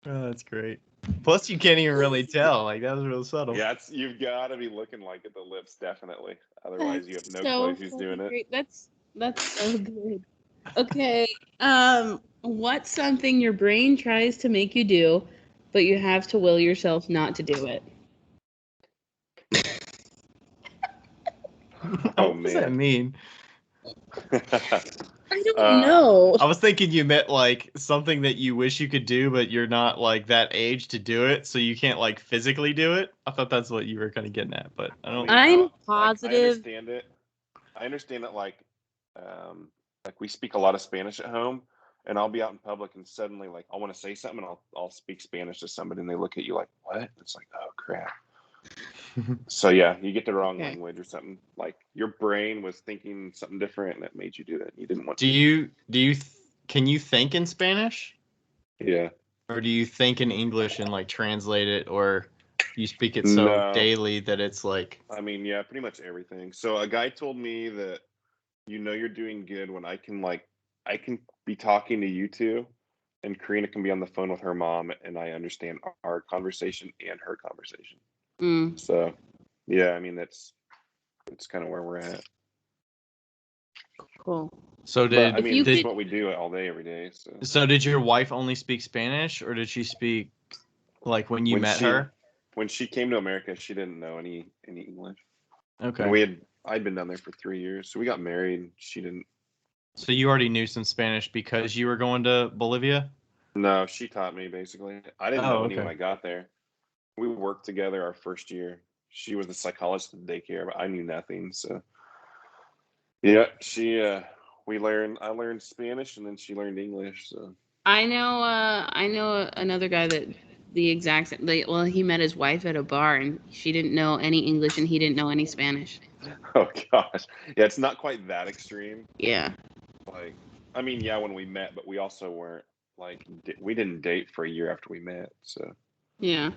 Oh, that's great. Plus, you can't even really tell. Like, that was real subtle. Yeah, you've got to be looking like at the lips, definitely. Otherwise, you have no clue who's doing it. That's so good. Okay. What's something your brain tries to make you do, but you have to will yourself not to do it? What does that mean? I don't know. I was thinking you meant like something that you wish you could do, but you're not like that age to do it, so you can't like physically do it. I thought that's what you were kind of getting at, but I don't. I'm positive. I understand it. I understand that like we speak a lot of Spanish at home, and I'll be out in public and suddenly like I want to say something and I'll speak Spanish to somebody and they look at you like what? It's like oh crap. So yeah, you get the wrong language or something. Like your brain was thinking something different and it made you do that. You didn't want to. Can you think in Spanish? Yeah. Or do you think in English and like translate it, or you speak it so daily that it's like? I mean, yeah, pretty much everything. So a guy told me that you're doing good when I can be talking to you two, and Karina can be on the phone with her mom, and I understand our conversation and her conversation. So, yeah, I mean that's kind of where we're at. Cool. So that's what we do all day, every day. So did your wife only speak Spanish, or did she speak like when you met her? When she came to America, she didn't know any English. Okay. And I'd been down there for 3 years, so we got married. She didn't. So you already knew some Spanish because you were going to Bolivia? No, she taught me basically. I didn't know any when I got there. We worked together our first year. She was the psychologist at the daycare, but I knew nothing. So yeah, I learned Spanish and then she learned English. So I know another guy that the exact same. He met his wife at a bar and she didn't know any English and he didn't know any Spanish. Oh gosh, yeah, it's not quite that extreme. Yeah. Like, I mean, yeah, when we met, but we also weren't like we didn't date for a year after we met. So yeah.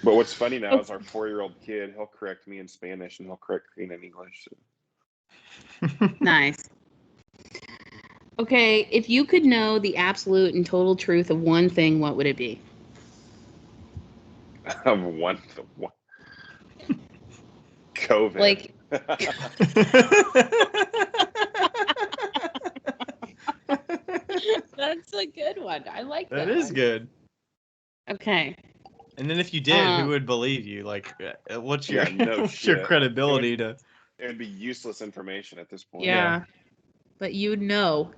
But what's funny now is our 4-year-old kid, he'll correct me in Spanish and he'll correct Karina in English. So. Nice. Okay, if you could know the absolute and total truth of one thing, what would it be? Of one. COVID. Like. That's a good one. I like that. That is good. Okay. And then if you did, who would believe you? Like, what's your your credibility to? It would be useless information at this point. Yeah. But you'd know.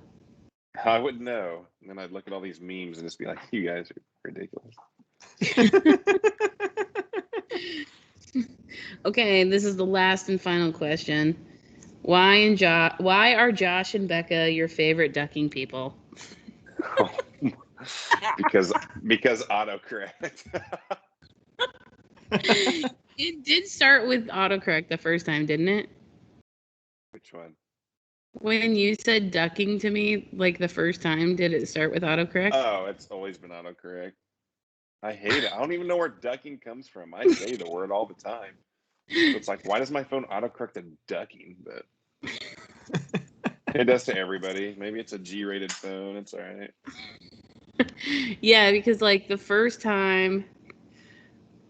I would know. And then I'd look at all these memes and just be like, you guys are ridiculous. Okay, this is the last and final question. Why are Josh and Becca your favorite ducking people? because autocorrect. It did start with autocorrect the first time, didn't it? Which one? When you said ducking to me, like the first time, did it start with autocorrect? Oh, it's always been autocorrect. I hate it. I don't even know where ducking comes from. I say the word all the time. So it's like, why does my phone autocorrect to ducking? But it does to everybody. Maybe it's a G-rated phone. It's all right. Yeah, because like the first time,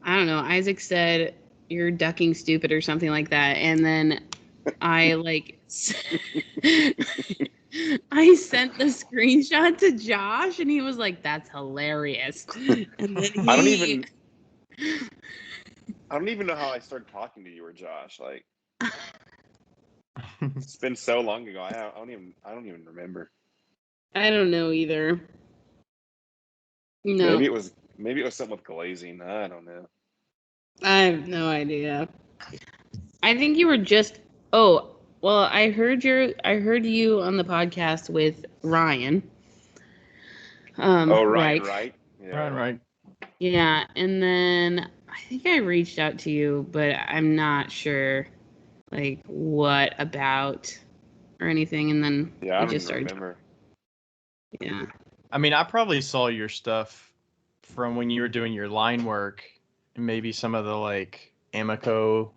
I don't know, Isaac said you're ducking stupid or something like that, and then I like I sent the screenshot to Josh, and he was like, "That's hilarious." And then I don't even know how I started talking to you or Josh. Like, it's been so long ago. I don't even remember. I don't know either. No. Maybe it was something with glazing. I don't know. I have no idea. I think you were just. Oh, well, I heard you on the podcast with Ryan. Right. Yeah. Right. Yeah, and then I think I reached out to you, but I'm not sure, like, what about or anything, and then I just started. Remember. Yeah. I mean, I probably saw your stuff from when you were doing your line work, and maybe some of the like Amico,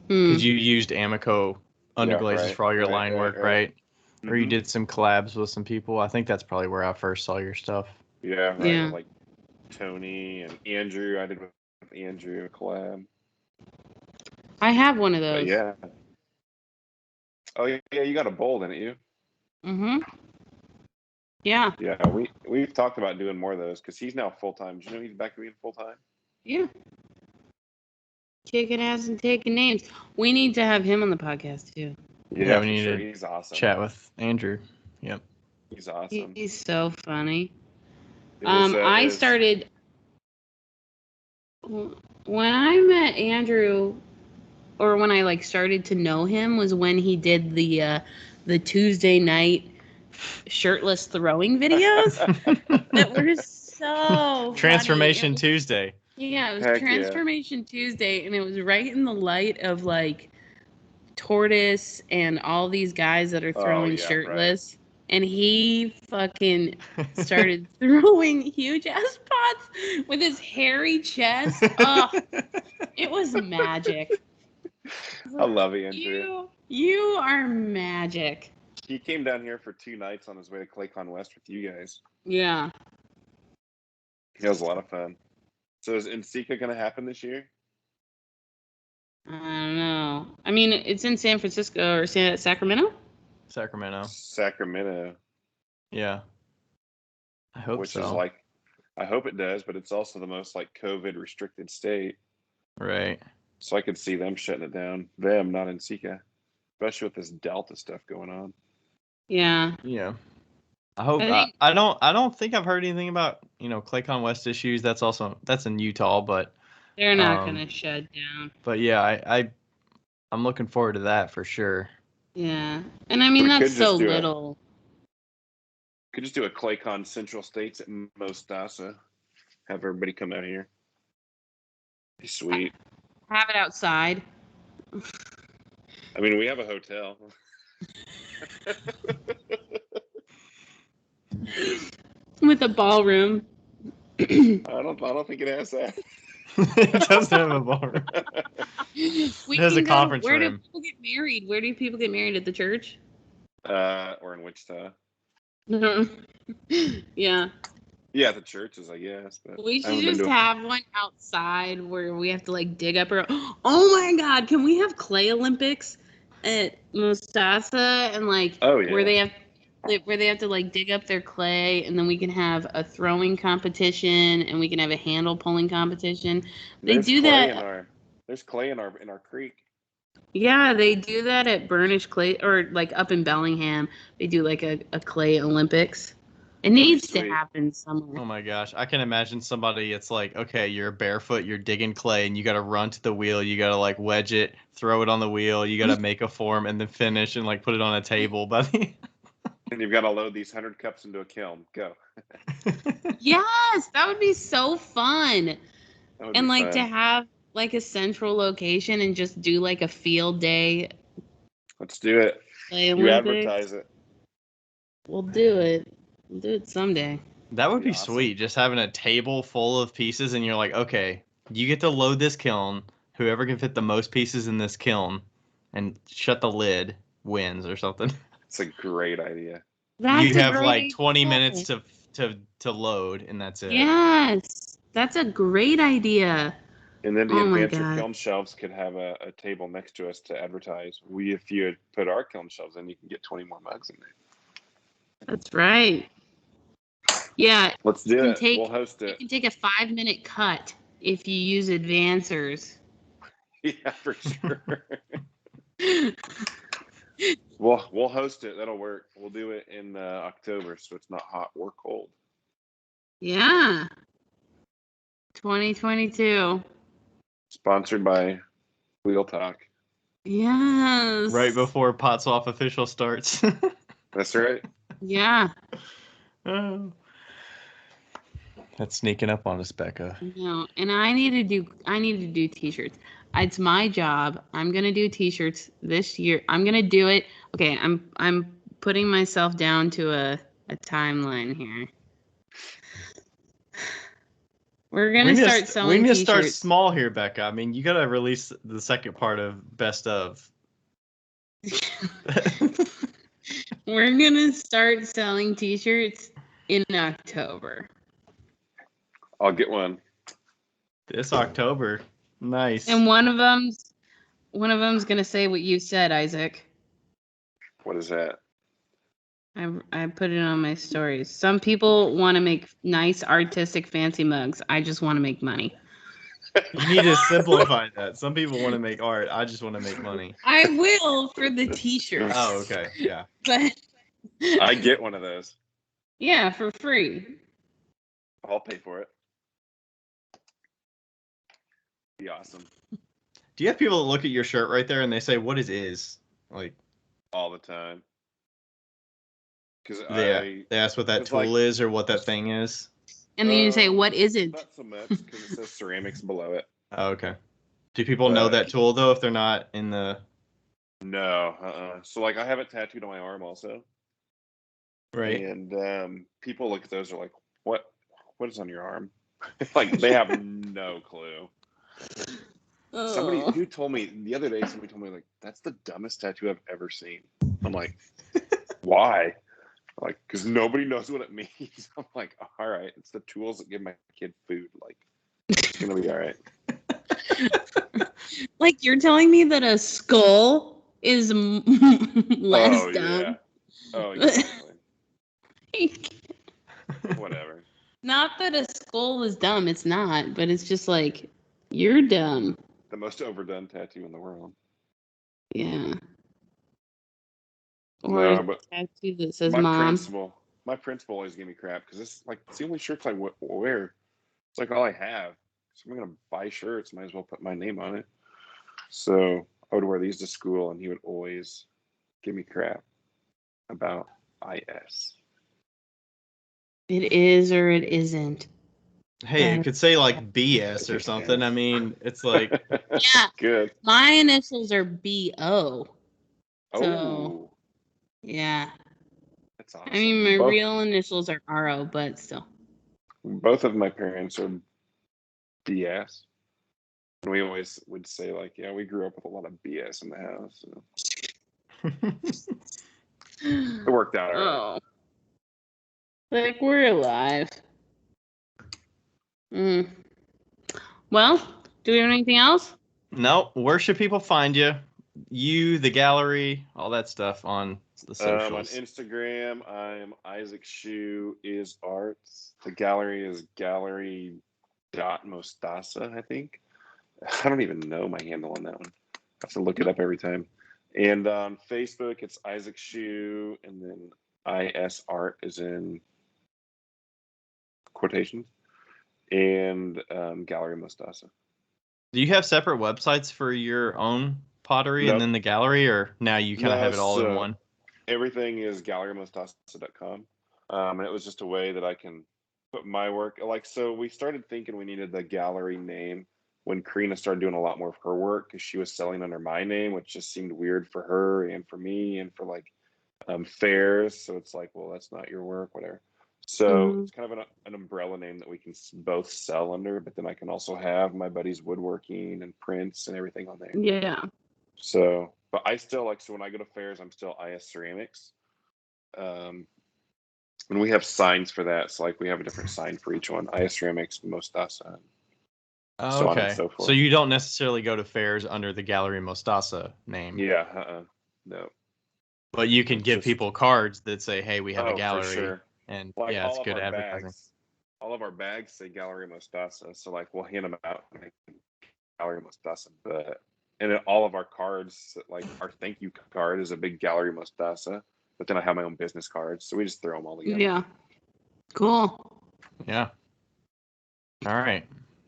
because you used Amico underglazes for all your line work, right? Mm-hmm. Or you did some collabs with some people. I think that's probably where I first saw your stuff. Yeah, right. Yeah. Like Tony and Andrew. I did with Andrew a collab. I have one of those. But yeah. Oh yeah, you got a bowl, didn't you? Mm-hmm. Yeah. Yeah, we've talked about doing more of those because he's now full time. Do you know he's back to being full time? Yeah. Kicking ass and taking names. We need to have him on the podcast too. Yeah, we for need sure. to He's awesome. chat with Andrew. Yep. He's awesome. He's so funny. I started when I met Andrew, or when I like started to know him, was when he did the Tuesday night shirtless throwing videos that were so Transformation funny. Tuesday. Yeah, it was Heck Transformation Tuesday, and it was right in the light of like Tortoise and all these guys that are throwing shirtless. Right. And he fucking started throwing huge ass pots with his hairy chest. Oh, it was magic. I love Andrew. You are magic. He came down here for 2 nights on his way to ClayCon West with you guys. Yeah. It was a lot of fun. So is NCCA going to happen this year? I don't know. I mean, it's in San Francisco or Sacramento? Sacramento. Yeah. I hope Which so. Is like, I hope it does, but it's also the most like COVID restricted state. Right. So I could see them shutting it down. Them, not NCCA. Especially with this Delta stuff going on. Yeah. Yeah. I hope. I don't think I've heard anything about ClayCon West issues. That's in Utah, but they're not gonna shut down. But yeah, I'm looking forward to that for sure. Yeah, and I mean that's so little. Could just do a ClayCon Central States at Mostaza. Have everybody come out here. Be sweet. Have it outside. I mean, we have a hotel. With a ballroom. I don't think it has that. It doesn't have a ballroom. It has a conference room. Where do people get married? Where do people get married? At the church? Or in Wichita. Yeah. Yeah, the churches, I guess. But we should just have one outside where we have to like dig up our. Oh my God! Can we have clay Olympics at Mostaza and like where they have to like dig up their clay, and then we can have a throwing competition and we can have a handle pulling competition. There's clay in our creek. Yeah, they do that at Burnish Clay, or like up in Bellingham. They do like a clay Olympics. It needs to happen somewhere. Oh my gosh. I can imagine somebody, it's like, okay, you're barefoot, you're digging clay, and you got to run to the wheel. You got to like wedge it, throw it on the wheel. You got to make a form and then finish and like put it on a table. And you've got to load these 100 cups into a kiln. Go. Yes, that would be so fun. And like fun. To have like a central location and just do like a field day. Let's do it. You advertise it. We'll do it. We'll do it someday. That would be awesome. Sweet. Just having a table full of pieces and you're like, okay, you get to load this kiln. Whoever can fit the most pieces in this kiln and shut the lid wins or something. It's a great idea. You have like 20 minutes to load and that's it. Yes. That's a great idea. And then the advanced kiln shelves could have a table next to us to advertise. If you had put our kiln shelves in, you can get 20 more mugs in there. That's right. Yeah. Let's do it. We'll host it. You can take a 5-minute cut if you use advancers. Yeah, for sure. We'll host it. That'll work. We'll do it in October, so it's not hot or cold. Yeah. 2022. Sponsored by Wheel Talk. Yes. Right before Pot Swap official starts. That's right. Yeah. Oh. That's sneaking up on us, Becca. No, and I need to do t-shirts. It's my job. I'm gonna do t-shirts this year. I'm gonna do it. Okay, I'm putting myself down to a timeline here. We're gonna start selling t-shirts. We need to start t-shirts. small here, Becca. I mean, you gotta release the second part of Best of. We're gonna start selling t-shirts in October. I'll get one. This October. Nice. And one of them's gonna say what you said, Isaac. What is that? I put it on my stories. Some people want to make nice, artistic, fancy mugs. I just want to make money. You need to simplify that. Some people want to make art. I just want to make money. I will for the t-shirt. Oh, okay. Yeah. But I get one of those. yeah, for free. I'll pay for it. Be awesome. Do you have people that look at your shirt right there and they say, "What is?" Like all the time. Because they ask what that tool is or what that thing is. And then you say, "What isn't?" Not so much because it says ceramics below it. Oh, okay. Do people know that tool though if they're not in the? No. So like I have it tattooed on my arm also. Right. And people look at those are like, what is on your arm? Like they have no clue. Somebody who told me the other day, somebody told me like, that's the dumbest tattoo I've ever seen. I'm like, why? Like, because nobody knows what it means. I'm like, all right, it's the tools that give my kid food. Like, it's gonna be all right. Like you're telling me that a skull is less dumb? Yeah. Oh, exactly. Whatever. Not that a skull is dumb. It's not, but it's just like you're dumb. The most overdone tattoo in the world. Yeah. Or No, a but tattoo that says my "Mom." my principal always gave me crap because it's the only shirts I wear. It's like all I have. So I'm gonna buy shirts. Might as well put my name on it. So I would wear these to school, and he would always give me crap about IS. It is or it isn't. Hey, it could say like BS or something. I mean, it's like yeah. Good. My initials are BO. So, Oh. Yeah. That's awesome. I mean, my real initials are RO, but still. Both of my parents are BS. And we always would say, like, yeah, we grew up with a lot of BS in the house. So. It worked out all right. Like, we're alive. Well, do we have anything else? No. Where should people find you? You, the gallery, all that stuff on the socials. On Instagram, I'm Isaac Shue is arts. The gallery is gallery.mostaza, I think. I don't even know my handle on that one. I have to look it up every time. And on Facebook, it's Isaac Shue, and then IS art is in quotations, and Gallery Mostaza. Do you have separate websites for your own pottery and then the gallery, or now you kind of have it all in one? Everything is gallerymostaza.com. And it was just a way that I can put my work. Like, so we started thinking we needed the gallery name when Karina started doing a lot more of her work because she was selling under my name, which just seemed weird for her and for me and for like fairs. So it's like, well, that's not your work, whatever. So it's kind of an umbrella name that we can both sell under, but then I can also have my buddy's woodworking and prints and everything on there. Yeah. So, but I still like, so when I go to fairs, I'm still IS Ceramics. And we have signs for that. So like we have a different sign for each one. IS Ceramics, Mostaza. Oh, so on and so forth. So you don't necessarily go to fairs under the Gallery Mostaza name. Yeah, no. But you can give people cards that say, "Hey, we have a gallery." For sure. And like yeah, it's good advertising. All of our bags say Gallery Mostaza, so like we'll hand them out like Gallery Mostaza. And then all of our cards, like our thank you card is a big Gallery Mostaza. But then I have my own business cards, so we just throw them all together. Yeah. Cool. Yeah. All right.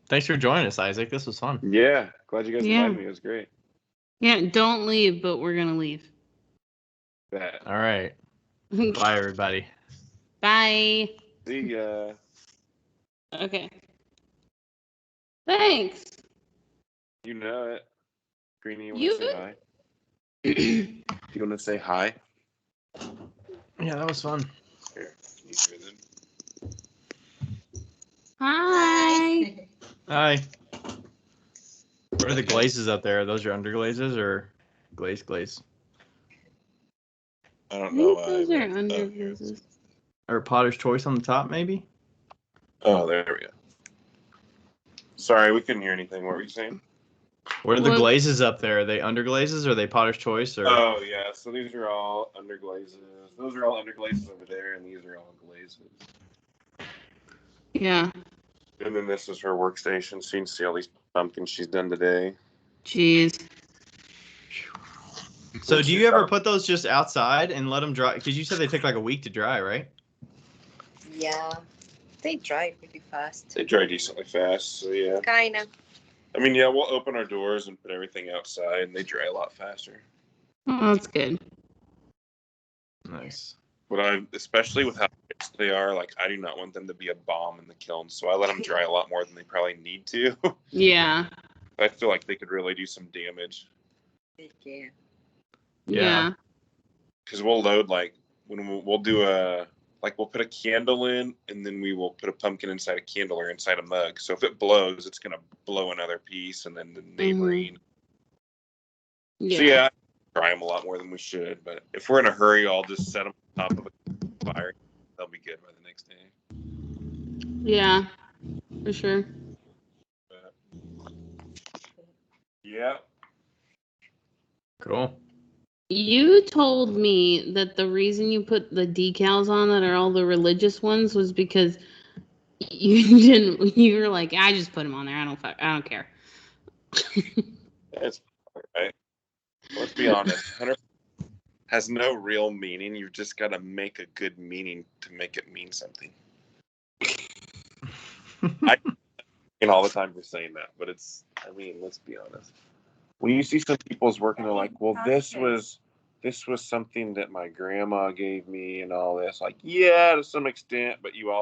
Thanks for joining us, Isaac. This was fun. Yeah. Glad you guys invited me. It was great. Yeah, don't leave, but we're going to leave. Bet. All right. Bye, everybody. Bye. See ya. Okay. Thanks. You know it. Greenie, you want to say hi? You want to say hi? Yeah, that was fun. Here, you hear them? Hi. Hi. What are the glazes up there? Are those your underglazes or glaze? I don't know why. Those are underglazes. Or Potter's Choice on the top, maybe? Oh, there we go. Sorry, we couldn't hear anything. What were you saying? What are the glazes up there? Are they underglazes or are they Potter's Choice? Or? Oh, yeah. So these are all underglazes. Those are all underglazes over there, and these are all glazes. Yeah. And then this is her workstation, so you can see all these pumpkin she's done today. Jeez. So do you ever put those just outside and let them dry? Because you said they take like a week to dry, right? Yeah, they dry pretty fast. They dry decently fast, so yeah. Kinda. I mean, yeah, we'll open our doors and put everything outside, and they dry a lot faster. Oh, that's good. Nice. But especially with how rich they are, like I do not want them to be a bomb in the kiln, so I let them dry a lot more than they probably need to. Yeah. I feel like they could really do some damage. Yeah. Yeah. Because we'll load we'll do we'll put a candle in, and then we will put a pumpkin inside a candle or inside a mug. So if it blows, it's gonna blow another piece, and then the neighboring. Yeah. So yeah, dry them a lot more than we should. But if we're in a hurry, I'll just set them on top of a fire. They'll be good by the next day. Yeah. For sure. But, yeah. Cool. You told me that the reason you put the decals on that are all the religious ones was because you were like, I just put them on there. I don't care. That's right. Let's be honest. 100 has no real meaning. You've just got to make a good meaning to make it mean something. I all the time for saying that, but let's be honest. When you see some people's work and they're like, well, this was something that my grandma gave me and all this. Like, yeah, to some extent, but you also